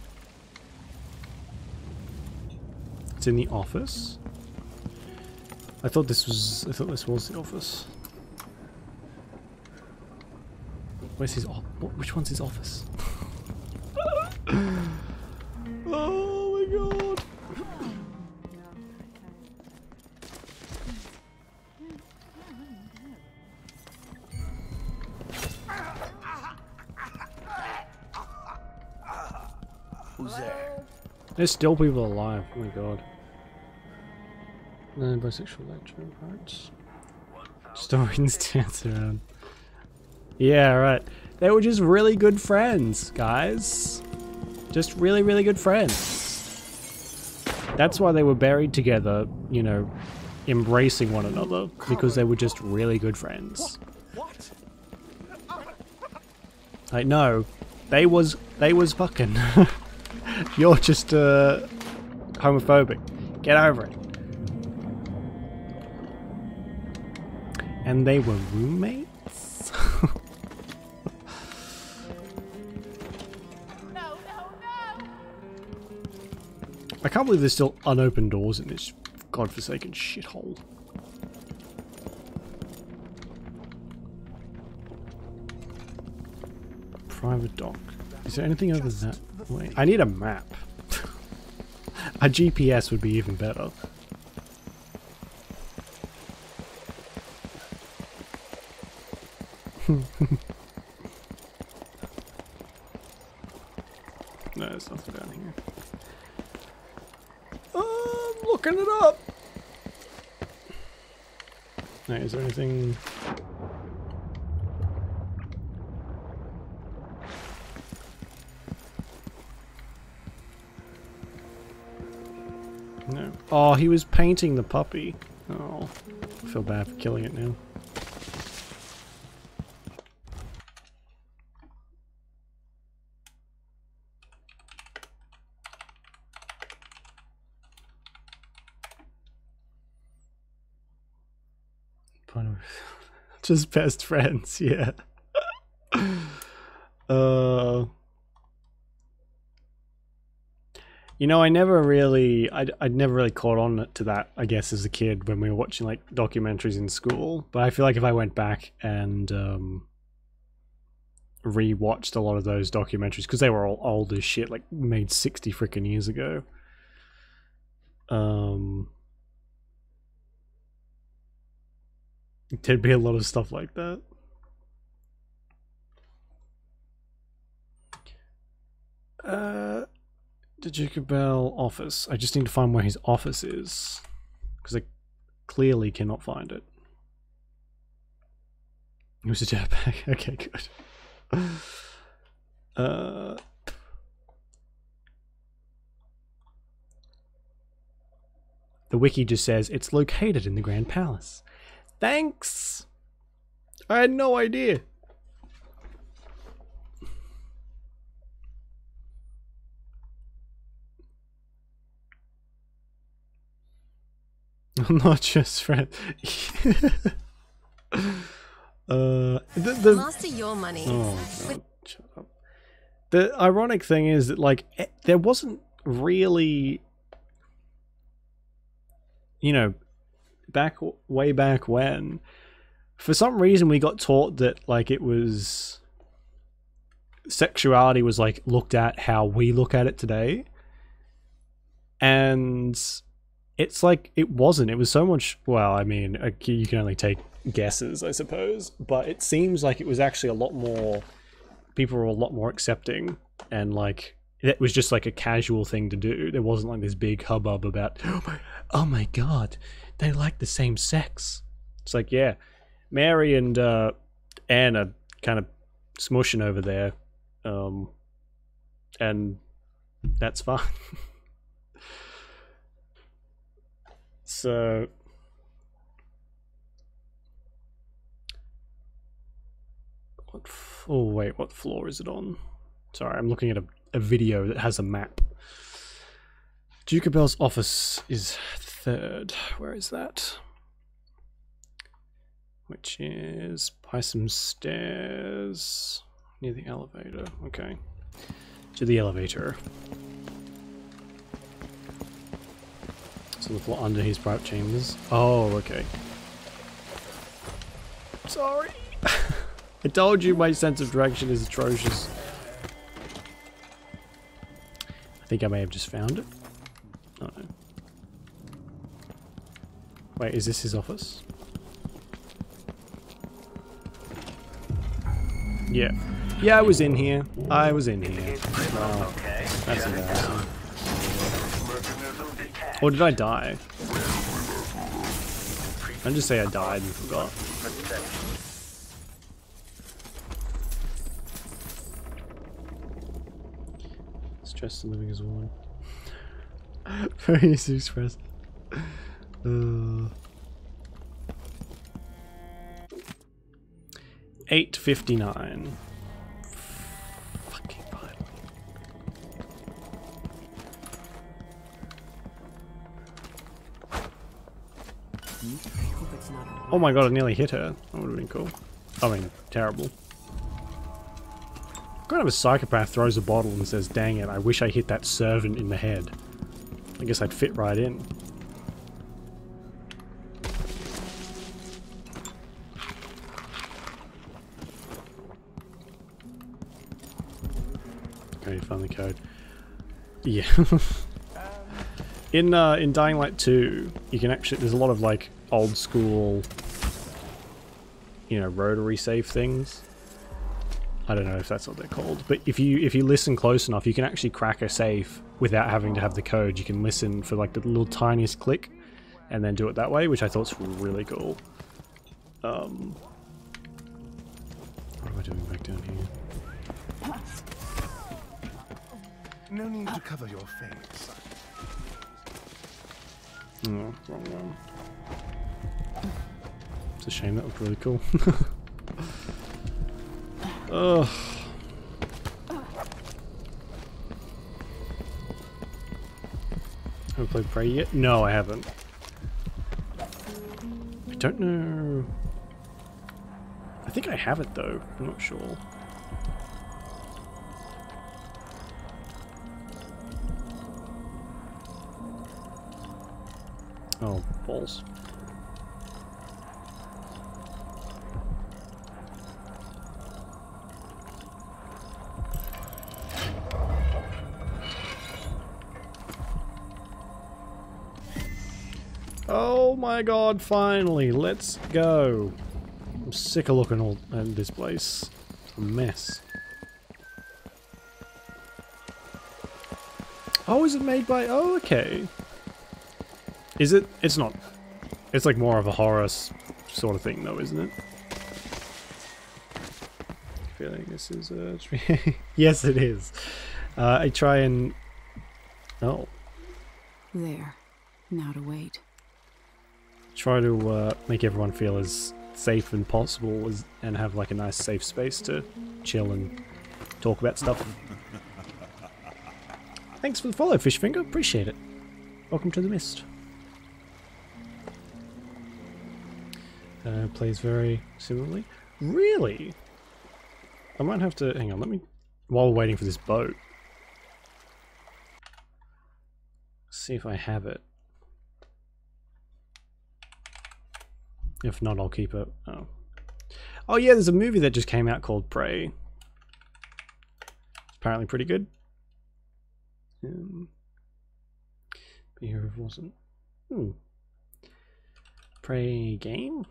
It's in the office. I thought this was the office. Where's his which one's his office? Oh my god. Who's there? There's still people alive. Oh my god. No, bisexual lecture parts. Stories dance around. Yeah, right. They were just really good friends, guys. Just really, really good friends. That's why they were buried together, you know, embracing one another, because they were just really good friends. What? Like, no, they was fucking. You're just homophobic. Get over it. And they were roommates? I can't believe there's still unopened doors in this godforsaken shithole. Private dock. Is there anything over that way? I need a map. A GPS would be even better. No, there's nothing down here. I'm looking it up! No, is there anything... No. Oh, he was painting the puppy. Oh, I feel bad for killing it now. Just best friends, yeah. You know, I'd never really caught on to that, I guess, as a kid when we were watching like documentaries in school. But I feel like if I went back and re-watched a lot of those documentaries, because they were all old as shit, like made 60 freaking years ago. There'd be a lot of stuff like that. The Jacob Bell office. I just need to find where his office is, because I clearly cannot find it. It was a jetpack. Okay, good. The wiki just says it's located in the Grand Palace. Thanks! I had no idea. I'm not just friends. Master your money. Oh, God. Shut up. The ironic thing is that, like, there wasn't really, you know, way back when, for some reason we got taught that, like, it was, sexuality was, like, looked at how we look at it today. And it's like, it wasn't. It was so much, well, I mean, you can only take guesses, I suppose, but it seems like it was actually a lot more, people were a lot more accepting, and like, it was just like a casual thing to do. There wasn't like this big hubbub about, oh my God, they like the same sex. It's like, yeah, Mary and Anne are kind of smushing over there, and that's fine. So, oh wait, what floor is it on? Sorry, I'm looking at a video that has a map. Duke Bell's office is 3rd. Where is that? Which is by some stairs near the elevator. Okay, to the elevator. So the floor under his private chambers. Oh, okay. Sorry. I told you my sense of direction is atrocious. I think I may have just found it. Oh no. Wait, is this his office? Yeah. Yeah, I was in here. I was in here. Wow. That's embarrassing. Or did I die? I'll just say I died and forgot. Stress to living as one. Very easy to express. 8:59. Fucking Bible. Oh my God, I nearly hit her. That would have been cool. I mean, terrible. What kind of a psychopath throws a bottle and says, dang it, I wish I hit that servant in the head? I guess I'd fit right in. I need to find the code. Yeah. In Dying Light 2, you can actually, there's a lot of like old school, you know, rotary save things. I don't know if that's what they're called, but if you listen close enough, you can actually crack a safe without having to have the code. You can listen for like the little tiniest click, and then do it that way, which I thought's really cool. What am I doing back down here? No need to cover your face. Oh, wrong one. It's a shame, that looked really cool. Ugh. Haven't played Prey yet? No, I haven't. I don't know. I think I have it though, I'm not sure. Oh, balls. Oh my god, finally, let's go. I'm sick of looking all at this place. It's a mess. Oh, is it made by... Oh, okay. Is it? It's not. It's like more of a horror sort of thing though, isn't it? I feel like this is a... Yes, it is. I try and... Oh. There. Now to wait. Try to make everyone feel as safe and possible and have like a nice safe space to chill and talk about stuff. Thanks for the follow, Fishfinger. Appreciate it. Welcome to the Mist. Plays very similarly. Really? I might have to... Hang on, let me... While we're waiting for this boat. See if I have it. If not, I'll keep it. Oh. Oh yeah, there's a movie that just came out called Prey. It's apparently pretty good. But here it wasn't. Prey game?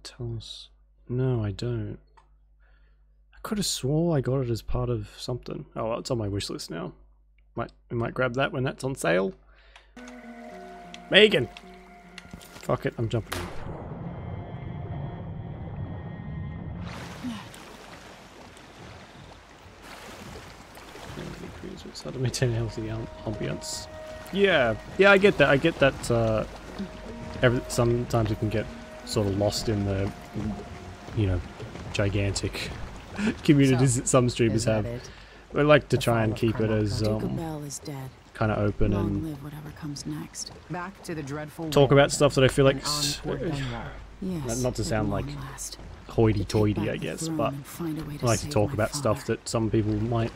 Tell us. No, I don't. I could have swore I got it as part of something. Oh, well, it's on my wish list now. We might grab that when that's on sale. Megan! Fuck it, I'm jumping in. How to maintain a healthy ambience. Yeah, I get that. I get that. Sometimes it can get sort of lost in the, you know, gigantic communities that some streamers have. We like to try and keep it as kind of open and live whatever comes next. Back to the dreadful talk about stuff that I feel like, yes, not to sound like hoity-toity, I guess, but I like to talk about stuff that some people might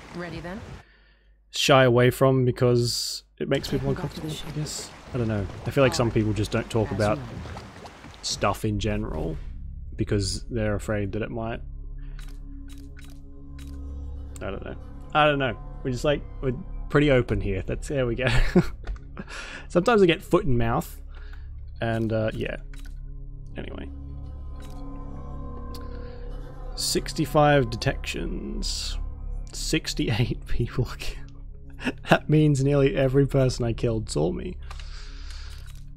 shy away from because it makes people uncomfortable, I guess. I don't know. I feel like some people just don't talk about stuff in general because they're afraid that it might... I don't know. We're pretty open here. There we go. Sometimes I get foot and mouth and yeah. Anyway. 65 detections. 68 people killed. That means nearly every person I killed saw me.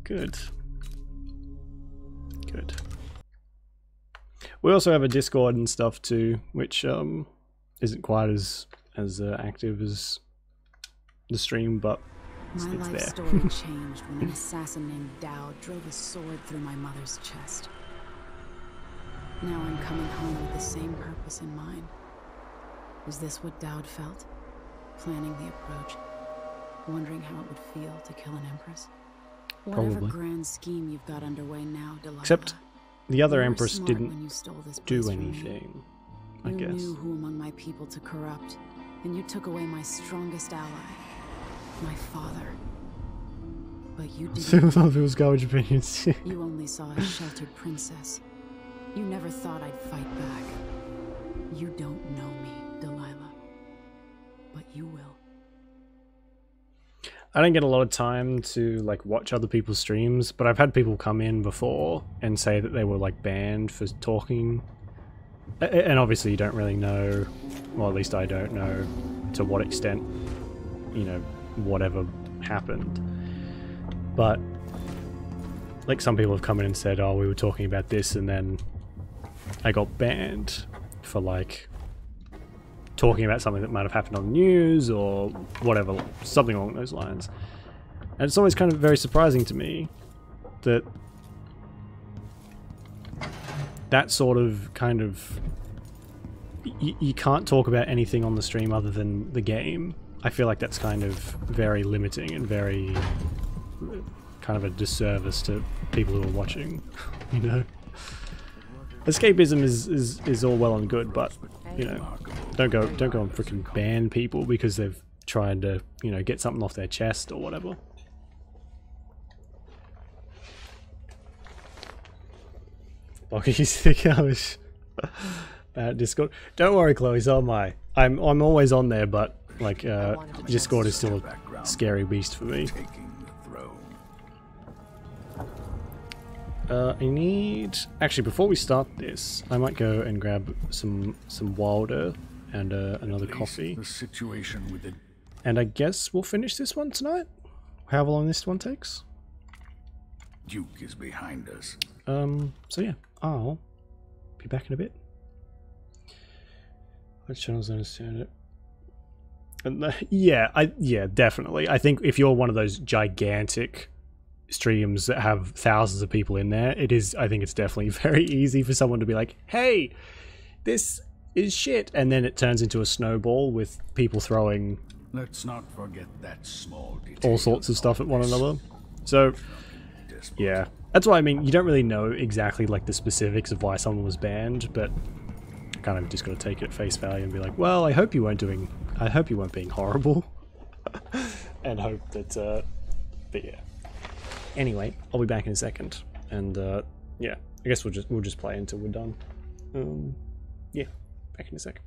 Good. Good. We also have a Discord and stuff too, which isn't quite as active as the stream, but it's my life there. story changed when an assassin named Dowd drove a sword through my mother's chest. Now I'm coming home with the same purpose in mind. Was this what Dowd felt? Planning the approach, wondering how it would feel to kill an empress? Whatever Probably. grand scheme you've got underway now, Delilah. Except the other you were empress smart didn't when you stole this do place from me. anything, I You guess. knew who among my people to corrupt, and you took away my strongest ally, my father. But you Same didn't. with other people's garbage opinions. You only saw a sheltered princess. You never thought I'd fight back. You don't know me, Delilah. But you will. I don't get a lot of time to like watch other people's streams, but I've had people come in before and say that they were like banned for talking. And obviously you don't really know, or at least I don't know, to what extent, you know, whatever happened. But like some people have come in and said, oh, we were talking about this and then I got banned for like talking about something that might have happened on the news or whatever, something along those lines. And it's always kind of very surprising to me that that sort of kind of you can't talk about anything on the stream other than the game. I feel like that's kind of very limiting and very kind of a disservice to people who are watching, you know. Escapism is all well and good, but you know, don't go and freaking ban people because they've tried to, you know, get something off their chest or whatever. Boggy's thick hours. Discord. Don't worry, Chloe. So am I. I'm always on there, but like Discord is still a scary beast for me. I need... Actually, before we start this, I might go and grab some wilder and another coffee. The situation with the And I guess we'll finish this one tonight? However long this one takes? Duke is behind us. So yeah, I'll be back in a bit. Which channels understand it? And, yeah, definitely. I think if you're one of those gigantic streams that have thousands of people in there, I think it's definitely very easy for someone to be like, hey, this is shit, and then it turns into a snowball with people throwing Let's not forget that small detail. all sorts of stuff at one another. So yeah, that's why I mean, you don't really know exactly like the specifics of why someone was banned, but kind of just got to take it at face value and be like, well, I hope you weren't being horrible and hope that but yeah. Anyway, I'll be back in a second, and yeah, I guess we'll just play until we're done. Yeah, back in a second.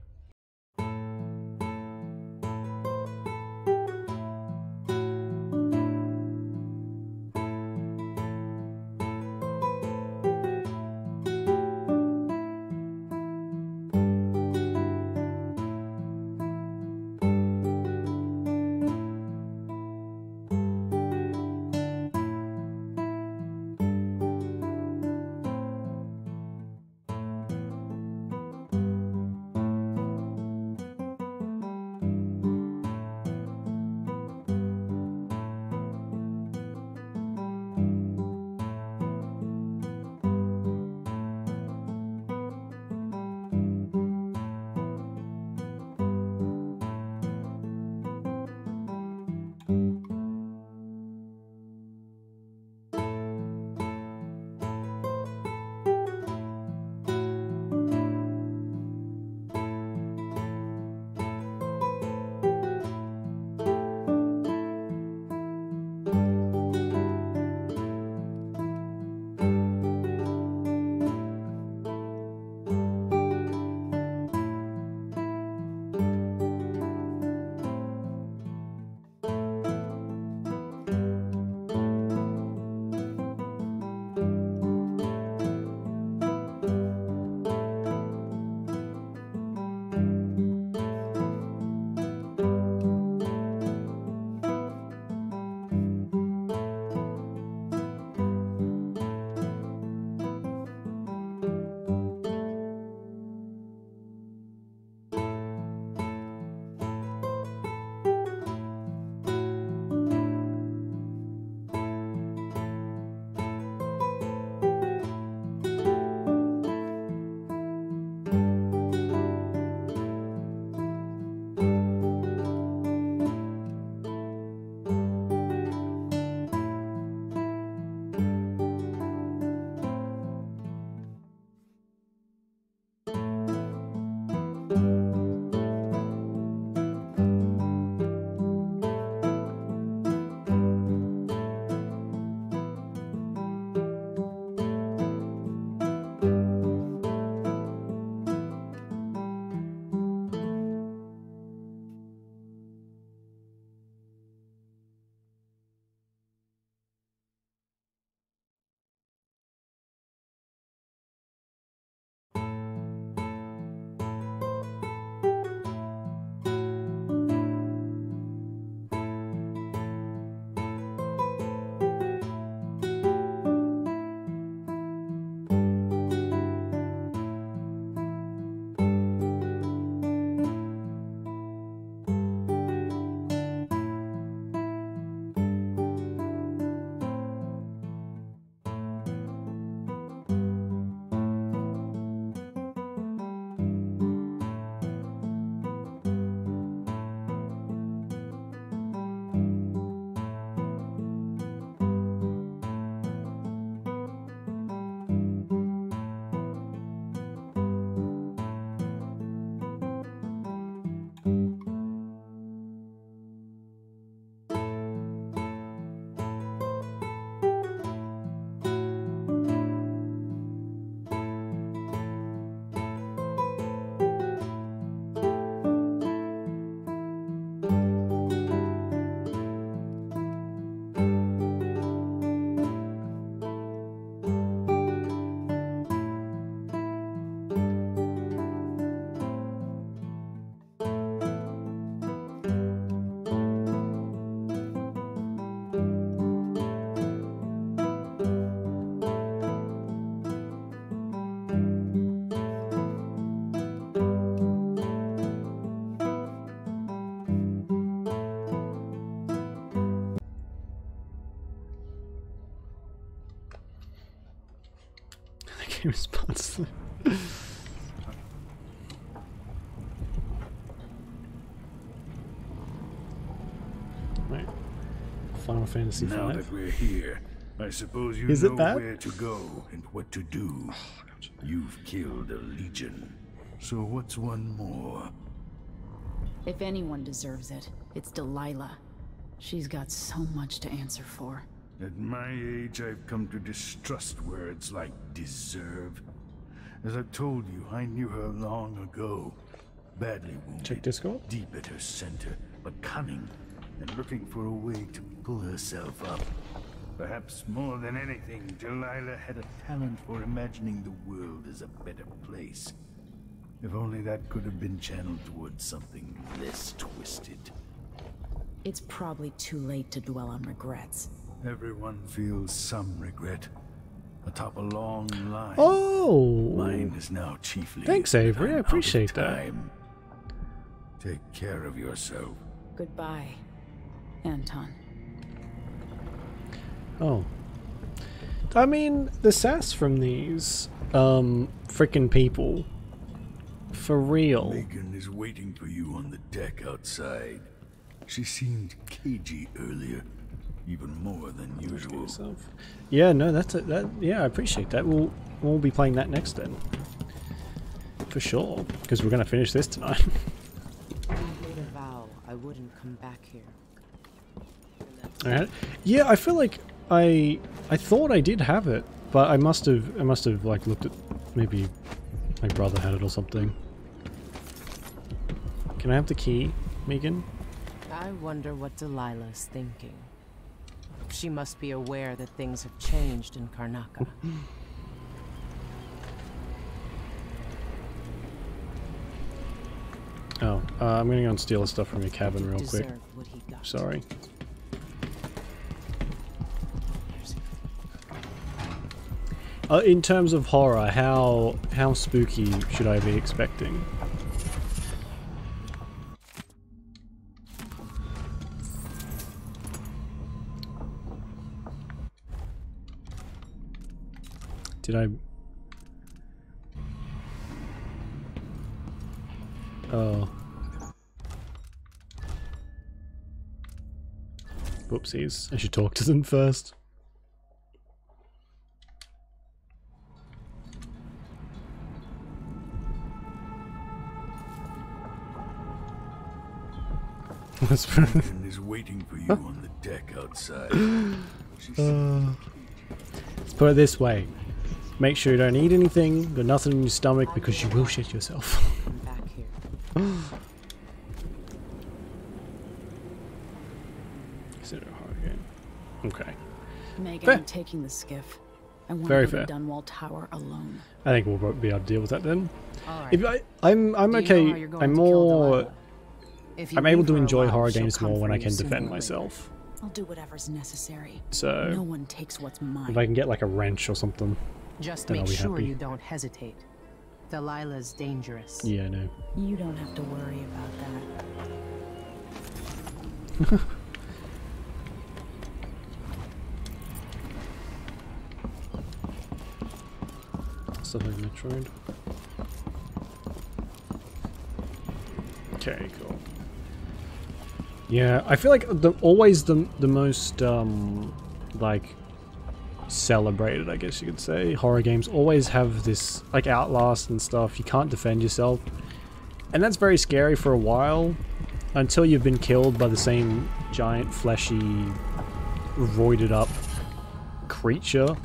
response. Right. Final Fantasy V. Now that we're here, I suppose you Is know it bad? where to go and what to do. You've killed a legion. So what's one more? If anyone deserves it, it's Delilah. She's got so much to answer for. At my age, I've come to distrust words like deserve. As I've told you, I knew her long ago. Badly wounded. Check Discord. Deep at her center, but cunning, and looking for a way to pull herself up. Perhaps more than anything, Delilah had a talent for imagining the world as a better place. If only that could have been channeled towards something less twisted. It's probably too late to dwell on regrets. Everyone feels some regret atop a long line. Oh! Mine is now chiefly. Thanks, Avery. I I'm out of appreciate that. time. Take care of yourself. Goodbye, Anton. Oh. I mean, the sass from these, frickin' people. For real. Megan is waiting for you on the deck outside. She seemed cagey earlier, even more than usual. Yeah, no, yeah, I appreciate that. We'll be playing that next then. For sure, because we're gonna finish this tonight. I made a vow I wouldn't come back here. Alright. Yeah, I feel like I thought I did have it, but I must have like looked at, maybe my brother had it or something. Can I have the key, Megan? I wonder what Delilah's thinking. She must be aware that things have changed in Karnaca. Oh, I'm gonna go and steal the stuff from your cabin real quick. What he got. Sorry. In terms of horror, how spooky should I be expecting? Did I... Oh. Whoopsies. I should talk to them first. Megan is waiting for you on the deck outside. Let's put it this way. Make sure you don't eat anything, got nothing in your stomach, because you will shit yourself. I'm back here. Is it a horror game? Okay. Megan, Fair. I'm taking the skiff. I want Very to go fair. to Dunwall Tower alone. I think we'll be able to deal with that then. All If right. I'm Do you know okay. how you're going I'm to kill more. Delilah? If you I'm able leave to her enjoy alive, horror she'll games come more for when I you can sooner defend or later. myself. I'll do whatever's necessary. So No one takes what's mine. if I can get like a wrench or something, Just then make I'll be sure happy. you don't hesitate. Delilah's dangerous. Yeah, I know. You don't have to worry about that. Stuff like Metroid. Okay, cool. Yeah, I feel like always the most like celebrated, I guess you could say, horror games always have this, like Outlast and stuff. You can't defend yourself, and that's very scary for a while until you've been killed by the same giant fleshy roided up creature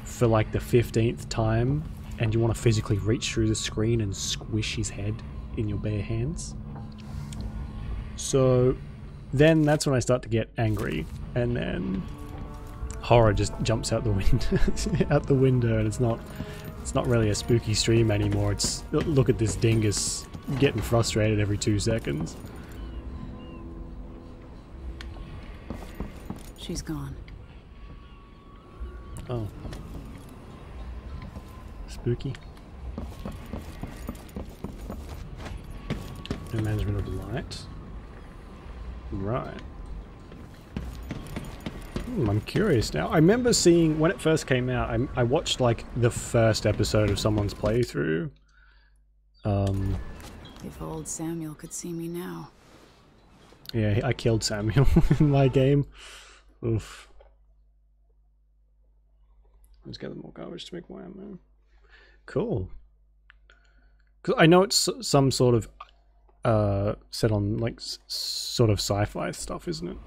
for like the 15th time, and you want to physically reach through the screen and squish his head in your bare hands. So then that's when I start to get angry, and then horror just jumps out the window, and it's not really a spooky stream anymore. It's look at this dingus getting frustrated every 2 seconds. She's gone. Oh. Spooky. No management of light. Right. I'm curious now. I remember seeing when it first came out. I watched like the first episode of someone's playthrough. If old Samuel could see me now. Yeah, I killed Samuel in my game. Oof. Let's gather more garbage to make more ammo. Cool. Cause I know it's some sort of set on like sort of sci-fi stuff, isn't it?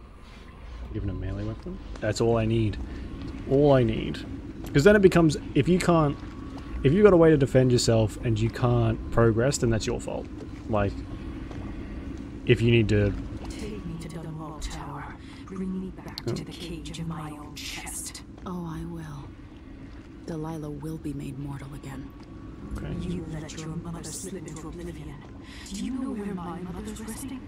Given a melee weapon. That's all I need. All I need. Because then it becomes, if you've got a way to defend yourself and you can't progress, then that's your fault. Like, if you need to... Take me to the Mall Tower. Bring me back to the cage of my own chest. Oh, I will. Delilah will be made mortal again. Okay. You let your mother slip into oblivion. Do you know where my mother's resting?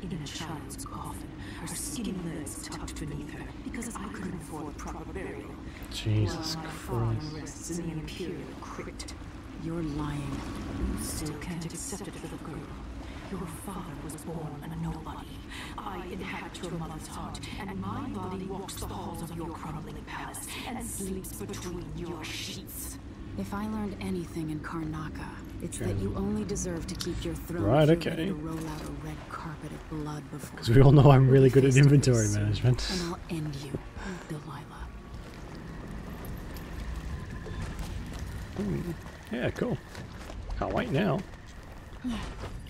In a child's coffin, her skinny legs tucked beneath her, because I couldn't afford proper burial. Jesus While my Christ. father rests in the Imperial crypt. You're lying. You still can't accept it, little girl. Your father was born a nobody. I inhabit your mother's heart, and my body walks the halls of your crumbling palace and sleeps between your sheets. If I learned anything in Karnaca, it's that you only deserve to keep your throne Right, if you're okay. ready to roll out a red carpet of blood before. Because we all know I'm really good at face to inventory face. management. And I'll end you, Delilah. Yeah, cool. Can't wait now.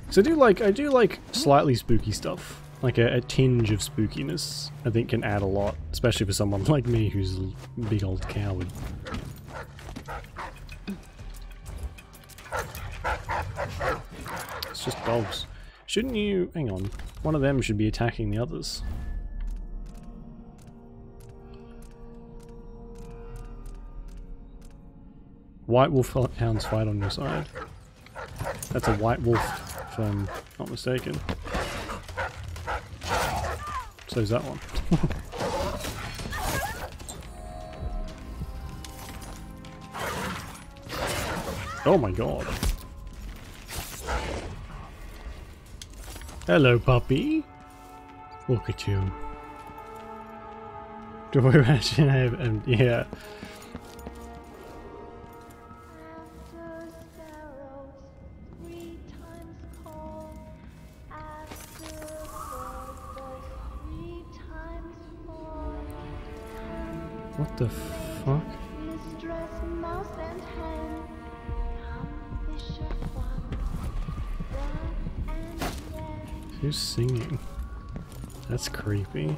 So I do like slightly spooky stuff. Like a tinge of spookiness, I think can add a lot, especially for someone like me who's a big old coward. It's just dogs. Shouldn't you... hang on. One of them should be attacking the others. White wolf hounds fight on your side. That's a white wolf, if I'm not mistaken. So is that one. Oh my god. Hello, puppy. Look at you. Do I imagine I have... yeah. What the fuck? Who's singing? That's creepy.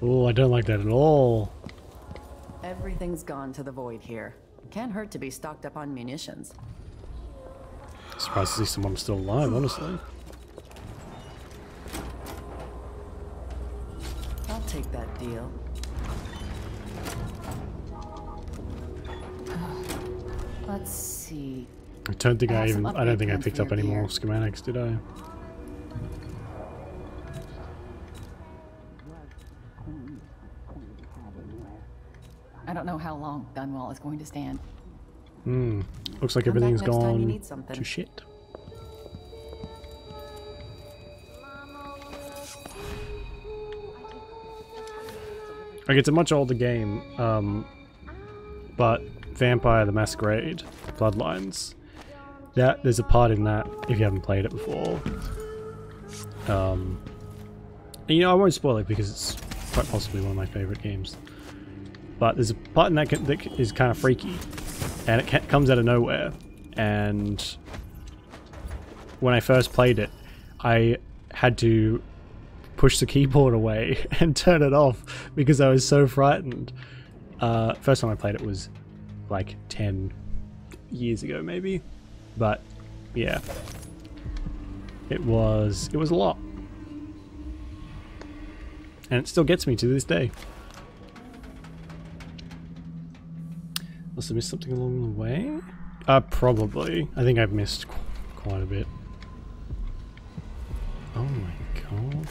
Oh, I don't like that at all. Everything's gone to the void here. Can't hurt to be stocked up on munitions. Surprised to see someone still alive, honestly. I'll take that deal. Let's see. I don't think I some don't think I upgrade picked plans up for any your more gear. schematics, did I? I don't know how long Dunwall is going to stand. Hmm. Looks like Come back everything's next time you gone need something. to shit. Like, it's a much older game, but Vampire the Masquerade Bloodlines, there's a part in that, if you haven't played it before. And, you know, I won't spoil it because it's quite possibly one of my favourite games. But there's a part in that that is kind of freaky, and it comes out of nowhere. And when I first played it, I had to push the keyboard away and turn it off because I was so frightened. First time I played it was like 10 years ago, maybe. But yeah, it was a lot, and it still gets me to this day. Must have missed something along the way? Probably. I think I've missed quite a bit. Oh my god.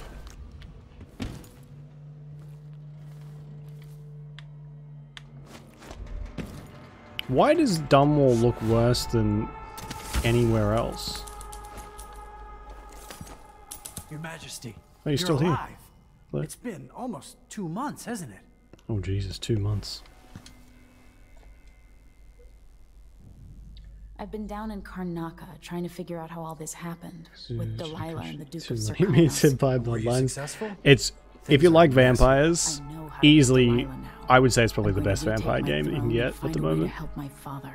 Why does Dunwall look worse than anywhere else? Your Majesty. Oh, you're still alive. here. What? It's been almost 2 months, hasn't it? Oh Jesus, 2 months. I've been down in Karnaca trying to figure out how all this happened with Delilah and the Duke of He means Serkanos. Senpai Bloodlines. It's if you like vampires, easily I would say it's probably the best vampire game that you can get at the moment.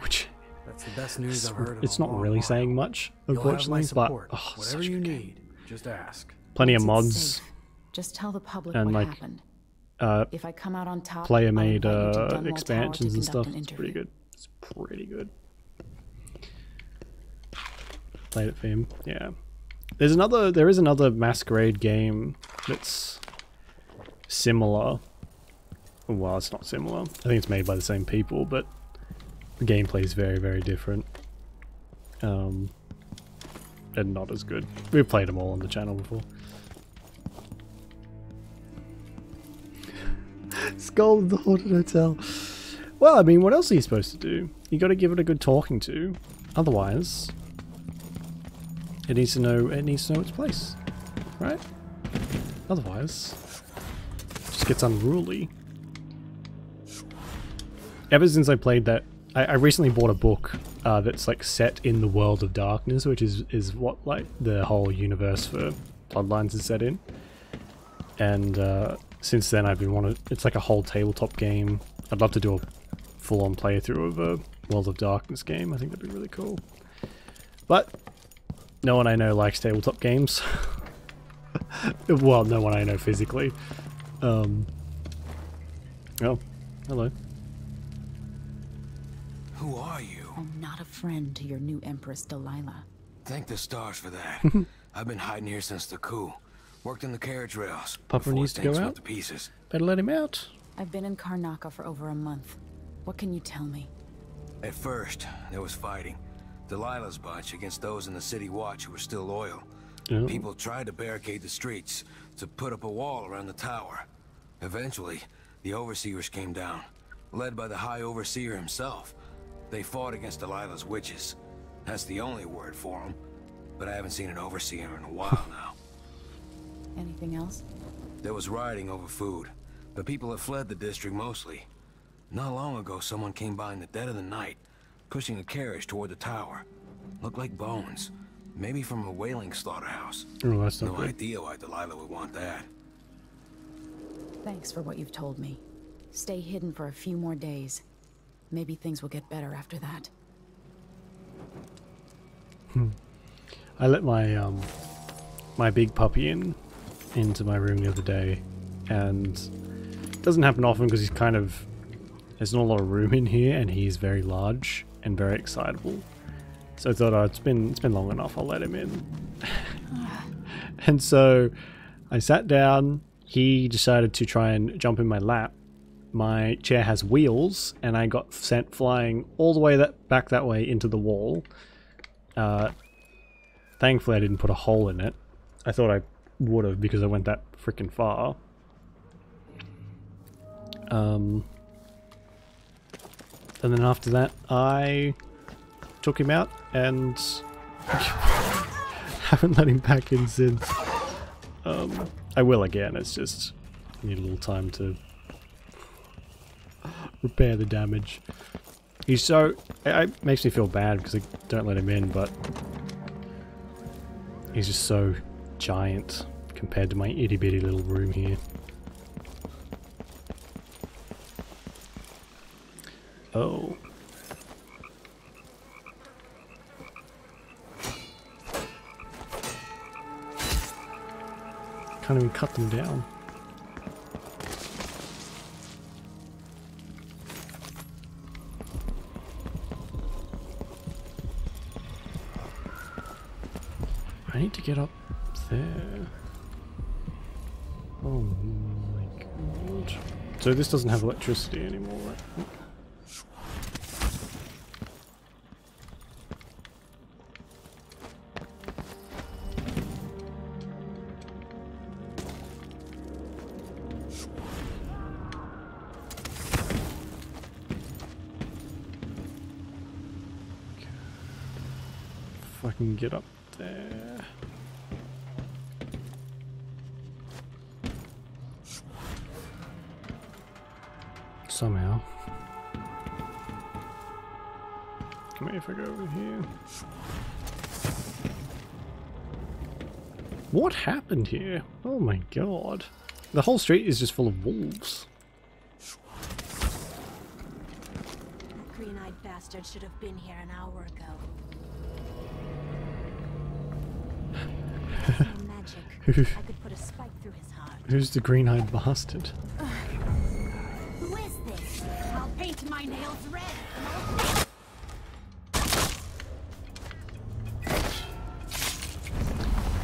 Which That's the best news I've heard in it's a not long really while. saying much, You'll have my unfortunately, but support. oh, Whatever you need, just ask. plenty of Once it's mods safe, just tell the public and what like happened. If I come out on top, player I'll made invite you to Dunwall expansions Tower and to stuff. conduct an It's pretty interview. good. It's pretty good. Played it for him. Yeah. There is another Masquerade game that's similar. Well, it's not similar. I think it's made by the same people, but the gameplay is very, very different. And not as good. We've played them all on the channel before. Skull of the Haunted Hotel. Well, I mean, what else are you supposed to do? You got to give it a good talking to. Otherwise, it needs to know its place, right? Otherwise, it just gets unruly. Ever since I played that, I recently bought a book that's like set in the world of darkness, which is what like the whole universe for Bloodlines is set in. And since then I've been wanting, it's like a whole tabletop game. I'd love to do a full-on playthrough of a World of Darkness game. I think that'd be really cool. But no one I know likes tabletop games. Well, no one I know physically. Oh, hello. Who are you? I'm not a friend to your new Empress Delilah. Thank the stars for that. I've been hiding here since the coup. Worked in the carriage rails. Papa before needs to things go went out. to pieces. Better let him out. I've been in Karnaca for over a month. What can you tell me? At first, there was fighting. Delilah's bunch against those in the city watch who were still loyal. Oh. People tried to barricade the streets, to put up a wall around the tower. Eventually, the overseers came down, led by the High Overseer himself. They fought against Delilah's witches. That's the only word for them. But I haven't seen an overseer in a while now. Anything else? There was rioting over food, but people have fled the district mostly. Not long ago, someone came by in the dead of the night, pushing a carriage toward the tower. Looked like bones. Maybe from a whaling slaughterhouse. Oh, that's not No good. idea why Delilah would want that. Thanks for what you've told me. Stay hidden for a few more days. Maybe things will get better after that. I let my my big puppy into my room the other day, and it doesn't happen often because he's kind of, there's not a lot of room in here, and he's very large and very excitable. So I thought, oh, it's been long enough, I'll let him in. And so I sat down. He decided to try and jump in my lap. My chair has wheels, and I got sent flying all the way back that way into the wall. Thankfully I didn't put a hole in it. I thought I would have because I went that freaking far. And then after that I took him out and haven't let him back in since. I will again, it's just I need a little time to repair the damage. He's so, it makes me feel bad because I don't let him in, but he's just so giant compared to my itty bitty little room here. Oh. Can't even cut them down. I need to get up there. Oh my god. So this doesn't have electricity anymore, right? If I can get up there. Somehow. Maybe if I go over here. What happened here? Oh my god. The whole street is just full of wolves. That green-eyed bastard should have been here an hour ago. There's no magic. I could put a spike through his heart. Who's the green-eyed bastard? Who is this? I'll paint my nails red.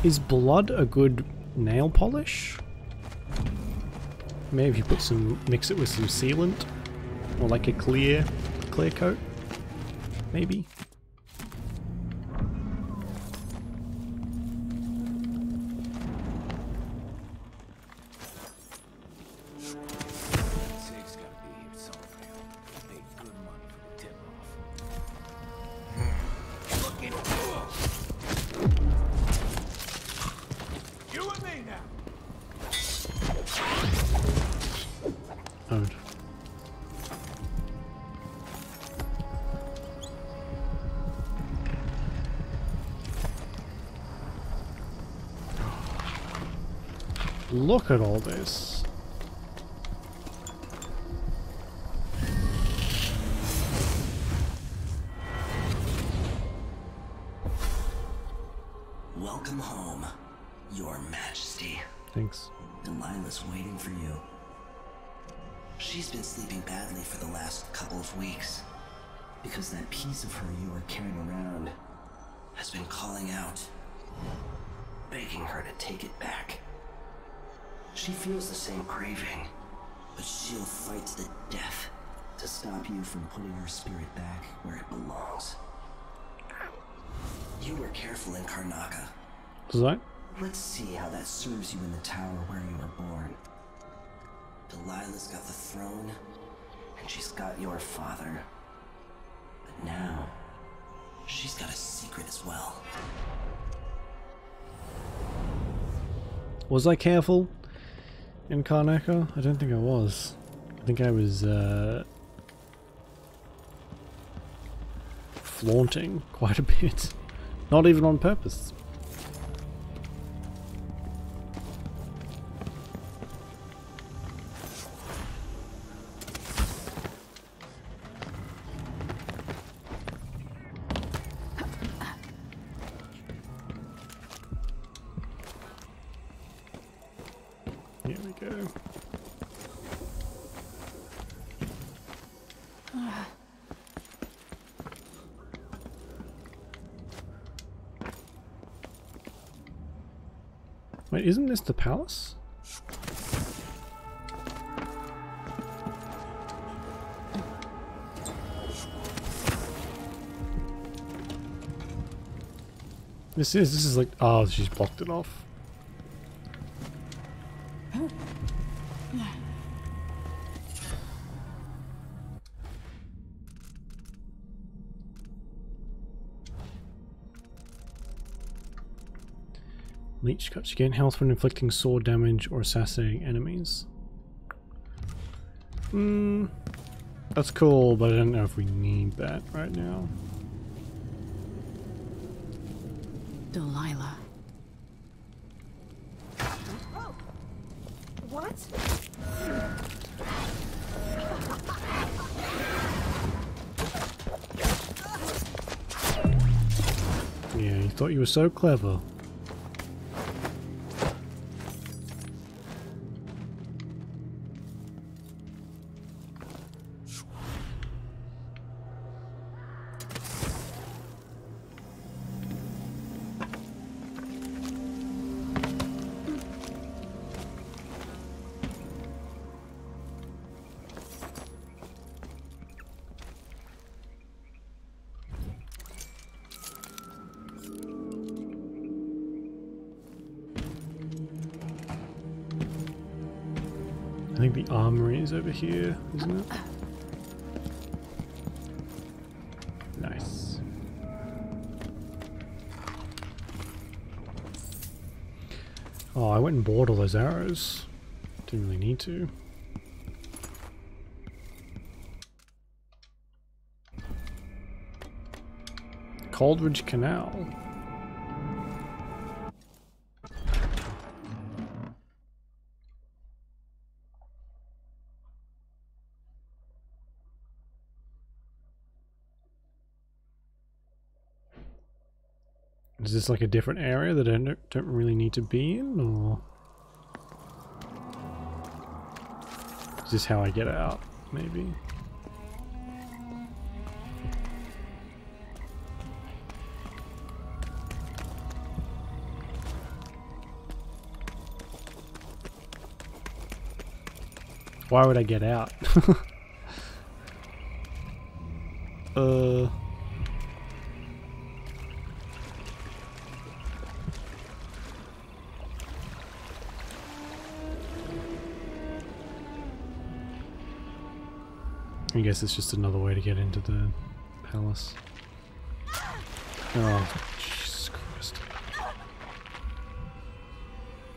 Is blood a good nail polish? Maybe if you put some, mix it with some sealant, or like a clear coat, maybe. Look at all this. Welcome home, Your Majesty. Thanks. Delilah's waiting for you. She's been sleeping badly for the last couple of weeks because that piece of her you were carrying around has been calling out, begging her to take it back. She feels the same craving, but she'll fight to the death to stop you from putting her spirit back where it belongs. You were careful in Karnaca. Was I? Let's see how that serves you in the tower where you were born. Delilah's got the throne, and she's got your father. But now, she's got a secret as well. Was I careful in Karnaca? I don't think I was. I think I was flaunting quite a bit. Not even on purpose. Here we go. Wait, isn't this the palace? This is like, oh, she's blocked it off. Leech cuts. You gain health when inflicting sword damage or assassinating enemies. That's cool, but I don't know if we need that right now. Delilah. Oh. What? Yeah, you thought you were so clever. I think the armory is over here, isn't it? Nice. Oh, I went and bought all those arrows. Didn't really need to. Coldridge Canal. Is this like a different area that I don't really need to be in, or is this how I get out, maybe? Why would I get out? I guess it's just another way to get into the palace. Oh, Jesus Christ.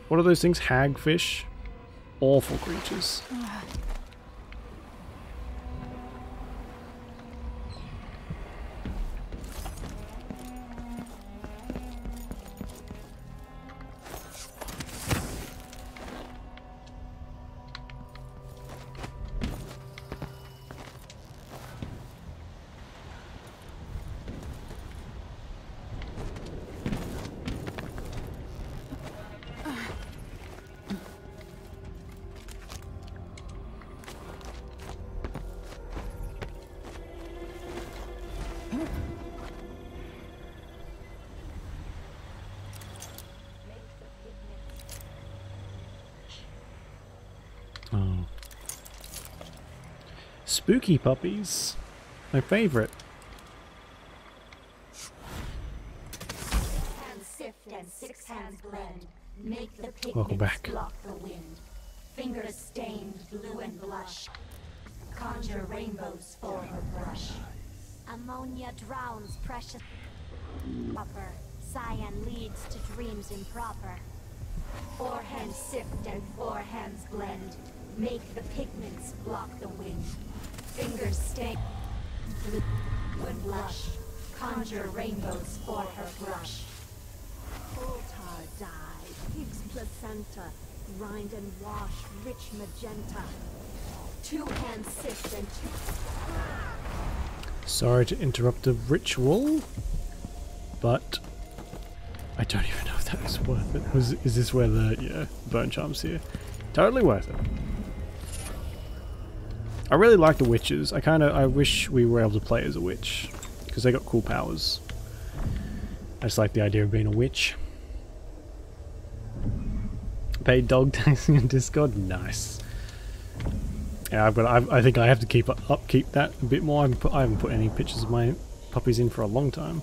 What are those things? Hagfish? Awful creatures. Oh. Spooky puppies. My favorite. Hands sift and six hands blend. Make the Welcome back. block the wind. Fingers stained blue and blush. Conjure rainbows for her brush. Ammonia drowns precious copper. Cyan leads to dreams improper. Four hands sift and four hands blend. Make the pigments block the wind. Fingers stain blue and blush. Conjure rainbows for her brush. Coal tar dye, pig's placenta, grind and wash, rich magenta. Two hands sift and Sorry to interrupt the ritual, but I don't even know if that was worth it. Is this where the burn charm's here? Totally worth it. I really like the witches. I wish we were able to play as a witch, because they got cool powers. I just like the idea of being a witch. Paid dog taxing in Discord, nice. Yeah, I think I have to keep that a bit more. I haven't put any pictures of my puppies in for a long time.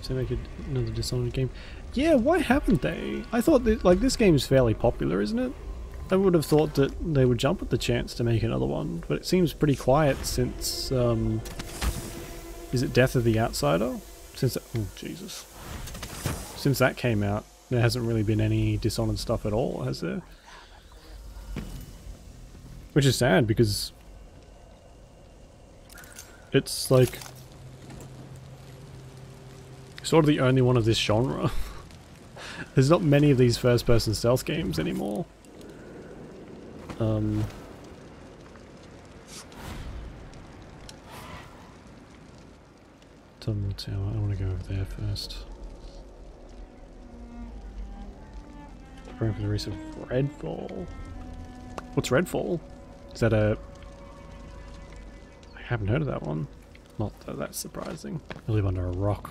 So make another Dishonored game. Yeah, why haven't they? I thought that, like, this game's fairly popular, isn't it? I would have thought that they would jump at the chance to make another one, but it seems pretty quiet since, is it Death of the Outsider? Since, oh Jesus. Since that came out, there hasn't really been any Dishonored stuff at all, has there? Which is sad, because it's like sort of the only one of this genre. There's not many of these first-person stealth games anymore. Tunnel Tower, I want to go over there first. Preparing for the release of Redfall. What's Redfall? Is that a... I haven't heard of that one. Not that that's surprising. I live under a rock.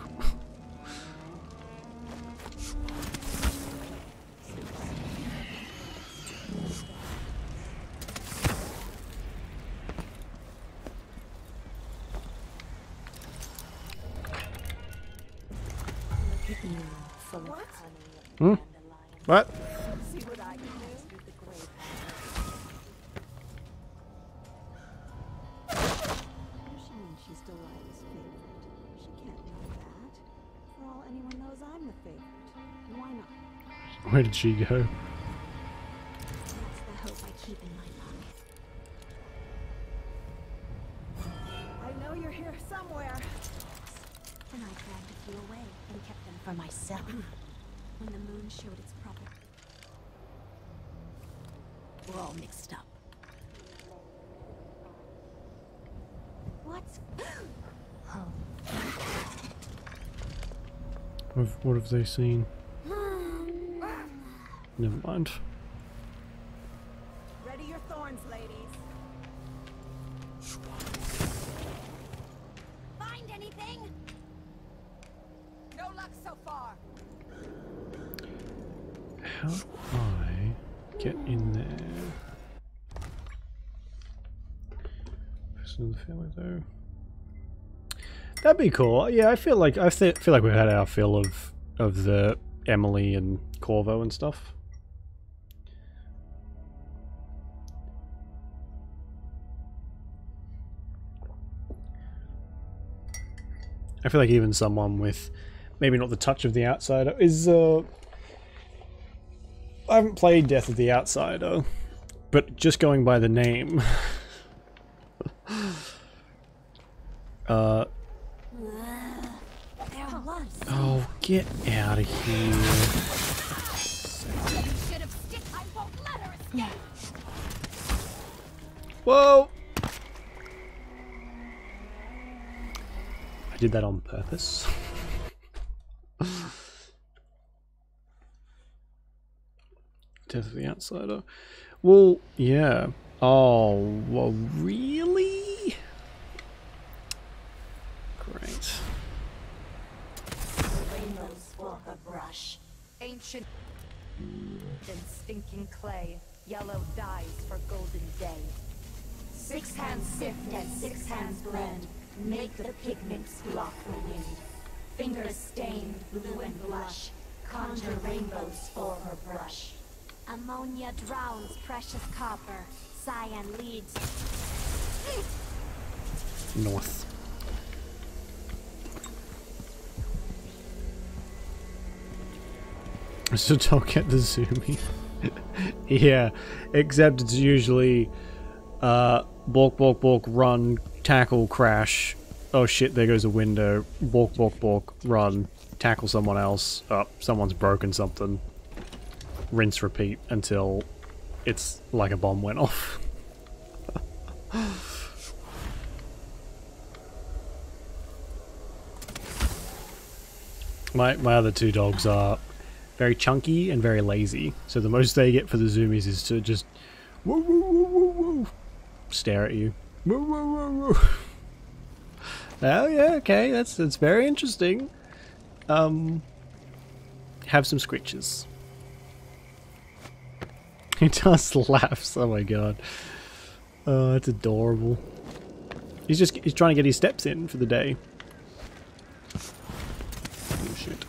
Hmm? What? See what I can do? She means she's Delilah's favorite. She can't know that. For all Where did she go? That's the hope I keep in my pocket. I know you're here somewhere. And I dragged a few away and kept them for myself. When the moon showed its proper... We're all mixed up. What? What have they seen? Never mind. Ready your thorns, ladies. Find anything? No luck so far. How do I get in there? Person of the family, though. That'd be cool. Yeah, I feel like feel like we've had our fill of the Emily and Corvo and stuff. I feel like even someone with maybe not the touch of the Outsider is. I haven't played Death of the Outsider, but just going by the name. Oh, get out of here. Whoa! I did that on purpose. Death of the Outsider. Well, yeah. Oh, well, really? Great. Rainbows for her brush. Ancient and stinking clay. Yellow dyes for golden day. 6 hands sift and 6 hands blend. Make the pigments block the wind. Fingers stained blue and blush. Conjure rainbows for her brush. Ammonia drowns precious copper. Cyan leads. North. So don't get the zoomy. Yeah, except it's usually balk, balk, balk, run, tackle, crash. Oh shit, there goes a window. Balk, balk, balk, run, tackle someone else. Oh, someone's broken something. Rinse, repeat until it's like a bomb went off. My other two dogs are very chunky and very lazy, so the most they get for the zoomies is to just woo, woo, woo, woo, woo, stare at you. Woo, woo, woo, woo. Oh yeah, okay, that's very interesting. Have some screeches. He just laughs. Oh my god. Oh, that's adorable. He's trying to get his steps in for the day. Oh shit.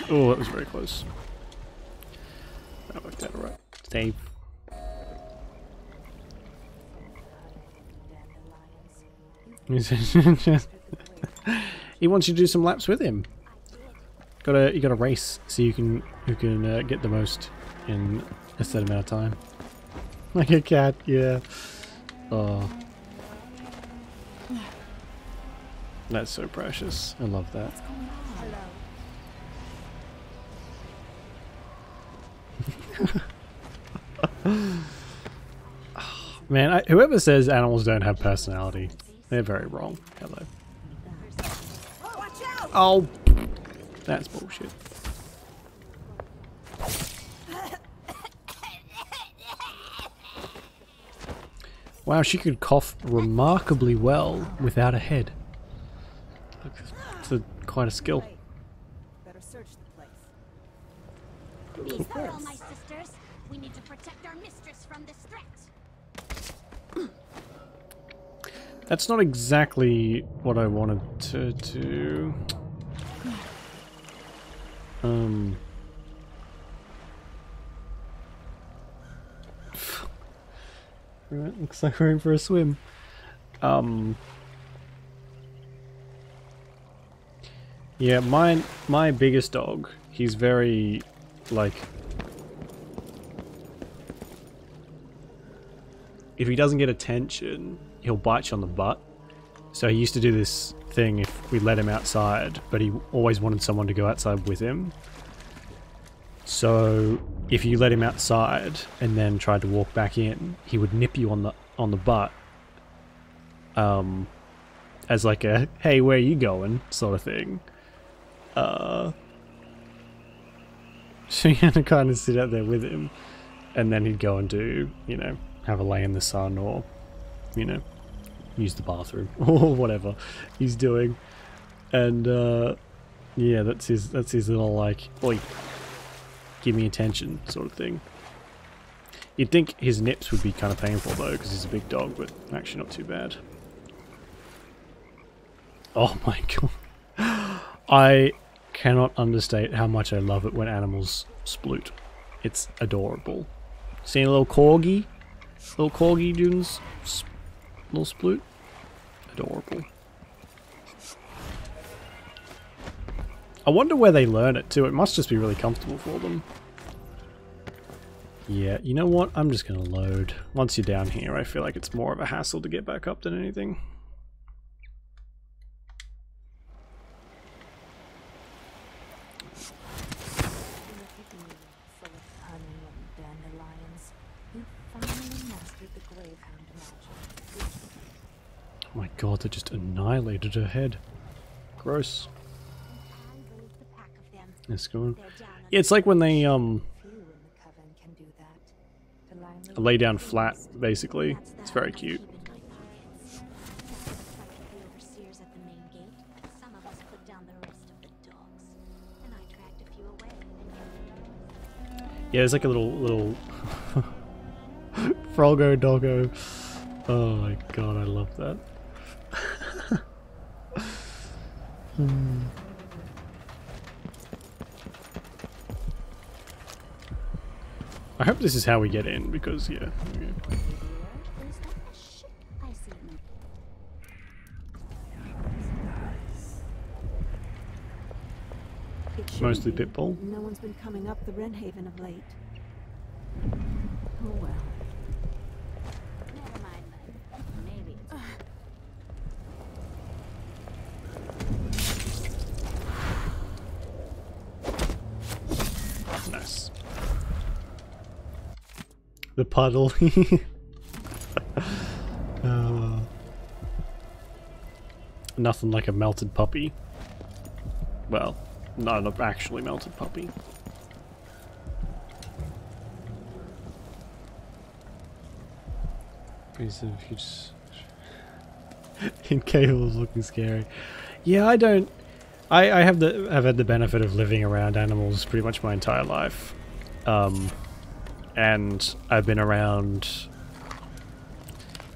Oh, that was very close. That worked out alright. Save. He wants you to do some laps with him. You gotta race so you can get the most in a set amount of time. Like a cat, yeah. Oh, that's so precious. I love that. Oh, man, whoever says animals don't have personality, they're very wrong. Hello. Oh, that's bullshit. Wow, she could cough remarkably well without a head. It's quite a skill. Better search the place. Be thorough, my sisters. We need to protect our mistress from this threat. That's not exactly what I wanted to do. Right, looks like we're in for a swim. Yeah, my biggest dog, He's very, like... If he doesn't get attention, he'll bite you on the butt. So he used to do this thing if we let him outside, but he always wanted someone to go outside with him. So if you let him outside and then tried to walk back in, he would nip you on the butt. As like a, hey, where are you going sort of thing. So you had to kind of sit out there with him, and then he'd go and do, you know, have a lay in the sun, or, you know, use the bathroom or whatever he's doing. And yeah, that's his little like, oi, give me attention sort of thing. You'd think his nips would be kind of painful though, because he's a big dog, but actually not too bad. Oh my god. I cannot understate how much I love it when animals sploot. It's adorable. Seen a little corgi? Little corgi doing little sploot? Adorable. I wonder where they learn it too. It must just be really comfortable for them. Yeah, you know what? I'm just gonna load. Once you're down here, I feel like it's more of a hassle to get back up than anything. Oh my god, they just annihilated her head. Gross. It's going. Yeah, it's like when they lay down flat, basically. It's very cute. Yeah, there's like a little Froggo doggo. Oh my god, I love that. I hope this is how we get in, because yeah. Mostly Pitbull. No one's been coming up the Wrenhaven of late. Oh well. Never mind, bud. Maybe it's... Nice. The puddle. Nothing like a melted puppy. Well, not an actually melted puppy. Piece of huge... In cables looking scary. Yeah, I don't... I have had the benefit of living around animals pretty much my entire life. And I've been around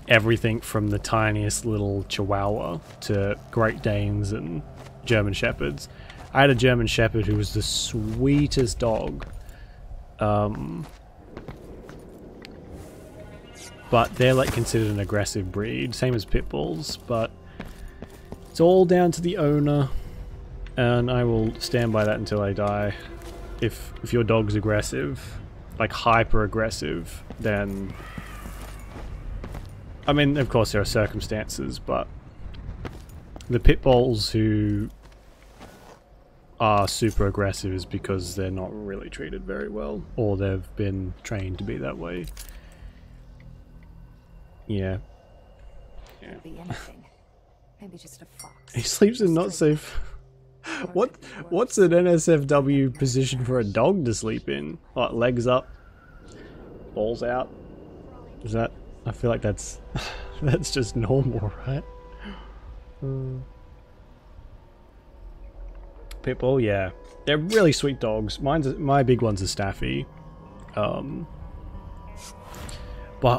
everything from the tiniest little Chihuahua to Great Danes and German Shepherds. I had a German Shepherd who was the sweetest dog. But they're like considered an aggressive breed, same as pit bulls, but it's all down to the owner, and I will stand by that until I die. If your dog's aggressive, like hyper aggressive, then I mean, of course there are circumstances, but the pit bulls who are super aggressive is because they're not really treated very well, or they've been trained to be that way. Yeah. Yeah. Be anything. Maybe just a fox. He sleeps in not safe. What's an NSFW position for a dog to sleep in? Like legs up, balls out. Is that? I feel like that's that's just normal, right? Pitbull, yeah, they're really sweet dogs. My big one's a Staffy. But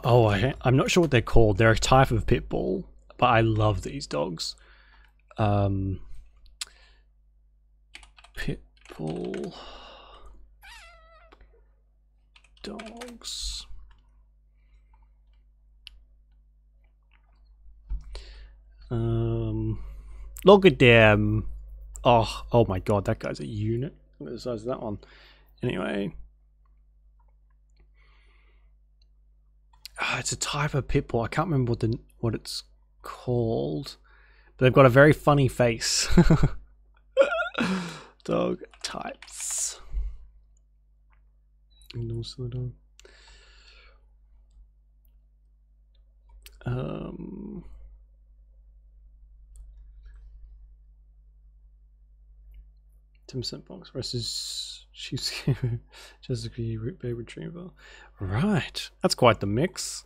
oh, I'm not sure what they're called. They're a type of pit bull, but I love these dogs. Pit bull dogs. Look at them. Oh my god, that guy's a unit. The size of that one. Anyway. It's a type of pit bull. I can't remember what it's called. But they've got a very funny face. Dog types. And also the dog. Tim box versus Jessica Bay Retriever. Right, that's quite the mix.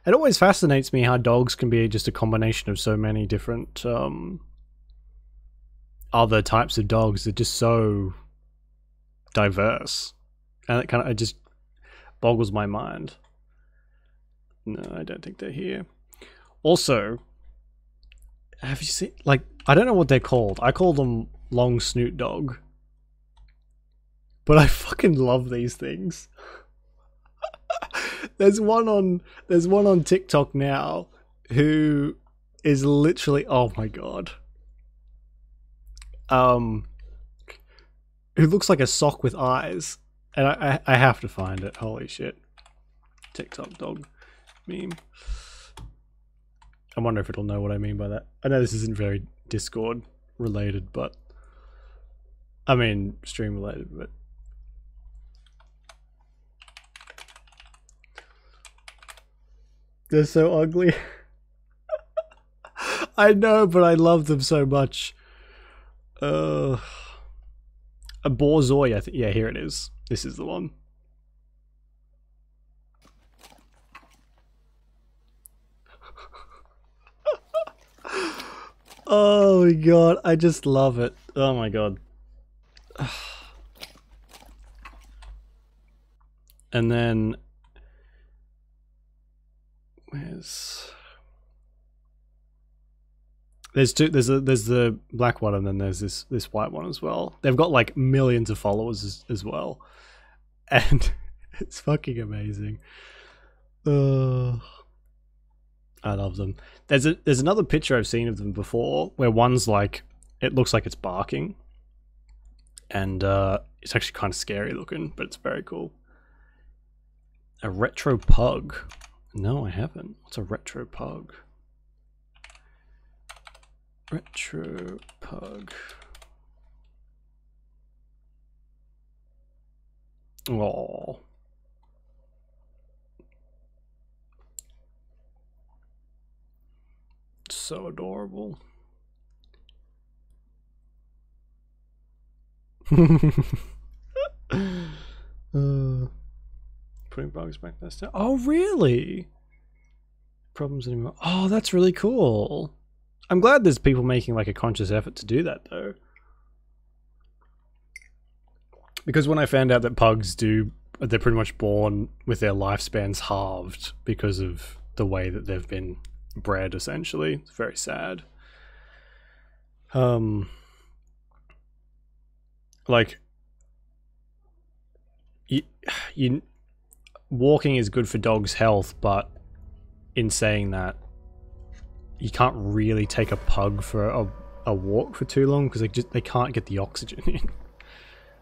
It always fascinates me how dogs can be just a combination of so many different other types of dogs. They're just so diverse, and it just boggles my mind. No, I don't think they're here. Also, have you seen, like, I don't know what they're called. I call them long snoot dog. But I fucking love these things. There's one on TikTok now who is literally, oh my god. Who looks like a sock with eyes. And I have to find it. Holy shit. TikTok dog meme. I wonder if it'll know what I mean by that. I know this isn't very Discord related, but I mean stream related, but they're so ugly. I know, but I love them so much. A Borzoi, I think. Yeah, here it is. This is the one. Oh my god, I just love it. Oh my god. And then there's the black one, and then there's this white one as well. They've got like millions of followers as well, and it's fucking amazing. I love them. There's another picture I've seen of them before where one's like, it looks like it's barking, and it's actually kind of scary looking, but it's very cool. A retro pug. No, I haven't. What's a retro pug? Retro pug. Oh. So adorable. Putting bugs back this time. Oh, really? Problems anymore. Oh, that's really cool. I'm glad there's people making like a conscious effort to do that though. Because when I found out that pugs they're pretty much born with their lifespans halved because of the way that they've been bred, essentially. It's very sad. Like, you walking is good for dogs' health, but in saying that, you can't really take a pug for a walk for too long because they can't get the oxygen in.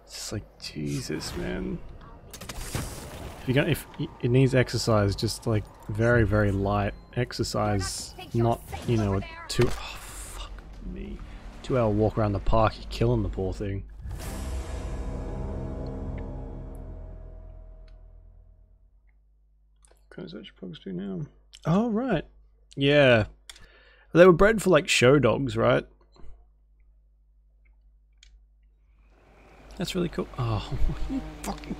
It's just like, Jesus, man. If it needs exercise, just like very, very light exercise, not, you know, a 2-hour walk around the park. You're killing the poor thing. What kind of such pugs do now? Oh, right. Yeah. They were bred for like show dogs, right? That's really cool. Oh, you fucking...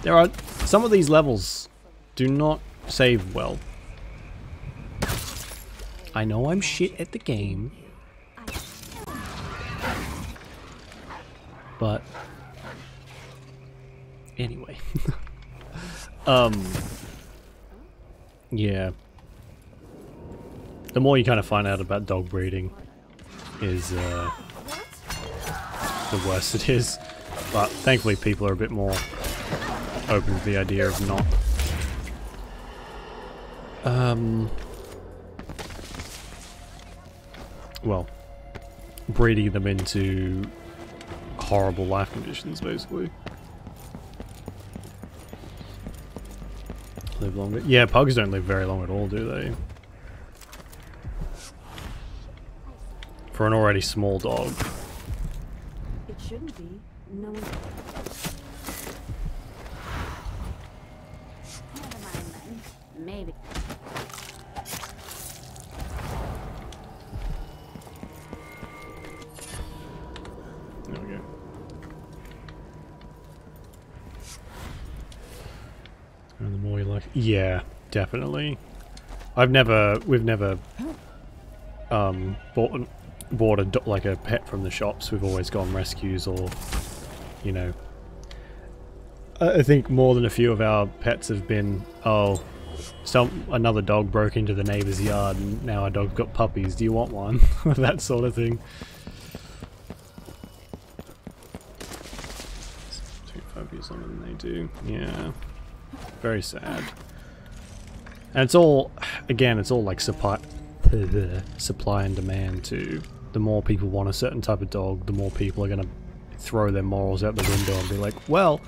There are... Some of these levels do not save well. I know I'm shit at the game. But... Anyway. Yeah. The more you kind of find out about dog breeding is the worse it is. But thankfully people are a bit more open to the idea of not well, breeding them into horrible life conditions, basically. Live longer. Yeah, pugs don't live very long at all, do they? For an already small dog. It shouldn't be. No one. Never mind then. Maybe. There we go. And the more you like, yeah, definitely. We've never bought like a pet from the shops. We've always gone rescues, or you know, I think more than a few of our pets have been, oh, another dog broke into the neighbor's yard and now our dog's got puppies, do you want one? That sort of thing. 5 years longer than they do. Yeah, very sad. And it's all, again, it's all like supply and demand too. The more people want a certain type of dog, the more people are going to throw their morals out the window and be like, well,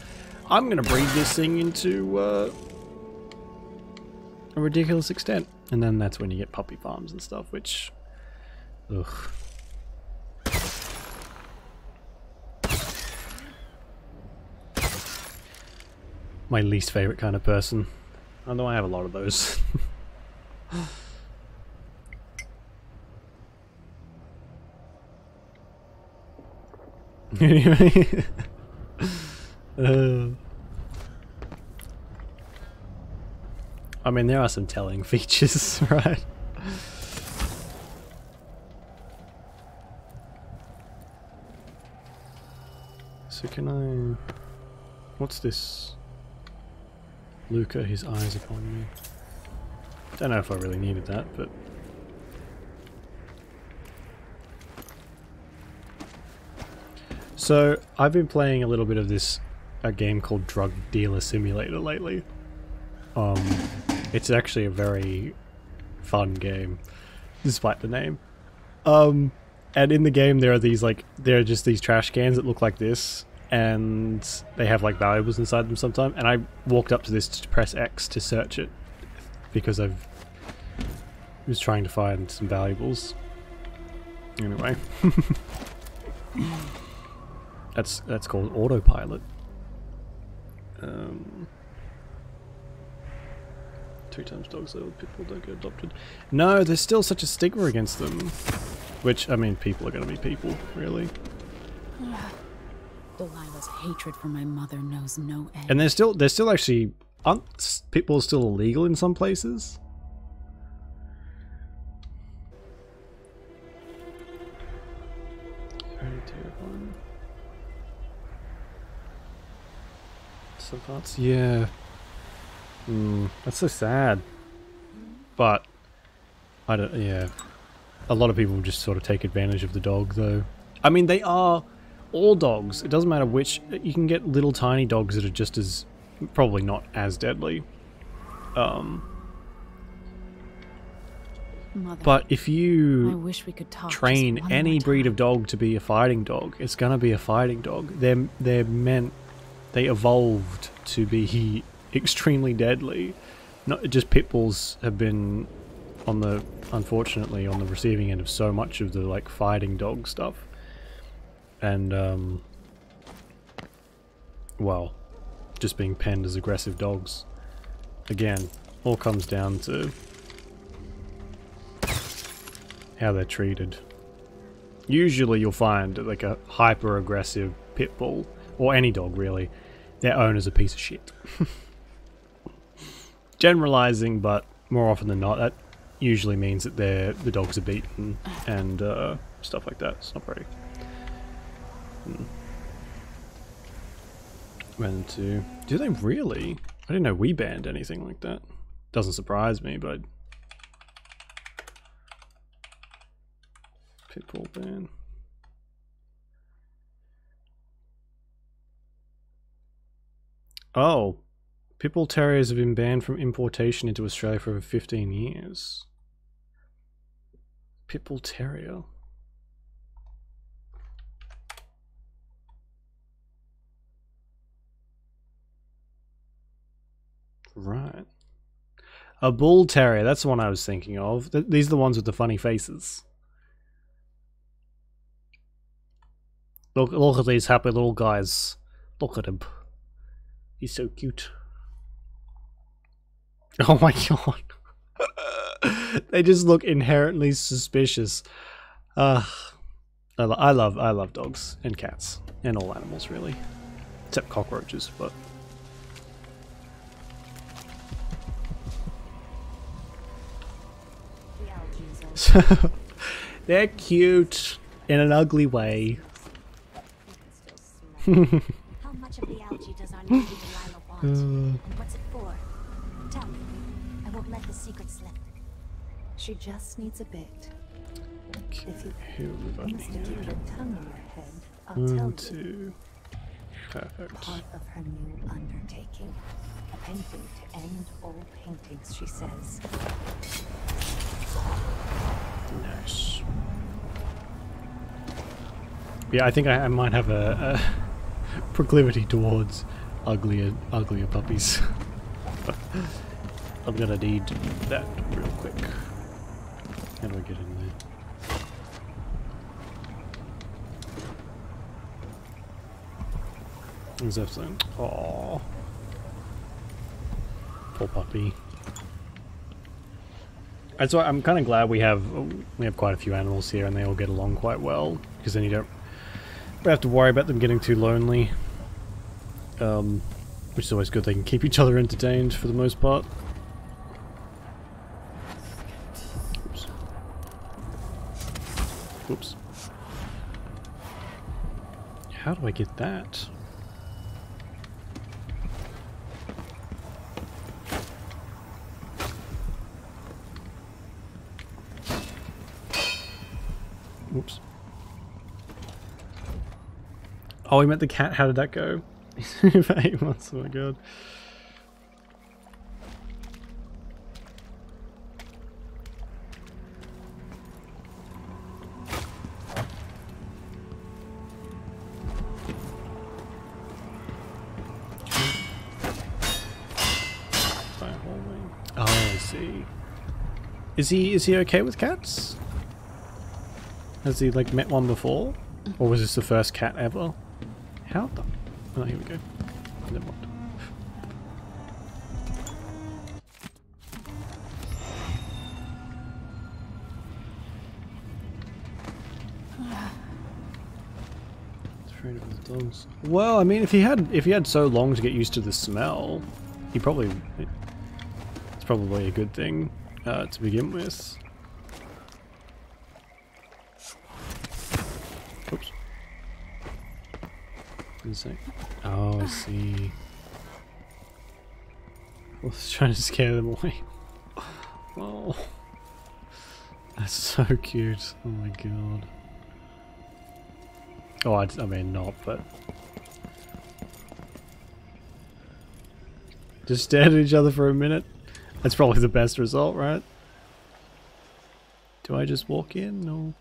I'm going to breed this thing into a ridiculous extent. And then that's when you get puppy farms and stuff, which, ugh. My least favorite kind of person. Although I have a lot of those. Anyway. I mean, there are some telling features, right? So can I... What's this? Luca, his eyes upon me. Don't know if I really needed that, but... So, I've been playing a little bit of this a game called Drug Dealer Simulator lately. It's actually a very fun game, despite the name. And in the game there are these there are just these trash cans that look like this, and they have like valuables inside them sometimes, and I walked up to this to press X to search it, because I was trying to find some valuables. Anyway. That's called autopilot. 2 times dogs though, people don't get adopted. No, there's still such a stigma against them. Which, I mean, people are gonna be people, really. Delilah's hatred for my mother knows no end. And there's still actually, aren't people still illegal in some places? Very terrifying. Some parts, yeah. That's so sad. But I don't. Yeah, a lot of people just sort of take advantage of the dog, though. I mean, they are all dogs. It doesn't matter which. You can get little tiny dogs that are just as, probably not as deadly. Mother, but if you I wish we could talk train any breed of dog to be a fighting dog, it's gonna be a fighting dog. They're meant. They evolved to be extremely deadly. Not just pit bulls have been unfortunately on the receiving end of so much of the like fighting dog stuff, and well, just being penned as aggressive dogs. Again, all comes down to how they're treated. Usually you'll find like a hyper aggressive pit bull, or any dog really, their owner's a piece of shit. Generalizing, but more often than not, that usually means that the dogs are beaten and stuff like that. It's not very. Do they really? I didn't know we banned anything like that. Doesn't surprise me, but pitbull ban. Oh. Pitbull Terriers have been banned from importation into Australia for over 15 years. Pitbull Terrier. A bull terrier, that's the one I was thinking of. These are the ones with the funny faces. Look at these happy little guys. Look at him. He's so cute. Oh my god. They just look inherently suspicious. I love dogs and cats and all animals really, except cockroaches. But they're cute in an ugly way. How much of the algae does our new Delilah want? And what's it for? Tell me. I won't let the secret slip. She just needs a bit. Okay, if you here we go. must keep your tongue in your head, I'll tell 1, you. 2. Perfect. Part of her new undertaking. A painting to end all paintings, she says. Nice. Yeah, I think I might have a proclivity towards uglier puppies. I'm gonna need that real quick. How do I get in there? Is that something? Aww. Poor puppy. That's why I'm kind of glad we have quite a few animals here and they all get along quite well, because then you don't have to worry about them getting too lonely. Which is always good. They can keep each other entertained for the most part. Oops. Oops. How do I get that? Oops. Oh, we met the cat. How did that go? For 8 months. Oh my god. Oh, I see. Is he okay with cats? Has he like met one before? Or was this the first cat ever? How the... Oh, here we go. Never mind. Afraid of the dogs. Well, I mean, if he had so long to get used to the smell, it's probably a good thing to begin with. Oops. Oh, I see. I was trying to scare them away. Oh, that's so cute. Oh my god. Oh, I mean not, but just stared at each other for a minute. That's probably the best result, right? Do I just walk in? No.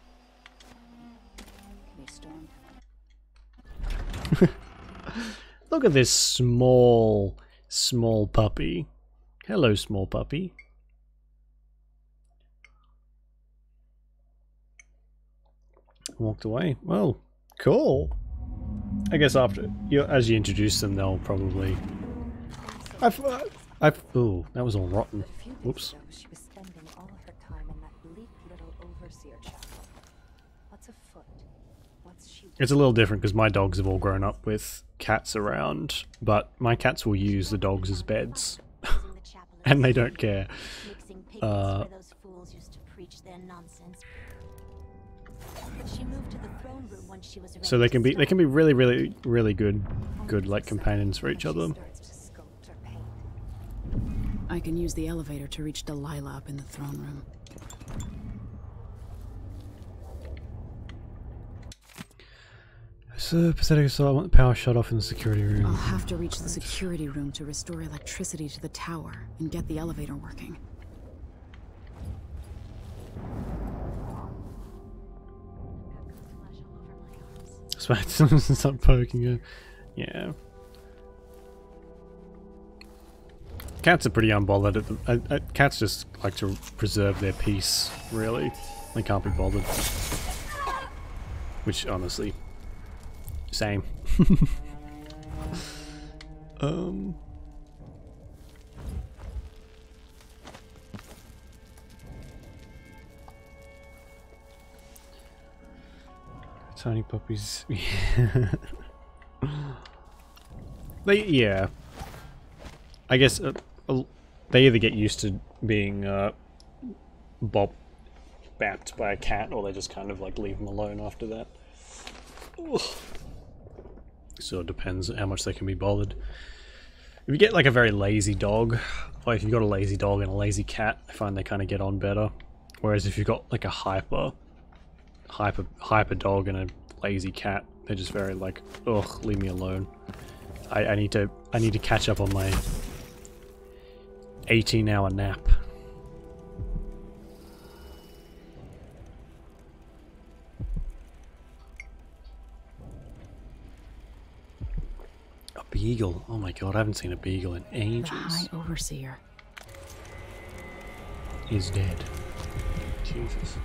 Look at this small puppy. Hello, small puppy. Walked away. Well, cool. I guess after as you introduce them, they'll probably. Ooh, that was all rotten. Whoops. She was spending all her time in that bleak little overseer chapel. What's afoot? What's she? It's a little different because my dogs have all grown up with cats around, but my cats will use the dogs as beds, and they don't care. So they can be really good like companions for each other. I can use the elevator to reach Delilah up in the throne room. So pathetic assault. I want the power shut off in the security room. I'll have to reach the security room to restore electricity to the tower and get the elevator working. Stop poking her. Yeah. Cats are pretty unbothered at the... cats just like to preserve their peace, really. They can't be bothered. Which, honestly... Same. Tiny puppies. Yeah. I guess they either get used to being bapped by a cat, or they just kind of like leave them alone after that. Ugh. So it depends how much they can be bothered. If you get like a very lazy dog, or if you've got a lazy dog and a lazy cat, I find they kind of get on better. Whereas if you've got like a hyper dog and a lazy cat, they're just very like, ugh, leave me alone. I need to catch up on my 18-hour nap. A beagle. Oh my god, I haven't seen a beagle in ages. The High Overseer is dead. Jesus.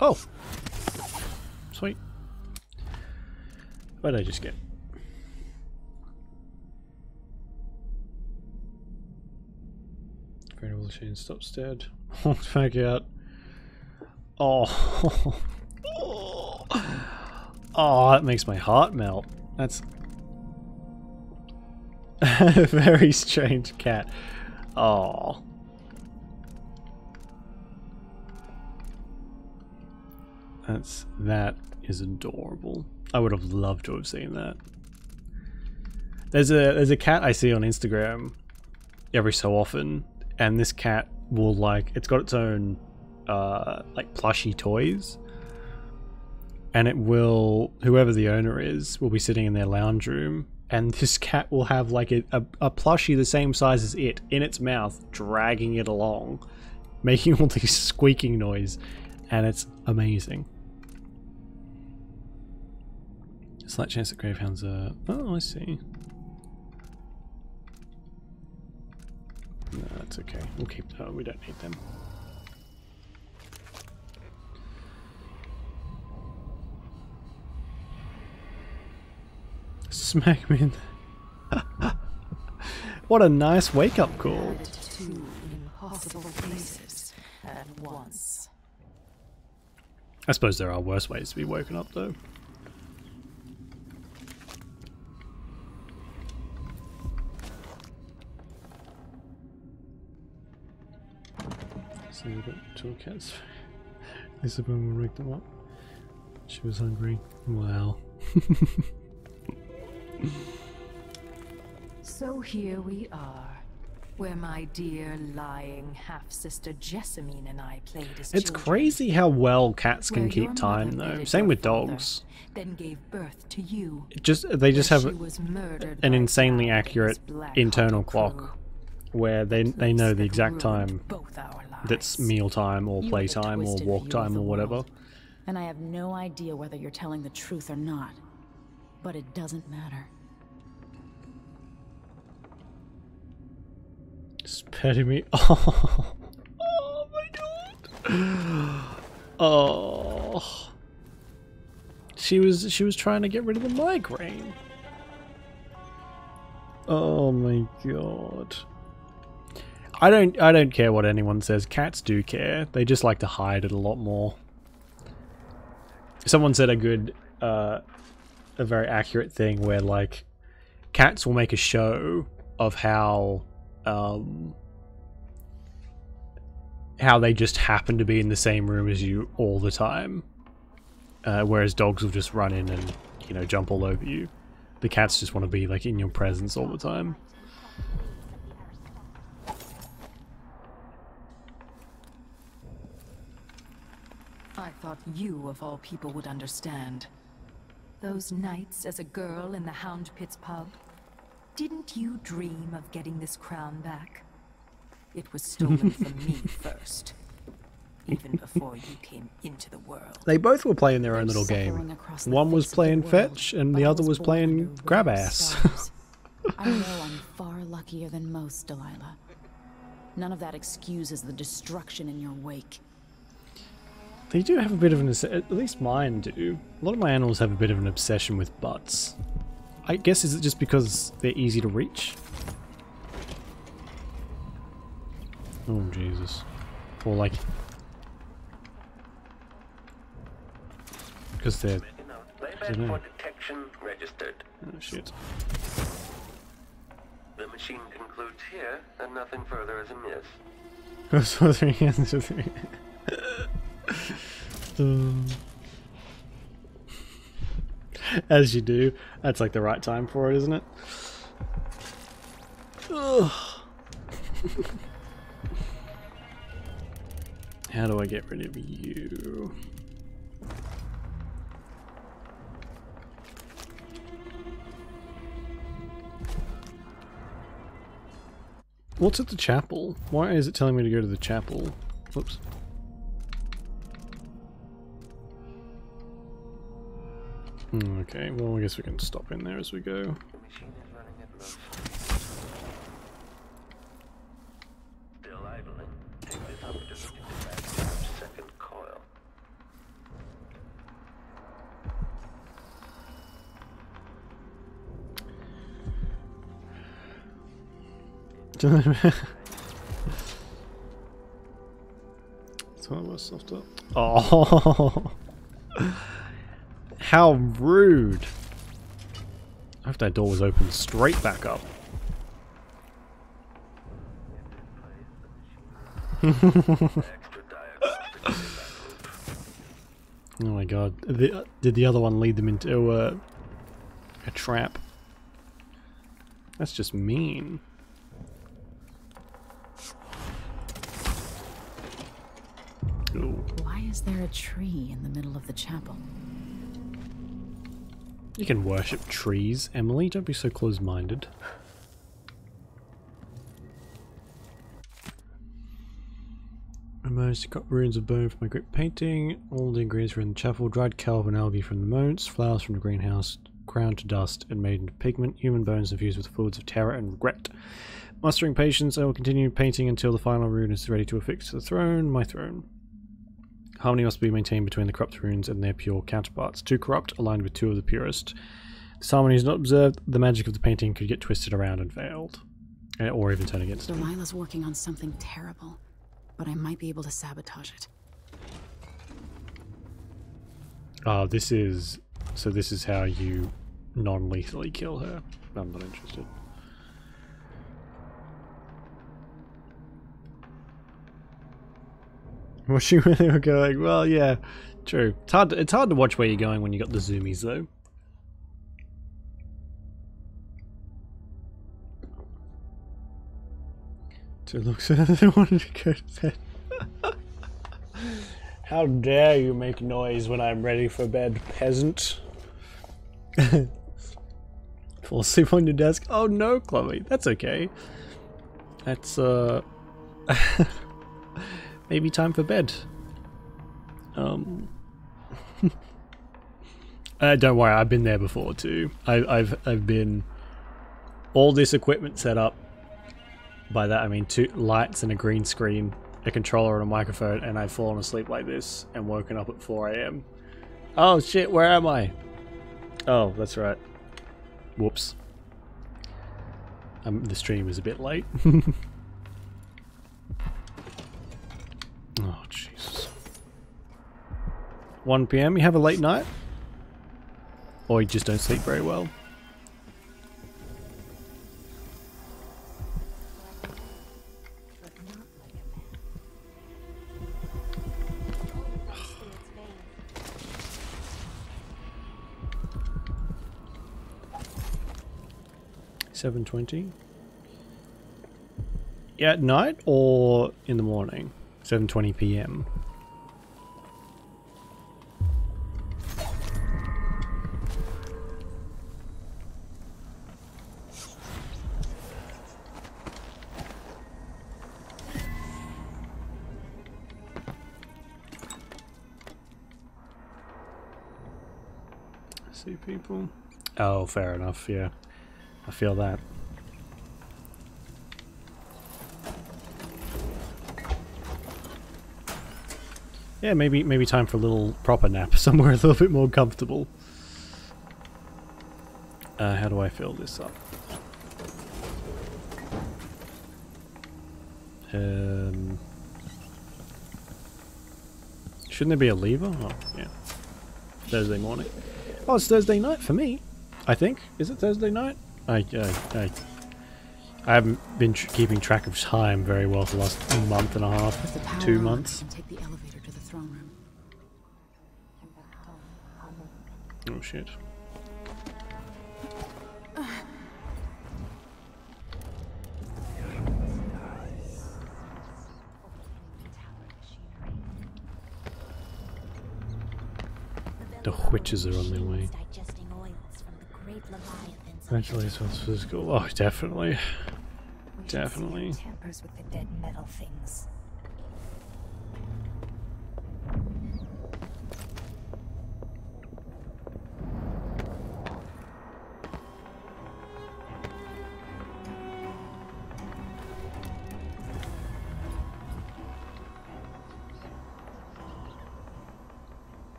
Oh! Sweet. What did I just get? Variable machine stops dead. Walked back out. Oh. Oh, that makes my heart melt. That's a very strange cat. Oh. That is adorable. I would have loved to have seen that. There's a cat I see on Instagram every so often, and this cat will like, it's got its own like plushy toys, and it will, whoever the owner is, will be sitting in their lounge room, and this cat will have like a plushie the same size as it in its mouth, dragging it along, making all these squeaking noise, and it's amazing. Slight chance that gravehounds are... Oh, I see. No, that's okay. We'll keep... Oh, we don't need them. Smack me in the... What a nice wake-up call. Two impossible places at once. I suppose there are worse ways to be woken up, though. So we've got two cats. This is when we rigged them up. She was hungry. Wow. So here we are, where my dear lying half-sister Jessamine and I played as It's children. crazy how well cats can Where keep your time, mother though. buried Same your with father, dogs. Then gave birth to you. They just have She was murdered an by insanely Dad and accurate his black internal hearted clock, crew. where they know the exact time Both our lives. that's meal time or You play have a time or twisted walk view of time the or whatever. world, and I have no idea whether you're telling the truth or not. But it doesn't matter. Just petting me. Oh, oh my god. Oh. She was trying to get rid of the migraine. Oh my god. I don't care what anyone says. Cats do care. They just like to hide it a lot more. Someone said a very accurate thing where like cats will make a show of how they just happen to be in the same room as you all the time, whereas dogs will just run in and, you know, jump all over you. The cats just want to be like in your presence all the time. I thought you, of all people, would understand. Those nights as a girl in the Hound Pit's pub. Didn't you dream of getting this crown back? It was stolen from me first. even before you came into the world. They both were playing their own little game. One was playing fetch, and the other was playing grab ass. I know I'm far luckier than most, Delilah. None of that excuses the destruction in your wake. They do have a bit of an... At least mine do. A lot of my animals have a bit of an obsession with butts. I guess is it just because they're easy to reach? Oh, Jesus. Or like... Because they're... I don't know. Detection registered. Oh, shit. The machine concludes here that nothing further is amiss. As you do. That's like the right time for it, isn't it? Ugh. How do I get rid of you? What's at the chapel? Why is it telling me to go to the chapel? Whoops. Okay, well I guess we can stop in there as we go. Still idling. Take this opportunity to back up second coil. So I was soft up. Oh, how rude! I hope that door was open straight back up. Oh my god! Did the other one lead them into a trap? That's just mean. Ooh. Why is there a tree in the middle of the chapel? You can worship trees, Emily. Don't be so close-minded. I managed to cut runes of bone from my great painting. All the ingredients were in the chapel. Dried kelp and algae from the moats, flowers from the greenhouse, ground to dust and made into pigment, human bones infused with fluids of terror and regret. Mustering patience, I will continue painting until the final rune is ready to affix to the throne, my throne. Harmony must be maintained between the corrupt runes and their pure counterparts. Two corrupt, aligned with two of the purest. This harmony is not observed, the magic of the painting could get twisted around and veiled. Or even turn against me. Delilah's working on something terrible, but I might be able to sabotage it. Oh, this is... So this is how you non-lethally kill her. I'm not interested. Watching where they were going. Well, yeah, true. It's hard to watch where you're going when you got the zoomies, though. So it looks like they wanted to go to bed. How dare you make noise when I'm ready for bed, peasant? Fall asleep on your desk? Oh no, Chloe. That's okay. That's, maybe time for bed. Don't worry, I've been there before too. I've been all this equipment set up. By that I mean 2 lights and a green screen, a controller and a microphone, and I've fallen asleep like this and woken up at 4 AM. Oh shit, where am I? Oh, that's right. Whoops. The stream is a bit late. Oh, Jesus. 1 PM, you have a late night? Or you just don't sleep very well? $7:20. Yeah, at night or in the morning? 7:20 PM. see people. Oh, fair enough, yeah. I feel that. Yeah, maybe time for a little proper nap somewhere a little bit more comfortable. How do I fill this up? Shouldn't there be a lever? Oh, yeah. Thursday morning. Oh, it's Thursday night for me, I think. Is it Thursday night? I haven't been keeping track of time very well for the last month and a half, 2 months. Take the elevator to the throne room. Oh shit. The witches are on their way. Eventually it's physical. Oh, definitely. Definitely. Tampers with the dead metal things.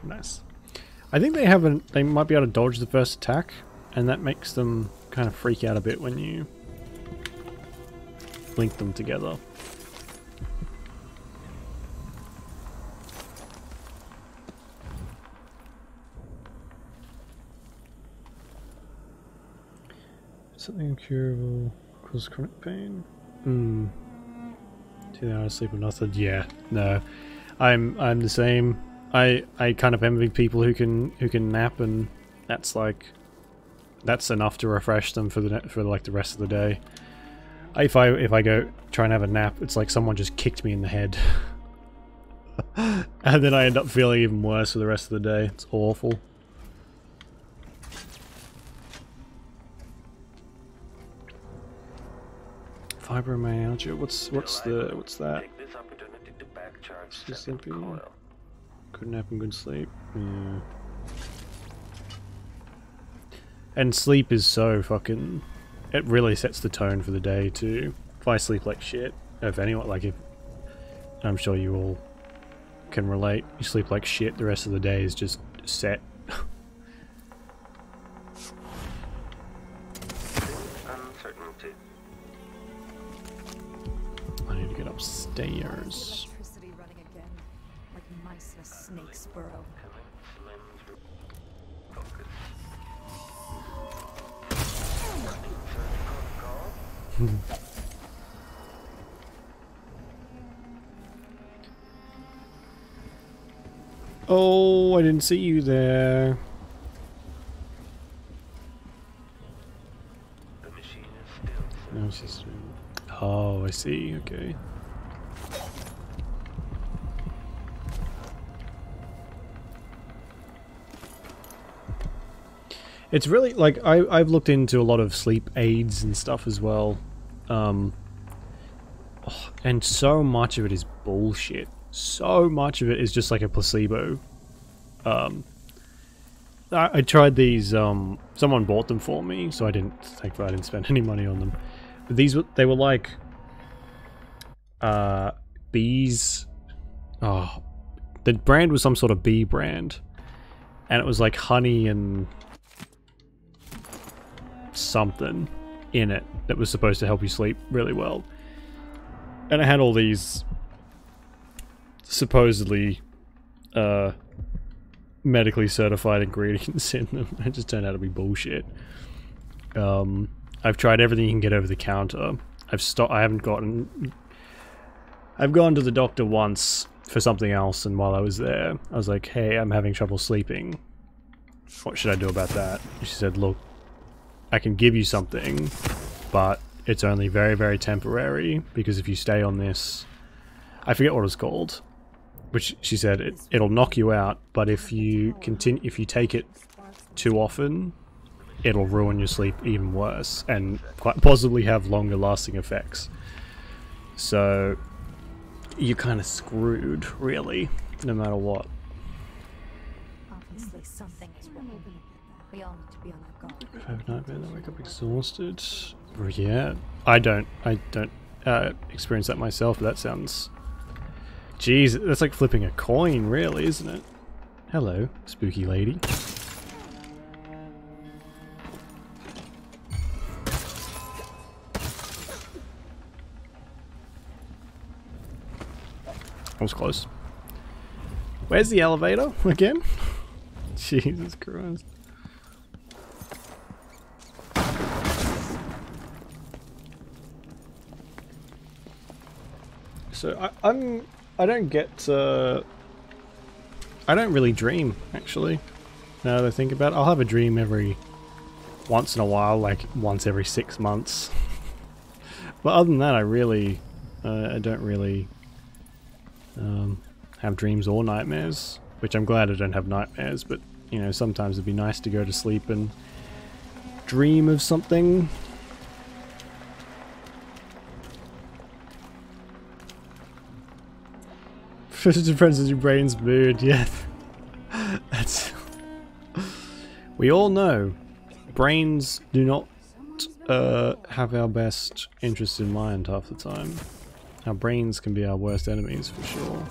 Nice. I think they haven't. They might be able to dodge the first attack, and that makes them kind of freak out a bit when you link them together. Something incurable, cause chronic pain. 2 hours sleep or nothing. Yeah, no, I'm the same. I kind of envy people who can nap, and that's enough to refresh them for like the rest of the day. If I go try and have a nap, it's like someone just kicked me in the head, and then I end up feeling even worse for the rest of the day. It's awful. Fibromyalgia. What's that? Take this opportunity to back charge Just second simply coil. good nap and good sleep. Yeah. And sleep is so fucking. It really sets the tone for the day too. If I sleep like shit, if anyone I'm sure you all can relate. You sleep like shit, the rest of the day is just set. Uncertainty. I need to get upstairs. Electricity running again, like mice in a snake's burrow. Oh, I didn't see you there. The machine is still No system. Oh, I see. Okay. It's really like I've looked into a lot of sleep aids and stuff as well, and so much of it is bullshit. So much of it is just like a placebo. I tried these. Someone bought them for me, so thankfully I didn't spend any money on them. But they were like bees. Oh, the brand was some sort of bee brand, and it was like honey and something in it that was supposed to help you sleep really well. And it had all these supposedly medically certified ingredients in them. It just turned out to be bullshit. I've tried everything you can get over the counter. I've gone to the doctor once for something else, and while I was there, I was like, hey, I'm having trouble sleeping. What should I do about that? She said, look, I can give you something, but it's only very, very temporary, because if you stay on this, I forget what it's called, which she said it'll knock you out, but if you take it too often, it'll ruin your sleep even worse, and quite possibly have longer lasting effects. So you're kind of screwed, really, no matter what. Obviously, something is wrong. We all need to be on our guard. If I have a nightmare, then I wake up exhausted. Yeah, I don't experience that myself, but that sounds... Jeez, that's like flipping a coin, really, isn't it? Hello, spooky lady. I was close. Where's the elevator again? Jesus Christ. So I don't get I don't really dream, actually. Now that I think about it, I'll have a dream every once in a while, like once every 6 months. But other than that, I really I don't really have dreams or nightmares, which I'm glad I don't have nightmares, but you know, sometimes it'd be nice to go to sleep and dream of something. First depends on your brain's mood, yeah. That's... We all know brains do not have our best interests in mind half the time. Our brains can be our worst enemies for sure.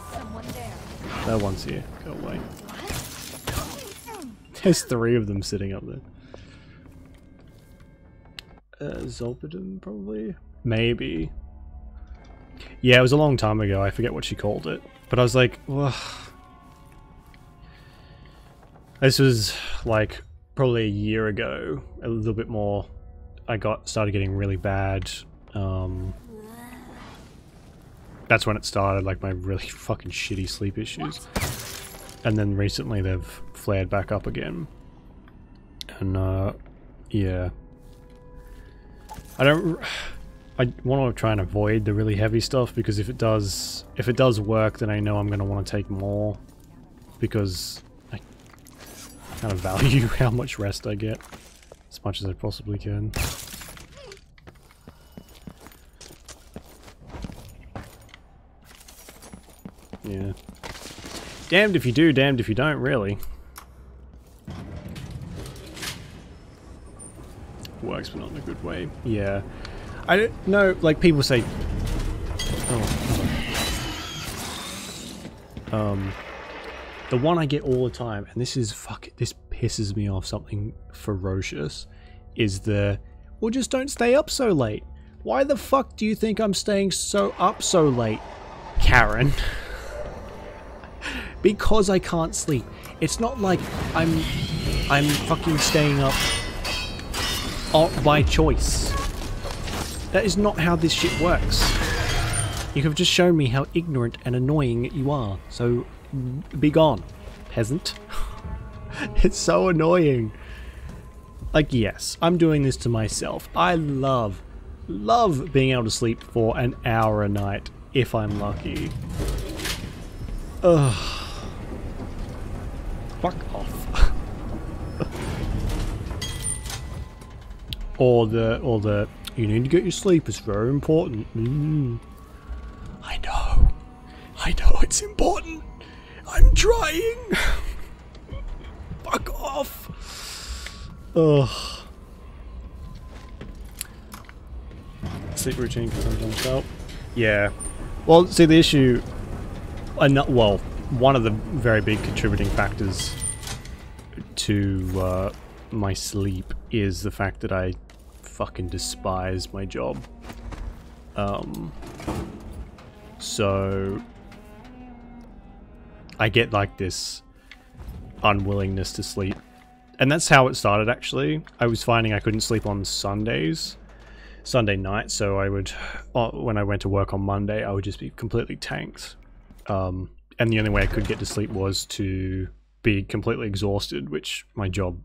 No one's here. Go away. There's 3 of them sitting up there. Zolpidem, probably? Maybe. Yeah, it was a long time ago. I forget what she called it. But I was like, ugh. This was like probably a year ago, a little bit more. I started getting really bad. That's when it started, like my really fucking shitty sleep issues. And then recently they've flared back up again. And yeah. I want to try and avoid the really heavy stuff, because if it does work, then I know I'm going to want to take more, because I kind of value how much rest I get as much as I possibly can. Yeah. Damned if you do, damned if you don't, really. Works, but not in a good way. Yeah. I don't know, like people say... Oh. The one I get all the time, and this pisses me off something ferocious, is the, well, just don't stay up so late. Why the fuck do you think I'm staying up so late, Karen? Because I can't sleep. It's not like I'm fucking staying up by choice. That is not how this shit works. You have just shown me how ignorant and annoying you are, so be gone, peasant. It's so annoying. Like, yes, I'm doing this to myself. I love being able to sleep for an hour a night, if I'm lucky. Ugh. Fuck off. or the you need to get your sleep, it's very important. I know it's important. I'm trying. Fuck off. Ugh. Sleep routine can sometimes help. Yeah. Well, see, the issue... well, one of the very big contributing factors to my sleep is the fact that I fucking despise my job. So I get like this unwillingness to sleep. And that's how it started, actually. I was finding I couldn't sleep on Sunday night, so I would, when I went to work on Monday, I would just be completely tanked. And the only way I could get to sleep was to be completely exhausted, which my job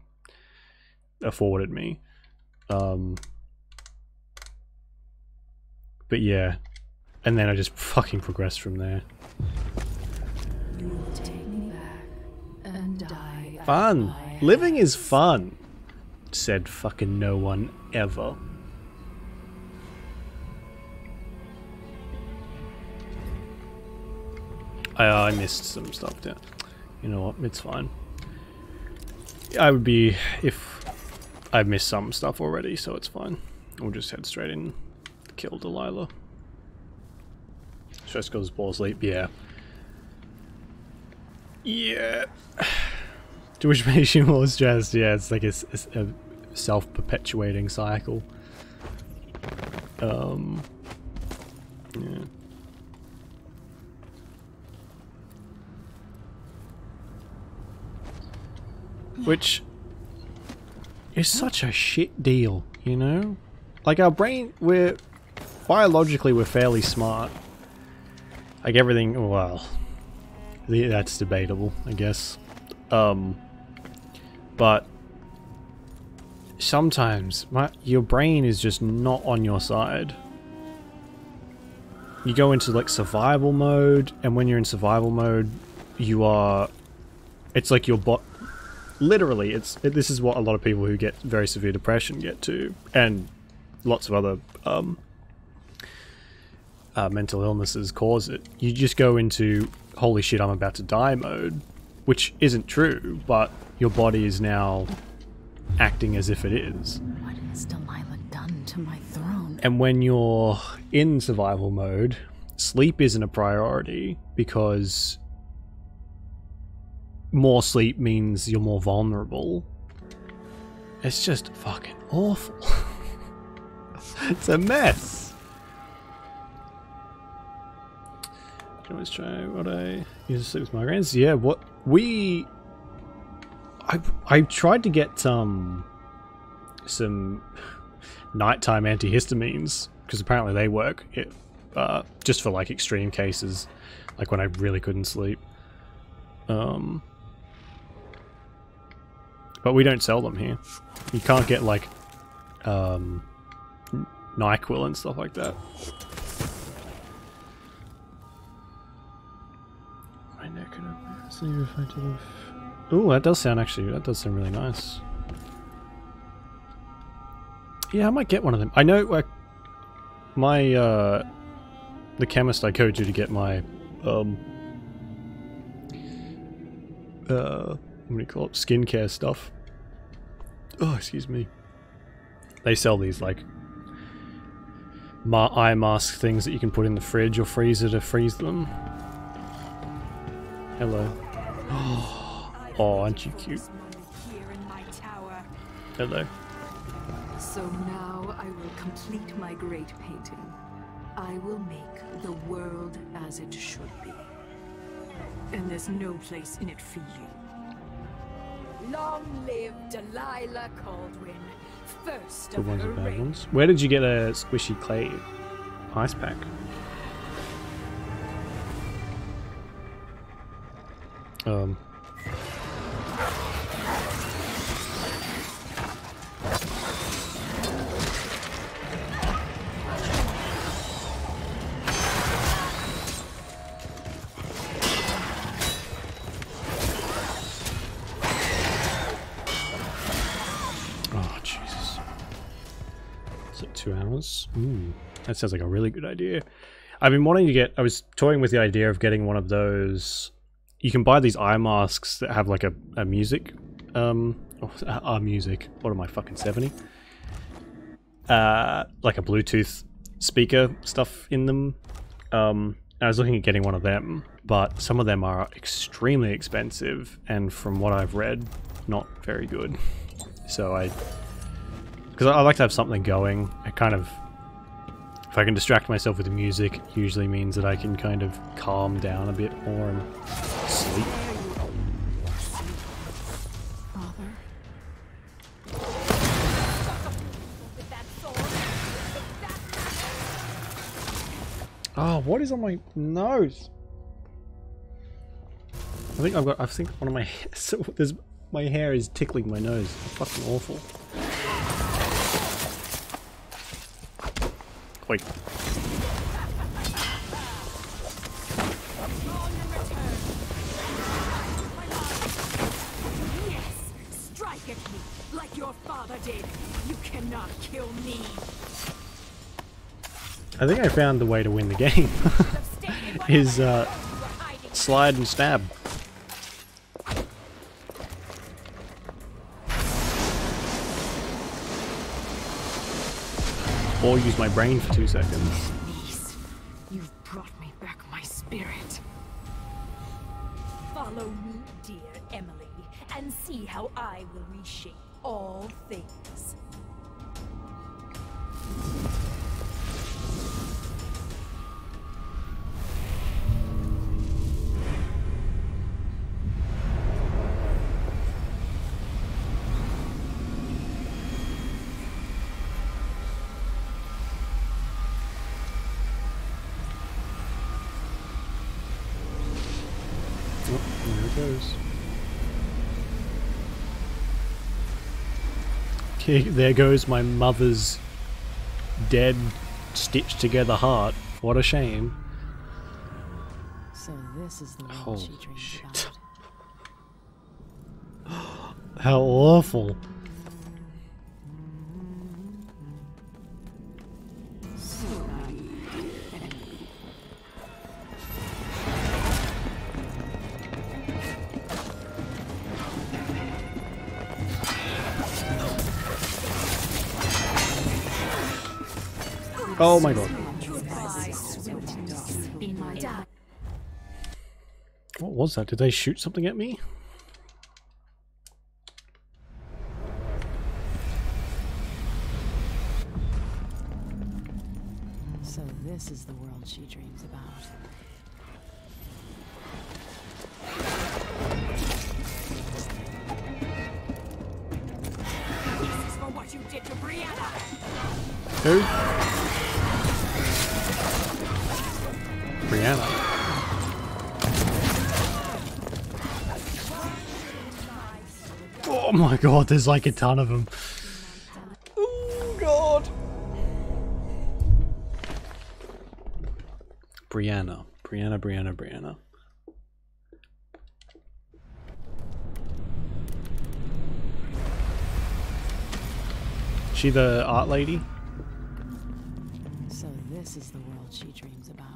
afforded me. But yeah, and then I just fucking progressed from there. Take me back and die. Fun! Living is fun! Said fucking no one ever. I missed some stuff there. You know what? It's fine. I would be if I've missed some stuff already, so it's fine. We'll just head straight in, kill Delilah. Stress causes poor sleep. Yeah. Yeah. To which makes you more stressed. Yeah, it's like a self-perpetuating cycle. Yeah. Which is such a shit deal, you know? Like our brain, biologically we're fairly smart. Like everything, well, that's debatable, I guess. But sometimes your brain is just not on your side. You go into like survival mode, and when you're in survival mode, it's like your literally, this is what a lot of people who get very severe depression get to, and lots of other mental illnesses cause it. You just go into holy shit, I'm about to die mode, which isn't true, but your body is now acting as if it is. What has Delilah done to my throne? And when you're in survival mode, sleep isn't a priority because more sleep means you're more vulnerable. It's just fucking awful. It's a mess. Can always try what I use to sleep with migraines. Yeah, what I tried to get some nighttime antihistamines because apparently they work. Just for like extreme cases, like when I really couldn't sleep. But we don't sell them here. You can't get like NyQuil and stuff like that. My neck and reflective. Ooh, that does sound really nice. Yeah, I might get one of them. I know like my the chemist I go to get my what do you call it? Skincare stuff. Oh, excuse me. They sell these like eye mask things that you can put in the fridge or freezer to freeze them. Hello. Oh, aren't you cute? Hello. So now I will complete my great painting. I will make the world as it should be. And there's no place in it for you. Long live Delilah Caldwin, first Good of ones her and bad race. ones. Where did you get a squishy clay ice pack? Oh, Jesus. Is it 2 hours? Ooh, that sounds like a really good idea. I've been wanting to get... I was toying with the idea of getting one of those... You can buy these eye masks that have like a music... music. What am I, fucking 70? Like a Bluetooth speaker stuff in them. I was looking at getting one of them, but some of them are extremely expensive, and from what I've read, not very good. So because I like to have something going. I kind of, if I can distract myself with the music, it usually means that I can kind of calm down a bit more and sleep. Oh, what is on my nose? I think one of my my hair is tickling my nose. It's fucking awful. Wait. Yes, strike at me like your father did. You cannot kill me. I think I found the way to win the game. Is slide and stab. Or use my brain for 2 seconds. Please, you've brought me back my spirit. Follow me, dear Emily, and see how I will reshape all things. There it goes. Okay, there goes my mother's dead, stitched together heart. What a shame. So this is the world Holy she dreams shit. about. How awful. Oh my god. What was that? Did they shoot something at me? So this is the world she dreams about. This is for what you did to Brianna. Who? Brianna. Oh my god, there's like a ton of them. Oh god. Brianna. Brianna. She the art lady? So this is the world she dreams about.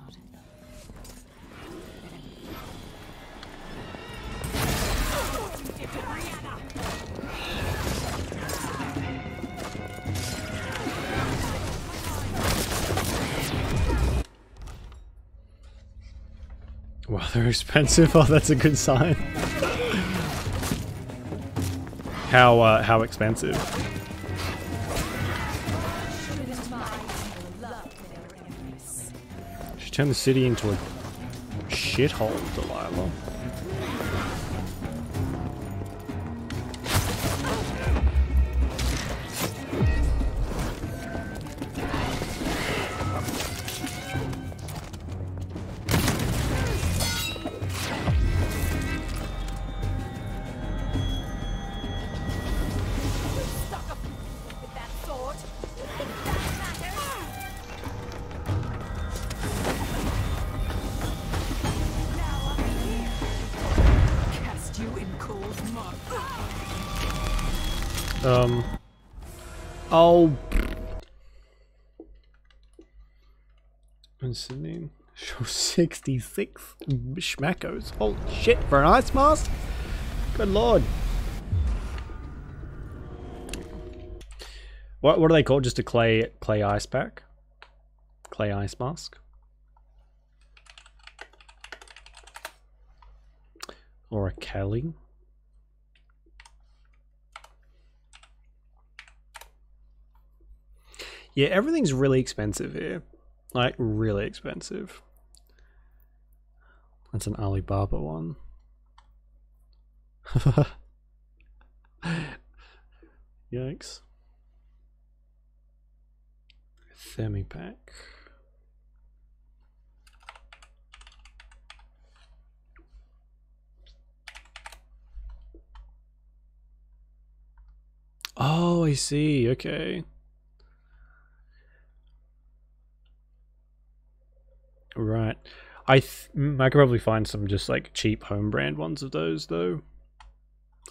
Wow, they're expensive. Oh, that's a good sign. How expensive? She turned the city into a shithole, Delilah. Oh. What's the name? Show 66 schmackos. Holy shit, for an ice mask? Good lord. What are they called? Just a clay ice pack? Clay ice mask? Or a Kelly? Yeah, everything's really expensive here. Like, really expensive. That's an Alibaba one. Yikes. Themipack. Oh, I see. Okay. Right. I could probably find some just like cheap home brand ones of those though.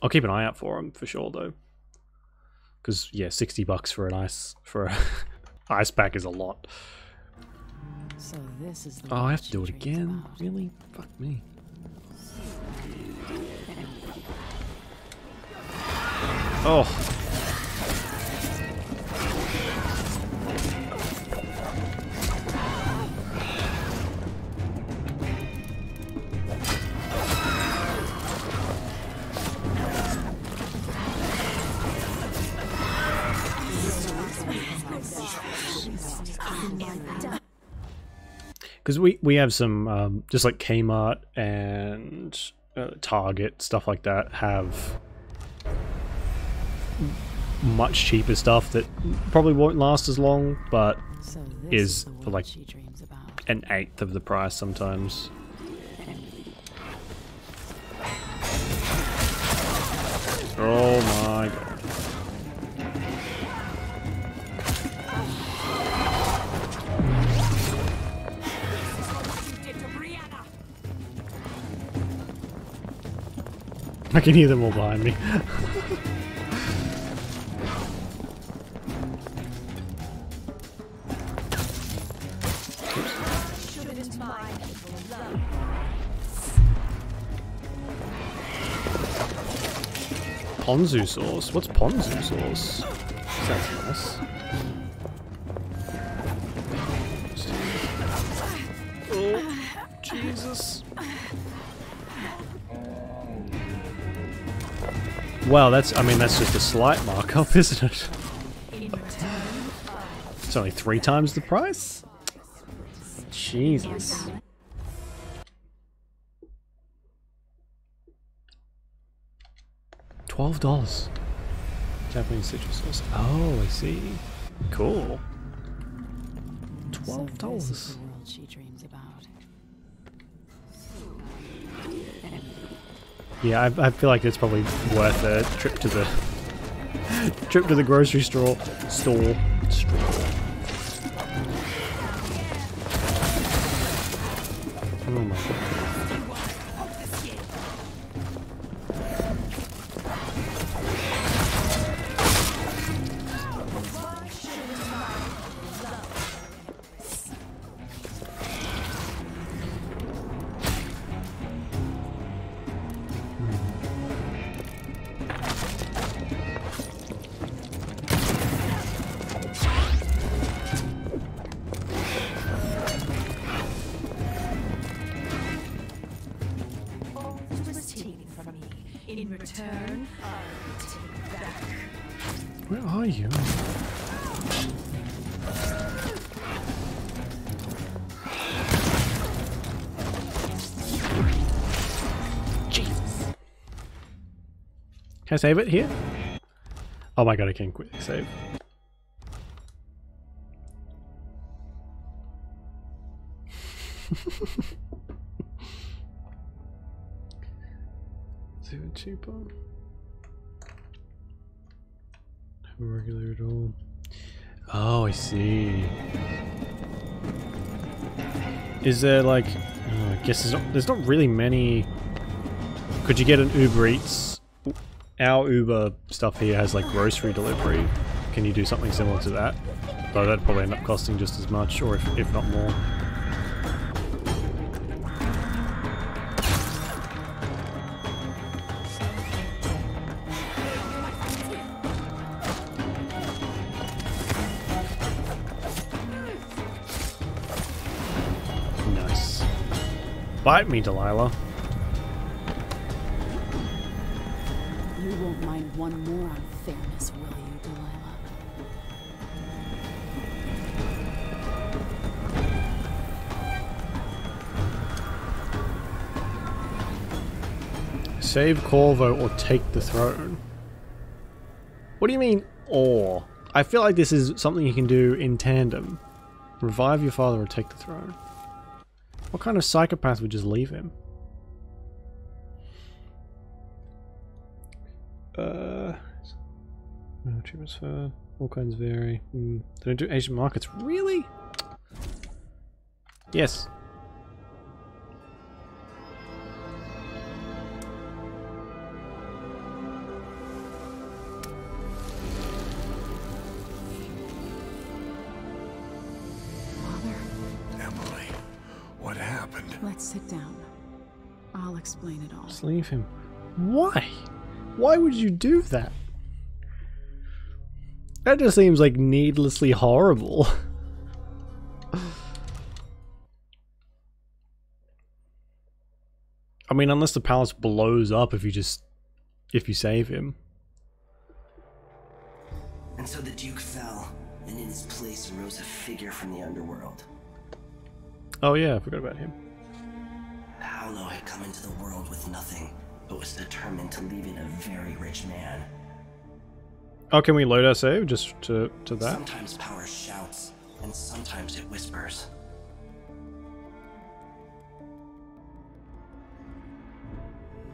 I'll keep an eye out for them for sure though. Because yeah, $60 for an ice ice pack is a lot. So this is the Oh, I have to do it again. Really? Fuck me. Oh. Because we have some, just like Kmart and Target, stuff like that, have much cheaper stuff that probably won't last as long, but is for like an eighth of the price sometimes. Oh my god. I can hear them all behind me. Ponzu sauce? What's ponzu sauce? Sounds nice. Oh, Jesus. Well, that's, I mean, that's just a slight markup, isn't it? It's only 3 times the price? Jesus. $12. Japanese citrus sauce. Oh, I see. Cool. $12. Yeah, I feel like it's probably worth a trip to the grocery store. Oh my god. In return, I'll take back. Where are you? Jesus. Can I save it here? Oh my god, I can quickly save. Is it cheaper? Have a regular at all? Oh, I see. Is there like? Oh, I guess there's not really many. Could you get an Uber Eats? Our Uber stuff here has like grocery delivery. Can you do something similar to that? Though that'd probably end up costing just as much, or if not more. Bite me, Delilah. You won't mind one more unfairness, will you, Delilah? Save Corvo or take the throne. What do you mean, or? I feel like this is something you can do in tandem. Revive your father or take the throne. What kind of psychopath would just leave him? No treatments for all kinds vary. They don't do Asian markets. Really? Yes. What happened? Let's sit down. I'll explain it all. Just leave him. Why? Why would you do that? That just seems like needlessly horrible. I mean, unless the palace blows up if you save him. And so the Duke fell, and in his place arose a figure from the underworld. Oh yeah, I forgot about him. Paolo had come into the world with nothing, but was determined to leave it a very rich man. Oh, can we load our save just to that? Sometimes power shouts, and sometimes it whispers.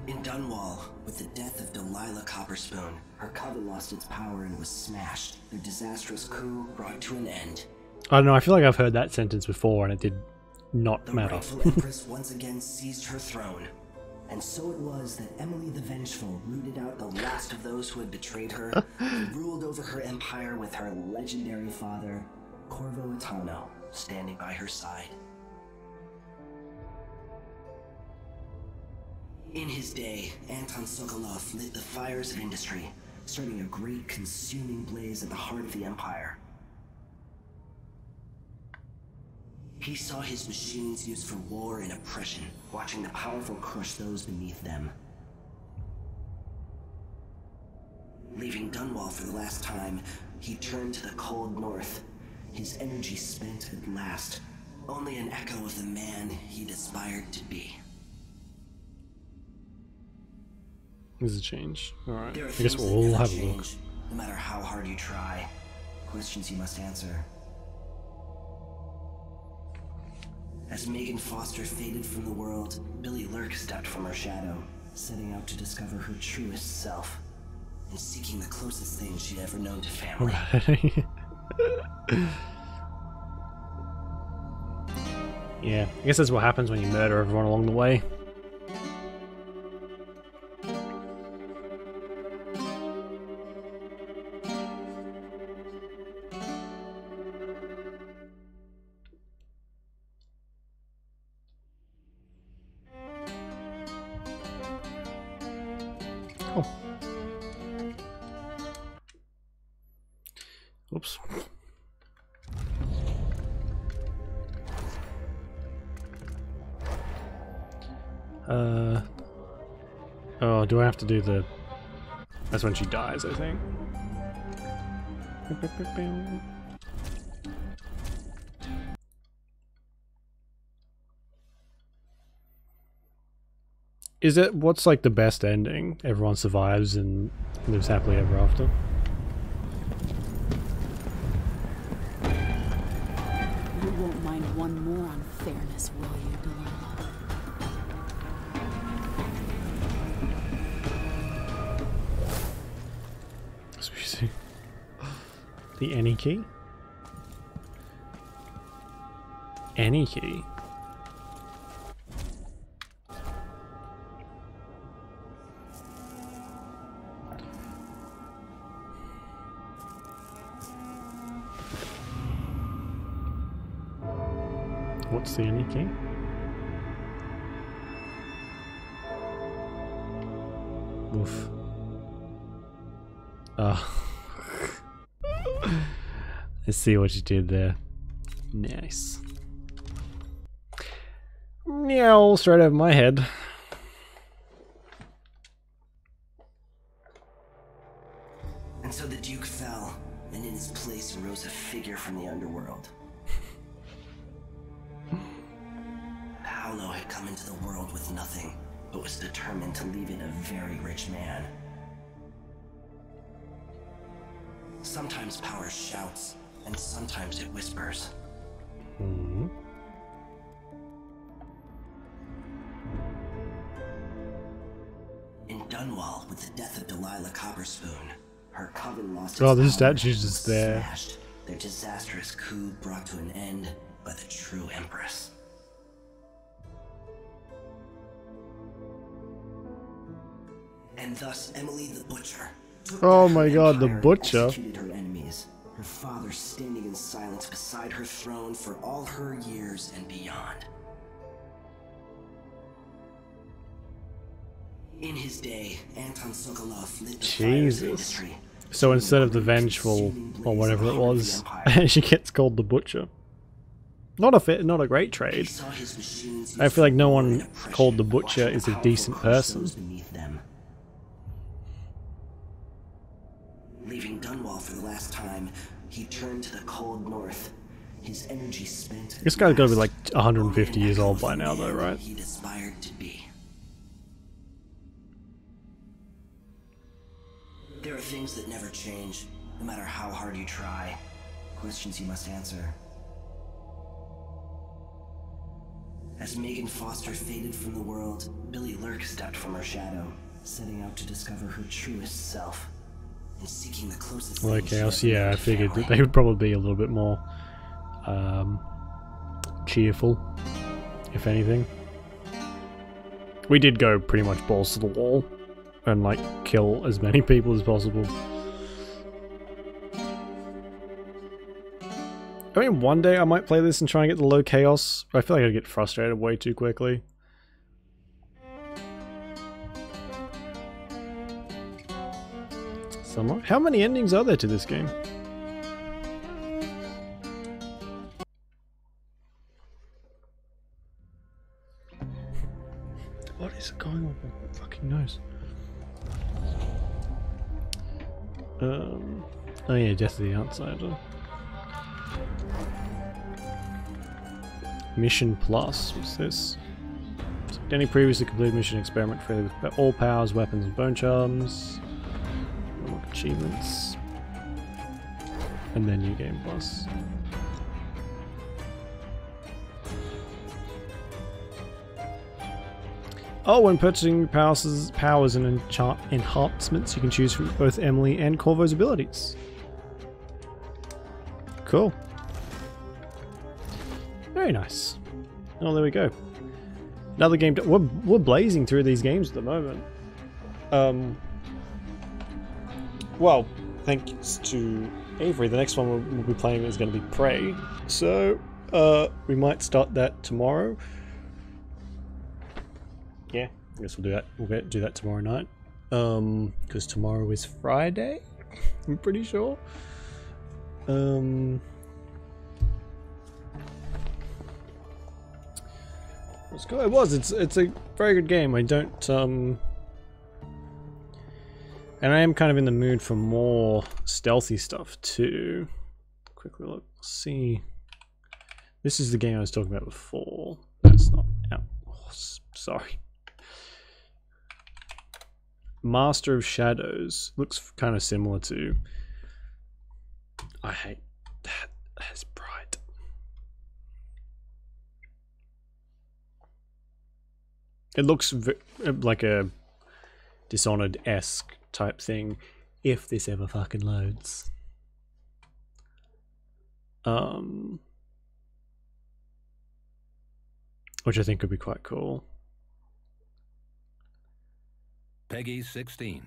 In Dunwall, with the death of Delilah Copperspoon, her coven lost its power and was smashed. Their disastrous coup brought to an end. I don't know, I feel like I've heard that sentence before and it did not The matter. rightful Empress once again seized her throne. And so it was that Emily the Vengeful rooted out the last of those who had betrayed her and ruled over her empire with her legendary father, Corvo Attano, standing by her side. In his day, Anton Sokolov lit the fires of industry, starting a great consuming blaze at the heart of the empire. He saw his machines used for war and oppression, watching the powerful crush those beneath them. Leaving Dunwall for the last time, he turned to the cold north, his energy spent at last, only an echo of the man he'd aspired to be. There's a change. Alright, There are I guess things we'll that all never have a look. change, no matter how hard you try. Questions you must answer. As Megan Foster faded from the world, Billy Lurk stepped from her shadow, setting out to discover her truest self, and seeking the closest thing she'd ever known to family. Yeah, I guess that's what happens when you murder everyone along the way. Oops. Oh, do I have to do the... That's when she dies, I think. Is it... What's like the best ending? Everyone survives and lives happily ever after? You won't mind one more unfairness, will you, Delilah? Excuse the any key? Any key? What's the any key? Oof. Let's see what you did there. Nice. Meow, straight over my head. And so the Duke fell, and in his place arose a figure from the underworld. Paolo had come into the world with nothing, but was determined to leave it a very rich man. Sometimes power shouts, and sometimes it whispers. Mm-hmm. In Dunwall, with the death of Delilah Copperspoon, her coven lost Oh, its the power statue's and just was there. smashed, their disastrous coup brought to an end by the true Empress. And thus Emily the Butcher took Oh back my her god, the empire and Butcher. executed her enemies, her father standing in silence beside her throne for all her years and beyond. In his day, Anton Sokolov lit the fires of Jesus. industry, So instead of the Vengeful or whatever it was, she gets called the Butcher. Not a great trade. I feel like no one called the Butcher is a decent person. Leaving Dunwall for the last time, he turned to the cold north. His energy spent. This guy's gotta be like 150 years old by now, though, right? He'd aspired to be. There are things that never change, no matter how hard you try. Questions you must answer. As Megan Foster faded from the world, Billy Lurk stepped from her shadow, setting out to discover her truest self. And seeking the closest Well, Chaos, yeah, I figured that they would probably be a little bit more cheerful, if anything. We did go pretty much balls to the wall and like kill as many people as possible. I mean, one day I might play this and try and get the low chaos, but I feel like I'd get frustrated way too quickly. How many endings are there to this game? What is going on with my fucking nose? Oh yeah, Death of the Outsider. Mission Plus, what's this? Select any previously completed mission, experiment freely with all powers, weapons, and bone charms. Unlock achievements. And then New Game Plus. Oh, when purchasing powers and enhancements, you can choose from both Emily and Corvo's abilities. Cool. Very nice. Oh, there we go. Another game. We're blazing through these games at the moment. Well, thanks to Avery, the next one we'll be playing is going to be Prey. So, we might start that tomorrow. Yeah, I guess we'll do that. We'll do that tomorrow night. Because tomorrow is Friday. I'm pretty sure. Let's go. It was. It's a very good game. I don't. And I am kind of in the mood for more stealthy stuff too. Quickly look. See. This is the game I was talking about before. That's not out. Oh, sorry. Master of Shadows looks kind of similar to. I hate that. That's bright. It looks like a Dishonored-esque type thing, if this ever fucking loads. Which I think could be quite cool. Peggy 16.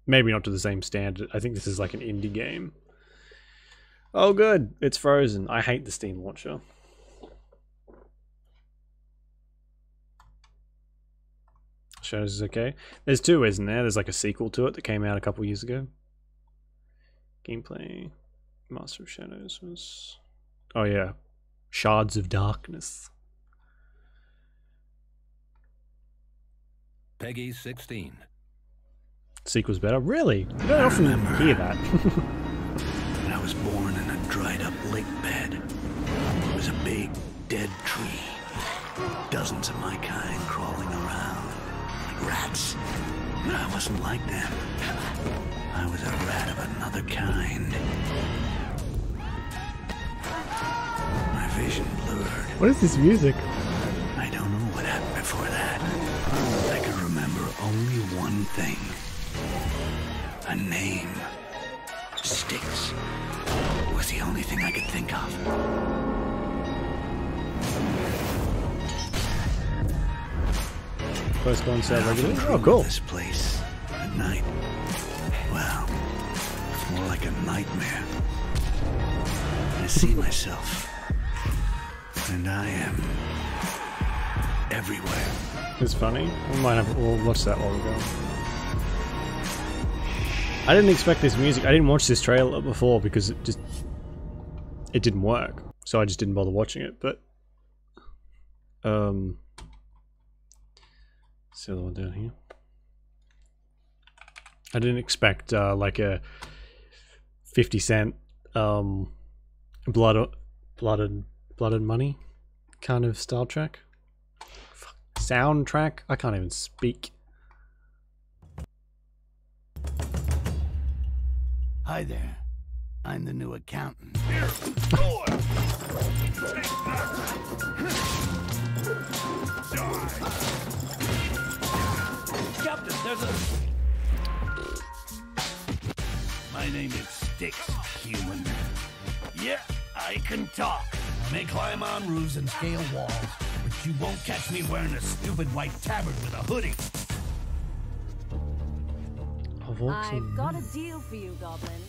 Maybe not to the same standard. I think this is like an indie game. Oh good, it's frozen. I hate the Steam launcher. Shadows is okay. There's two, isn't there? There's like a sequel to it that came out a couple years ago. Gameplay. Master of Shadows was... Oh yeah. Shards of Darkness. Peggy 16. Sequel's better? Really? You don't often hear that. When I was born in a dried up lake bed, there was a big dead tree. Dozens of my kind crawling around like rats. But I wasn't like them. I was a rat of another kind. My vision blurred. What is this music? I don't know what happened before that. I could remember only one thing. A name. Styx was the only thing I could think of. First one set regularly? Oh, cool. This place at night. Well, it's more like a nightmare. I see myself, and I am everywhere. It's funny. We'll watch that while we go. I didn't expect this music. I didn't watch this trailer before because it didn't work. So I just didn't bother watching it. But see the other one down here. I didn't expect like a 50 Cent blood and money kind of style track. Soundtrack? I can't even speak. Hi there. I'm the new accountant. Captain, there's a... My name is Sticks, human. Yeah, I can talk. I may climb on roofs and scale walls, but you won't catch me wearing a stupid white tabard with a hoodie. I've got a deal for you, Goblin.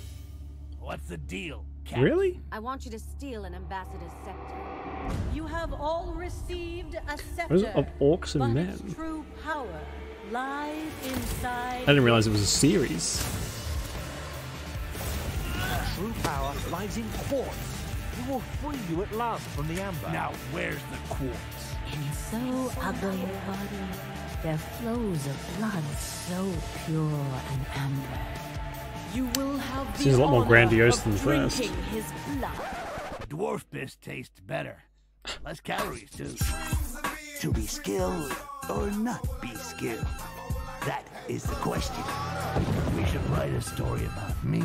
What's the deal, Captain? Really? I want you to steal an ambassador's scepter. You have all received a scepter. What is it of orcs and but men? its true power lies inside. I didn't realize it was a series. True power lies in quartz. It will free you at last from the amber. Now, where's the quartz? And so ugly body, there flows a blood so pure and amber. You will have the Seems a lot more honor grandiose of than the first. drinking his blood. Dwarf piss tastes better. Less calories, too. To be skilled or not be skilled? That is the question. We should write a story about me.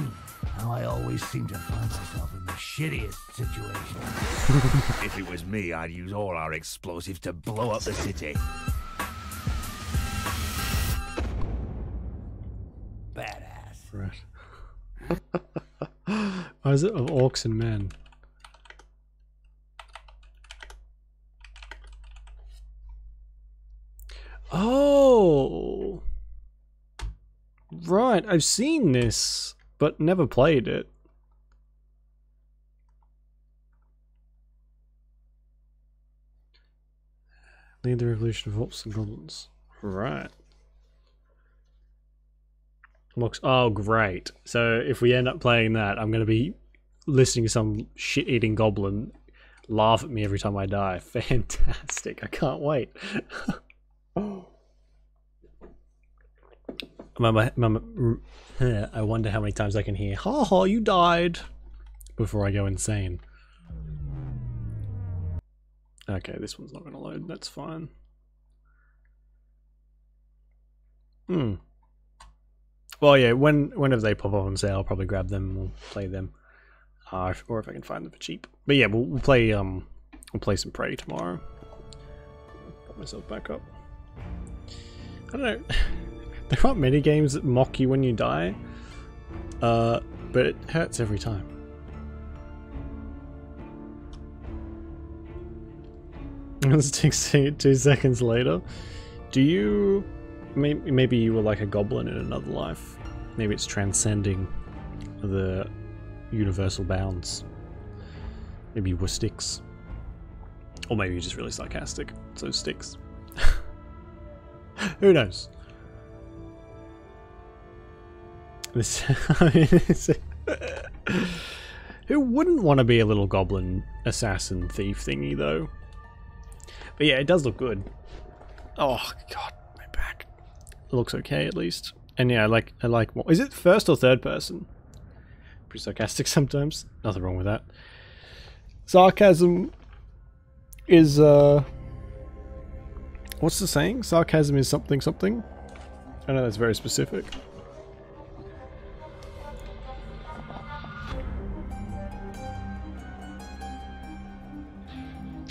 How I always seem to find myself in the shittiest situations. If it was me, I'd use all our explosives to blow up the city. Badass. Right. Why is it of orcs and men? Oh! Right, I've seen this, but never played it. Lead the revolution of orcs and goblins. Right. Looks, oh great. So if we end up playing that, I'm going to be listening to some shit-eating goblin laugh at me every time I die. Fantastic. I can't wait. I wonder how many times I can hear, "Ha ha, you died," before I go insane. Okay, this one's not going to load. That's fine. Well, yeah, whenever they pop up on sale, I'll probably grab them and we'll play them. Or if I can find them for cheap. But yeah, we'll play some Prey tomorrow. Put myself back up. I don't know. There aren't many games that mock you when you die, but it hurts every time. Let's take 2 seconds later. Do you... Maybe you were like a goblin in another life. Maybe it's transcending the universal bounds. Maybe you were Sticks. Or maybe you're just really sarcastic, so Sticks. Who knows? This, who wouldn't want to be a little goblin assassin thief thingy though? But yeah, it does look good. Oh god, my back. It looks okay at least. And yeah, I like more. Is it first or third person? Pretty sarcastic sometimes. Nothing wrong with that. Sarcasm is what's the saying? Sarcasm is something something. I know that's very specific.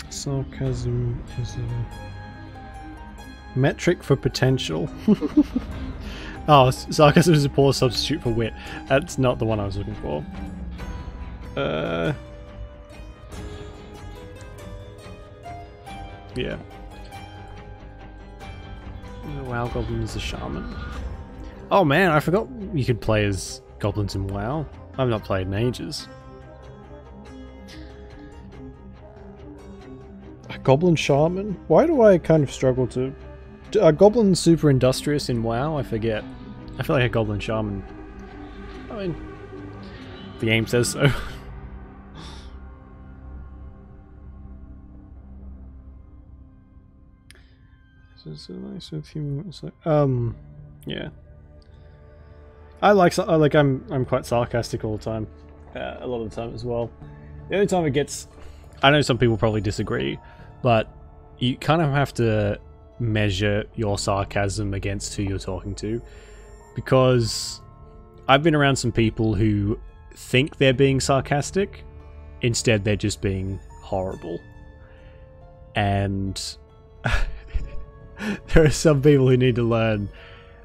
Sarcasm is a metric for potential. Oh, sarcasm is a poor substitute for wit. That's not the one I was looking for. Yeah. WoW Goblin is a shaman. Oh man, I forgot you could play as goblins in WoW. I've not played in ages. A goblin shaman? Why do I kind of struggle to Are goblins super industrious in WoW? I forget. I feel like a goblin shaman. I mean, the game says so. Yeah. I'm quite sarcastic all the time. A lot of the time as well. The only time it gets... I know some people probably disagree, but you kind of have to measure your sarcasm against who you're talking to, because I've been around some people who think they're being sarcastic, instead they're just being horrible. And there are some people who need to learn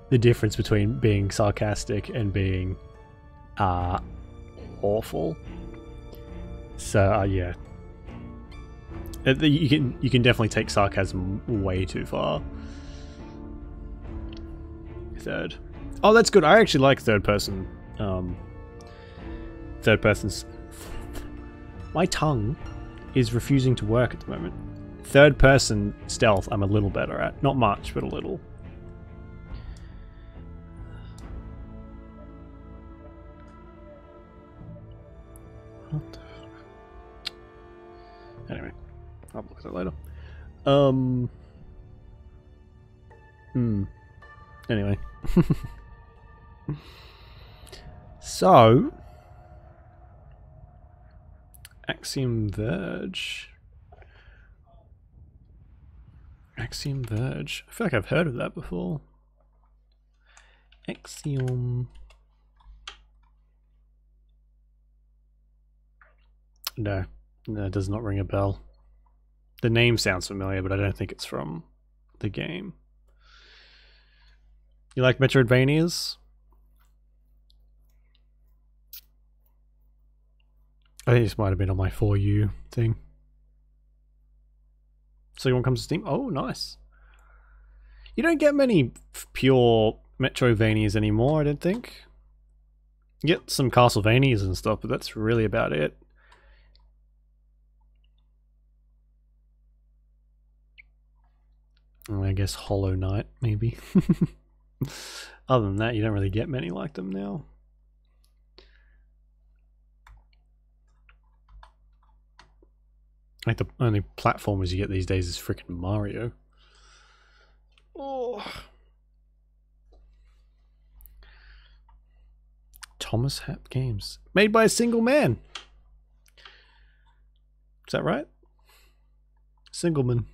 the difference between being sarcastic and being awful. So yeah, you can definitely take sarcasm way too far. Third. Oh, that's good. I actually like third person. Third person's... My tongue is refusing to work at the moment. Third person stealth I'm a little better at. Not much, but a little. Anyway, I'll look at it later. Anyway. So, Axiom Verge. Axiom Verge. I feel like I've heard of that before. Axiom. No, it does not ring a bell. The name sounds familiar, but I don't think it's from the game. You like Metroidvanias? I think this might have been on my For You thing. So one comes to Steam? Oh, nice. You don't get many pure Metroidvanias anymore, I don't think. You get some Castlevanias and stuff, but that's really about it. I guess Hollow Knight, maybe. Other than that, you don't really get many like them now. Like the only platformers you get these days is freaking Mario. Oh. Thomas Happ Games. Made by a single man. Is that right? Singleman.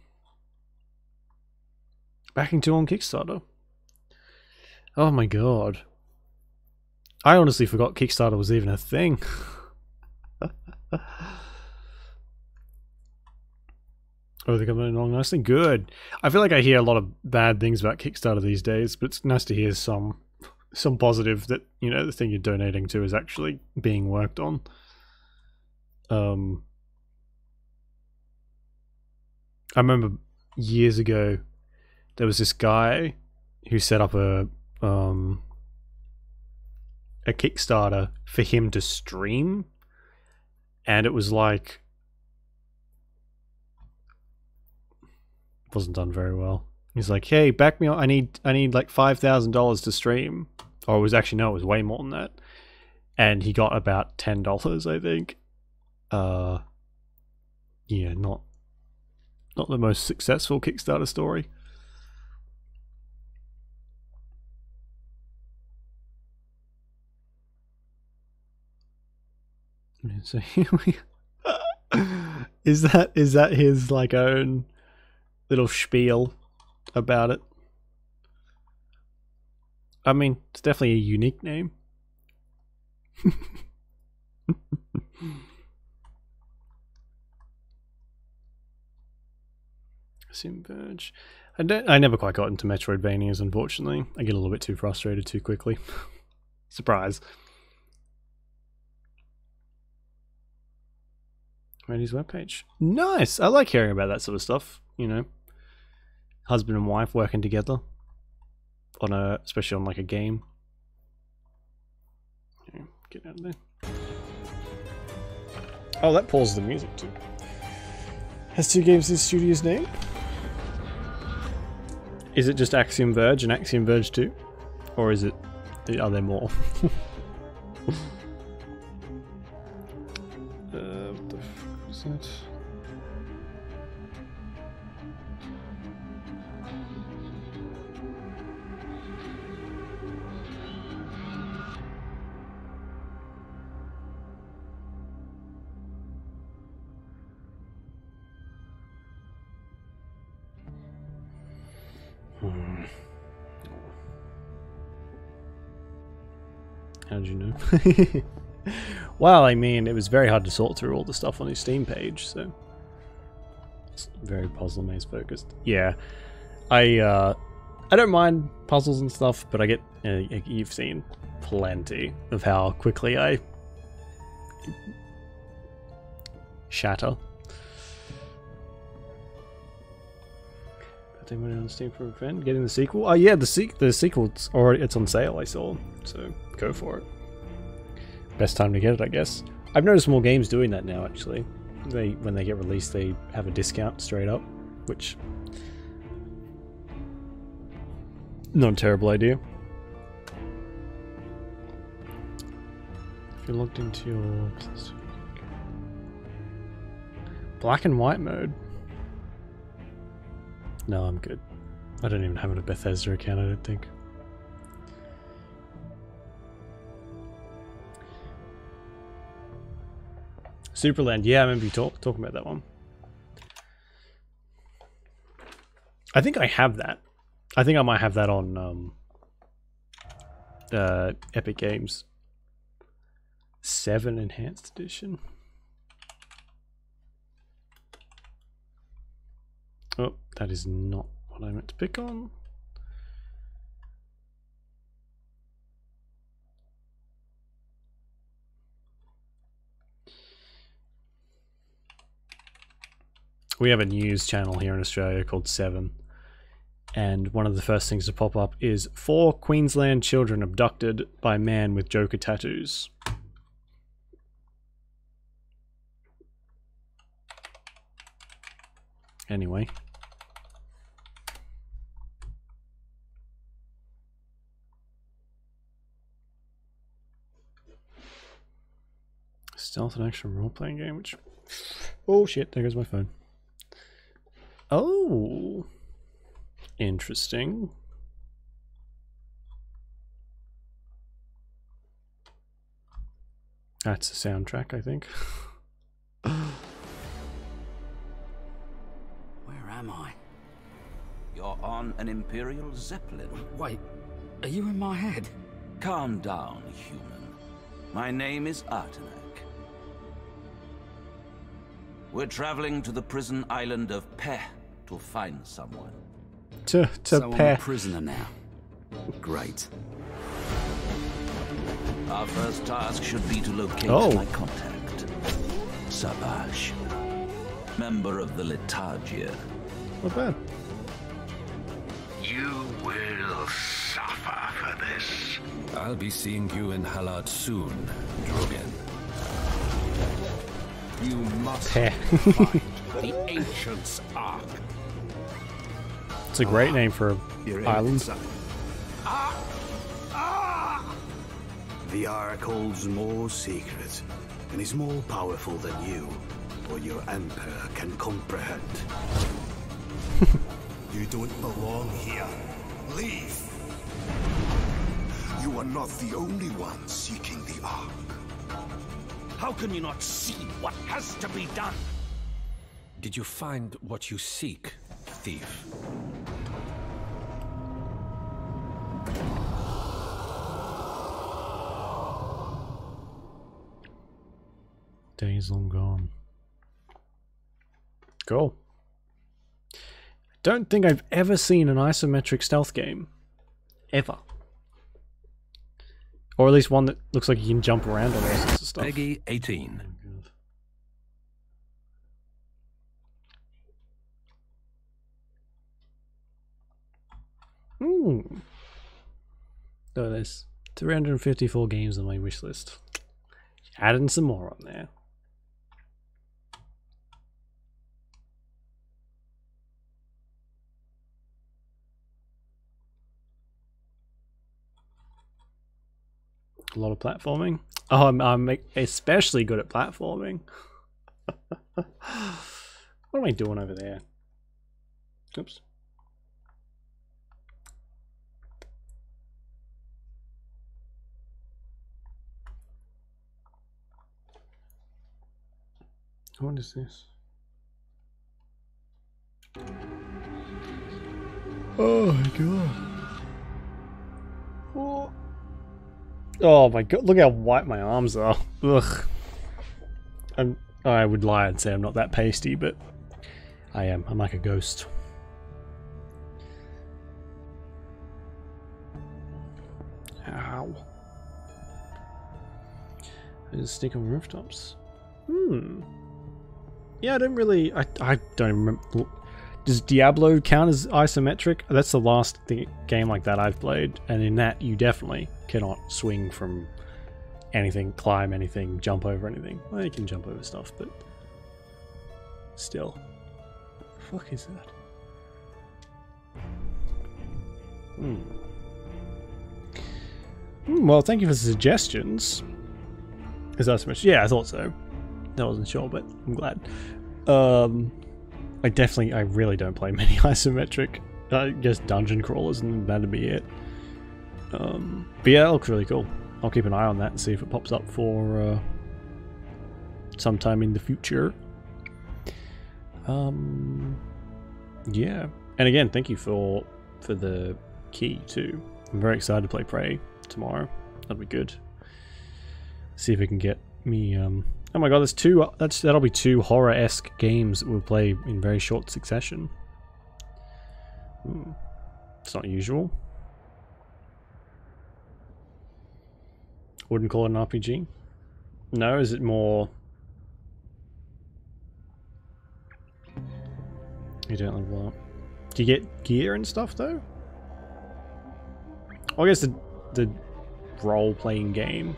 Backing 2 on Kickstarter. Oh my god. I honestly forgot Kickstarter was even a thing. Oh, they're coming along nicely? Good. I feel like I hear a lot of bad things about Kickstarter these days, but it's nice to hear some positive that, you know, the thing you're donating to is actually being worked on. I remember years ago, there was this guy who set up a Kickstarter for him to stream, and it was like, wasn't done very well. He's like, hey, back me up. I need like $5,000 to stream. Or it was actually, no, it was way more than that. And he got about $10, I think. Yeah, not the most successful Kickstarter story. So here we is that his like own little spiel about it? I mean, it's definitely a unique name. Verge. I never quite got into Metroidvanias, unfortunately. I get a little bit too frustrated too quickly. Surprise. Randy's webpage. Nice! I like hearing about that sort of stuff, you know. Husband and wife working together. Especially on like a game. Okay, get out of there. Oh, that pauses the music too. Has 2 games in the studio's name? Is it just Axiom Verge and Axiom Verge 2? Or is it... are there more? What the fuck is that? How'd you know? Well, I mean, it was very hard to sort through all the stuff on his Steam page, so it's very puzzle maze focused. Yeah, I don't mind puzzles and stuff, but I get you've seen plenty of how quickly I shatter. I think we're on Steam for a friend. Getting the sequel. Oh yeah, the sequel's already, it's on sale. I saw, so go for it. Best time to get it, I guess. I've noticed more games doing that now. Actually, when they get released, they have a discount straight up, which not a terrible idea. If you're logged into your black and white mode. No, I'm good. I don't even have a Bethesda account, I don't think. Superland, yeah, I remember you talking about that one. I think I have that. I think I might have that on Epic Games. 7 Enhanced Edition. Oh, that is not what I meant to pick on. We have a news channel here in Australia called 7, and one of the first things to pop up is 4 Queensland children abducted by man with Joker tattoos. Anyway. Stealth and action role-playing game, which... Oh shit, there goes my phone. Oh, interesting. That's a soundtrack, I think. Where am I? You're on an Imperial Zeppelin. Wait, are you in my head? Calm down, human. My name is Artenak. We're traveling to the prison island of Peh to find someone. To so Peh. I'm a prisoner now. Great. Our first task should be to locate my contact, Savage, member of the Letargia. Not bad. You will suffer for this. I'll be seeing you in Halad soon, Drogan. You must find the Ancient's Ark. It's a great name for an island. The Ark holds more secrets and is more powerful than you or your Emperor can comprehend. You don't belong here. Leave! You are not the only one seeking the Ark. How can you not see what has to be done? Did you find what you seek, thief? Days long gone. Cool. I don't think I've ever seen an isometric stealth game. Ever. Or at least one that looks like you can jump around on all sorts of stuff. Peggy 18. Ooh. So there's 354 games on my wish list. Adding some more on there. A lot of platforming. Oh, I'm especially good at platforming. What am I doing over there? Oops. What is this? Oh my god. Oh my god, look how white my arms are. Ugh. I would lie and say I'm not that pasty, but I am. I'm like a ghost. Ow. I just stick on rooftops. Yeah, I don't really... I don't remember... Does Diablo count as isometric? That's the last game like that I've played, and in that you definitely cannot swing from anything, climb anything, jump over anything. Well, you can jump over stuff, but still. The fuck is that? Well, thank you for the suggestions. Is that so much? Yeah, I thought so. I wasn't sure, but I'm glad. I really don't play many isometric. I guess dungeon crawlers, and that'd be it. But yeah, that looks really cool. I'll keep an eye on that and see if it pops up for sometime in the future. Yeah, and again, thank you for the key too. I'm very excited to play Prey tomorrow. That'll be good. See if we can get me. Oh my god, there's two. That'll be two horror-esque games that we'll play in very short succession. It's not usual. Wouldn't call it an RPG. No, is it more? You don't level up. Do you get gear and stuff though? I guess the role-playing game.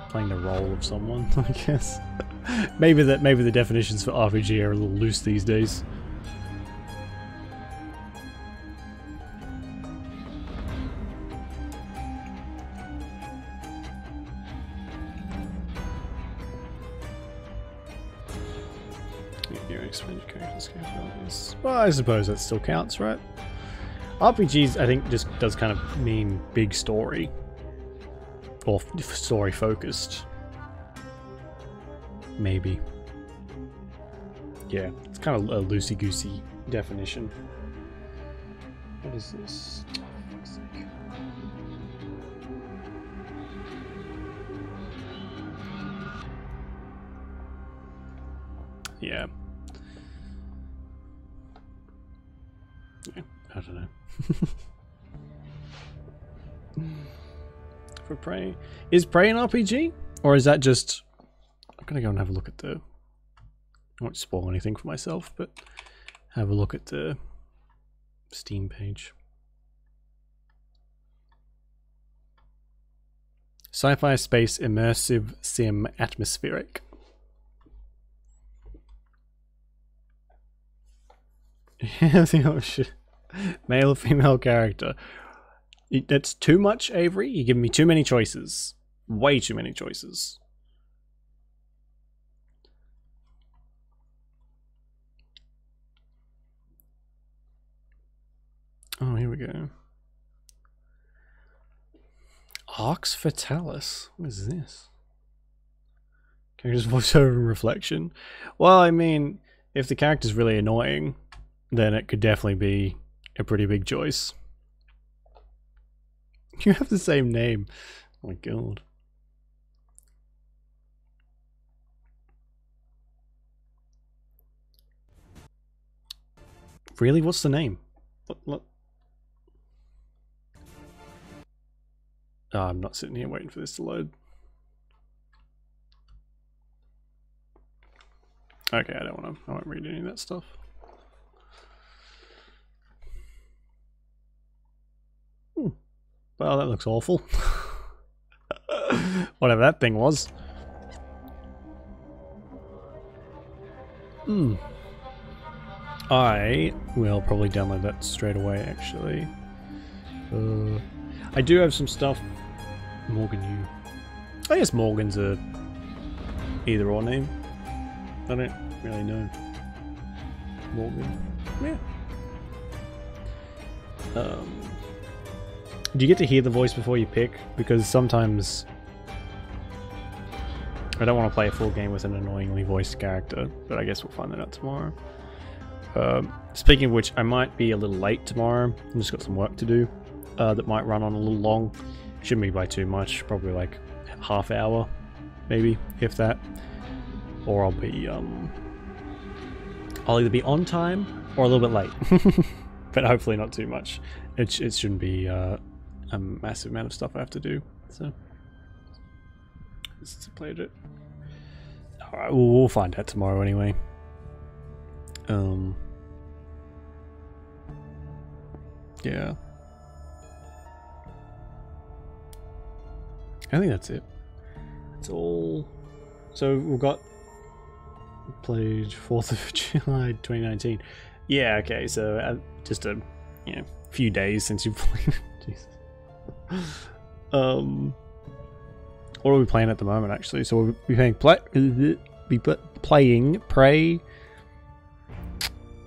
Playing the role of someone, I guess. maybe the definitions for RPG are a little loose these days. Well, I suppose that still counts, right? RPGs, I think, just does kind of mean big story. Or story focused. Maybe. Yeah, it's kind of a loosey-goosey definition. What is this? Oh, for fuck's sake. Yeah. I don't know. For Prey. Is Prey an RPG? Or is that just... I'm gonna go and have a look at the... I won't spoil anything for myself, but have a look at the Steam page. Sci-fi space immersive sim atmospheric. Yeah, oh shit. Male or female character. That's too much, Avery. You're giving me too many choices. Way too many choices. Oh, here we go. Arx Fatalis. What is this? Character's voiceover and reflection. Well, I mean, if the character's really annoying, then it could definitely be a pretty big choice. You have the same name. Oh my god. Really? What's the name? What? Oh, I'm not sitting here waiting for this to load. Okay, I won't read any of that stuff. Well, that looks awful. Whatever that thing was. I will probably download that straight away, actually. I do have some stuff. Morgan, you I guess Morgan's a either or name. I don't really know. Morgan. Yeah. Do you get to hear the voice before you pick? Because sometimes I don't want to play a full game with an annoyingly voiced character, but I guess we'll find that out tomorrow. Speaking of which, I might be a little late tomorrow. I've just got some work to do that might run on a little long. Shouldn't be by too much, probably like half hour, maybe, if that. Or I'll be, I'll either be on time or a little bit late. But hopefully not too much. It shouldn't be a massive amount of stuff I have to do, so let's play it. Alright, we'll find out tomorrow anyway. Yeah. I think that's it. It's all. So we've got played 4th of July 2019. Yeah, okay, so just a few days since you played. Jesus. What are we playing at the moment actually? So we'll be playing playing Prey,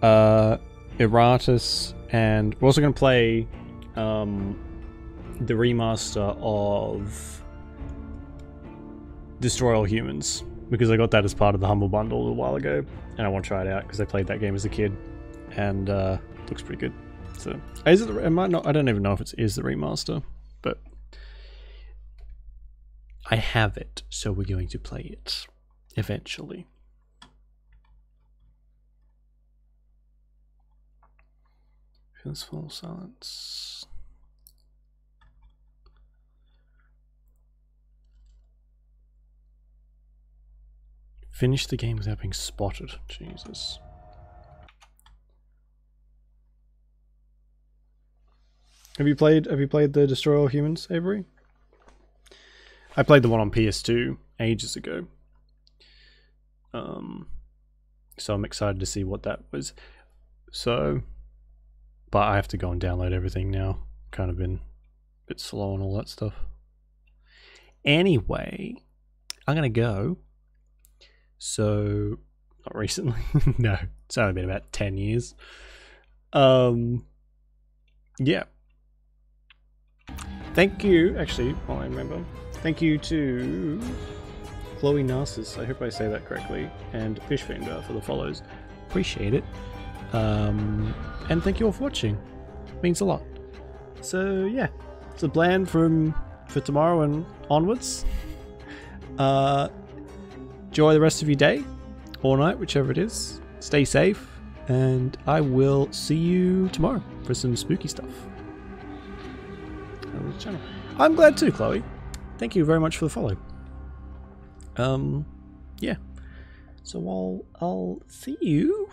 Erratus, and we're also going to play the remaster of Destroy All Humans, because I got that as part of the Humble Bundle a little while ago, and I want to try it out because I played that game as a kid, and looks pretty good. So is it? It might not. I don't even know if it is the remaster, but I have it, so we're going to play it eventually. Feels full silence. Finish the game without being spotted. Jesus. Have you played the Destroy All Humans, Avery? I played the one on PS2 ages ago. So I'm excited to see what that was. So, but I have to go and download everything now. Kind of been a bit slow on all that stuff. Anyway, I'm gonna go. So, not recently. No, it's only been about 10 years. Yeah. Thank you, actually, while I remember. Thank you to Chloe Narcissus, I hope I say that correctly, and Fishfinger for the follows. Appreciate it. And thank you all for watching. It means a lot. So yeah, it's a plan for tomorrow and onwards. Enjoy the rest of your day, or night, whichever it is. Stay safe, and I will see you tomorrow for some spooky stuff on the channel. I'm glad too, Chloe. Thank you very much for the follow. Yeah. So I'll see you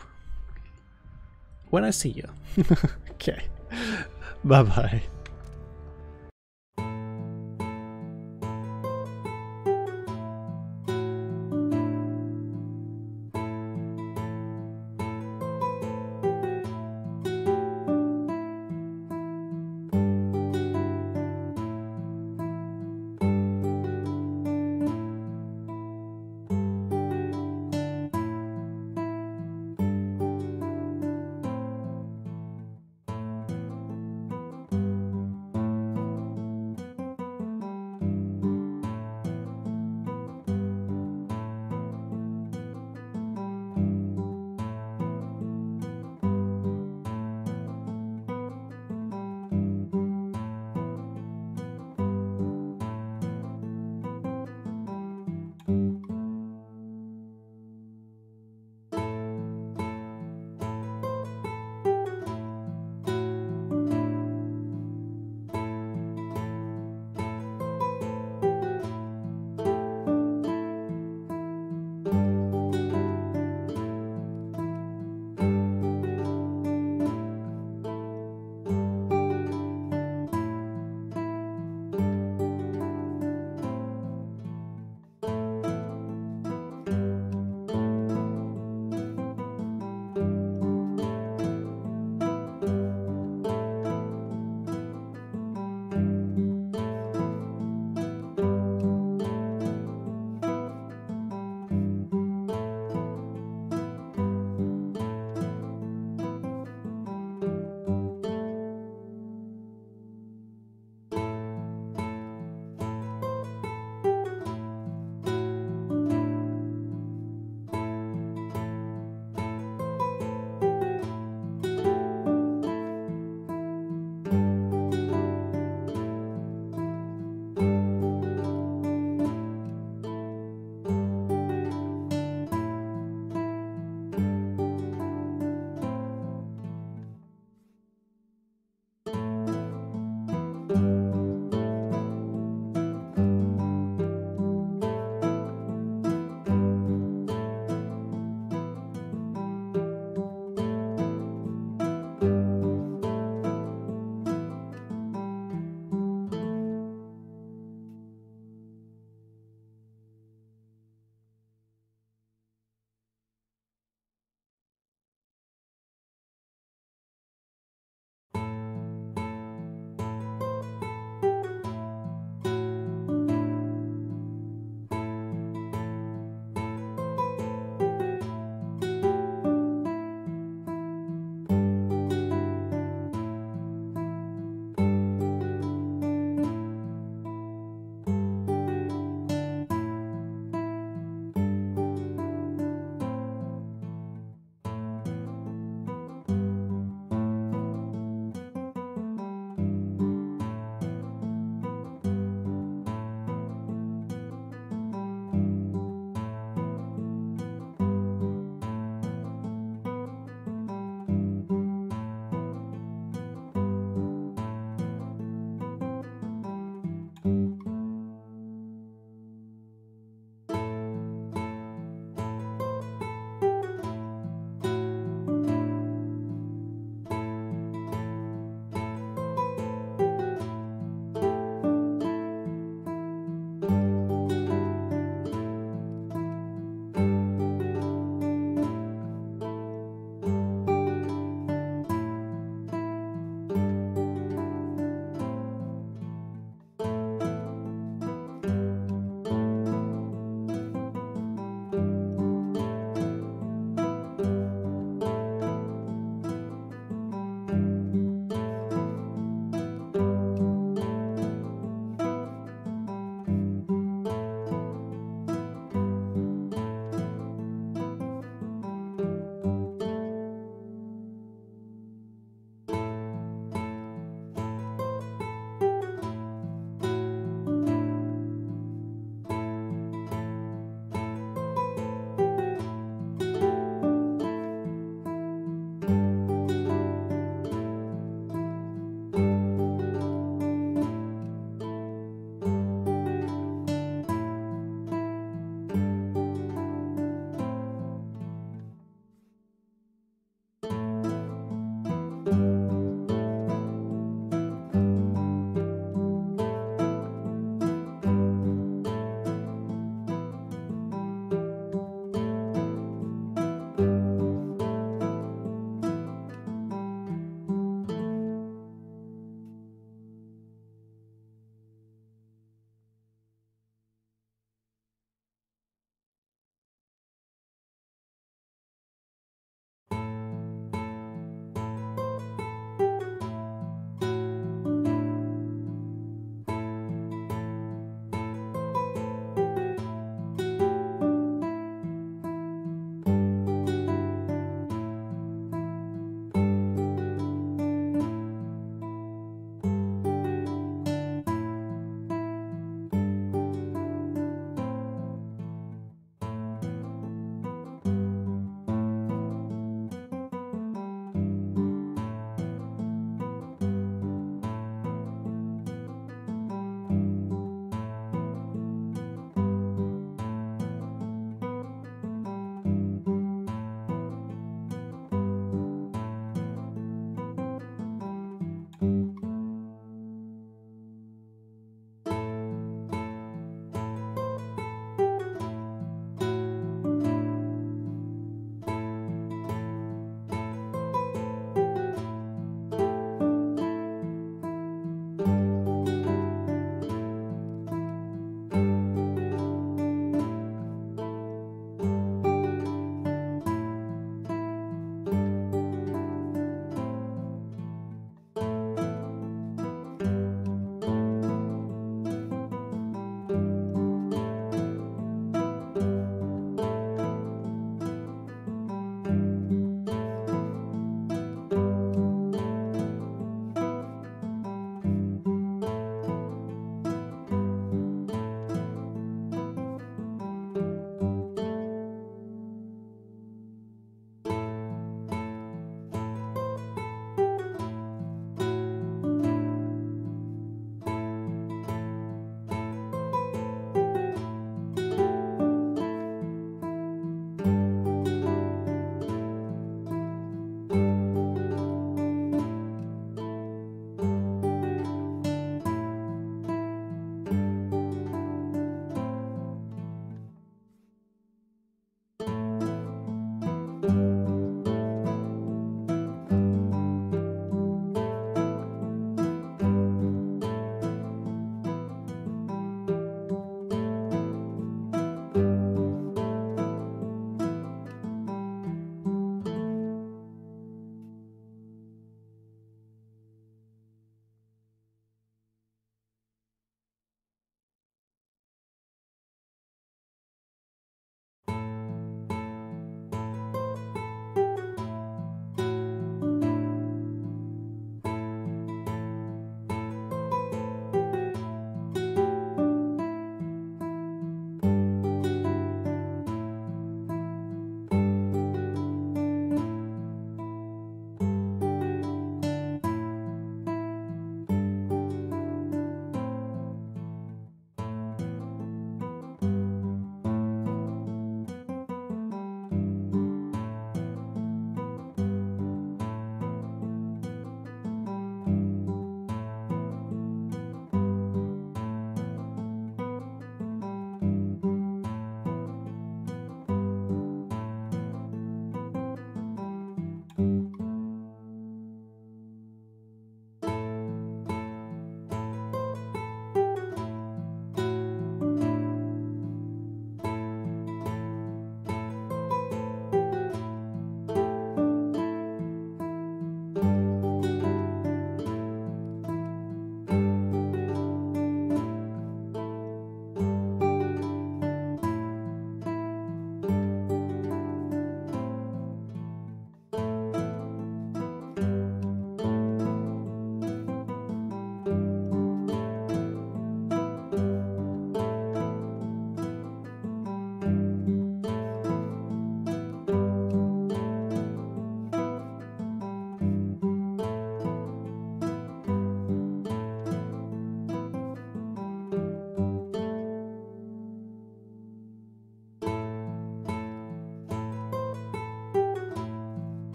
when I see you. Okay. Bye bye.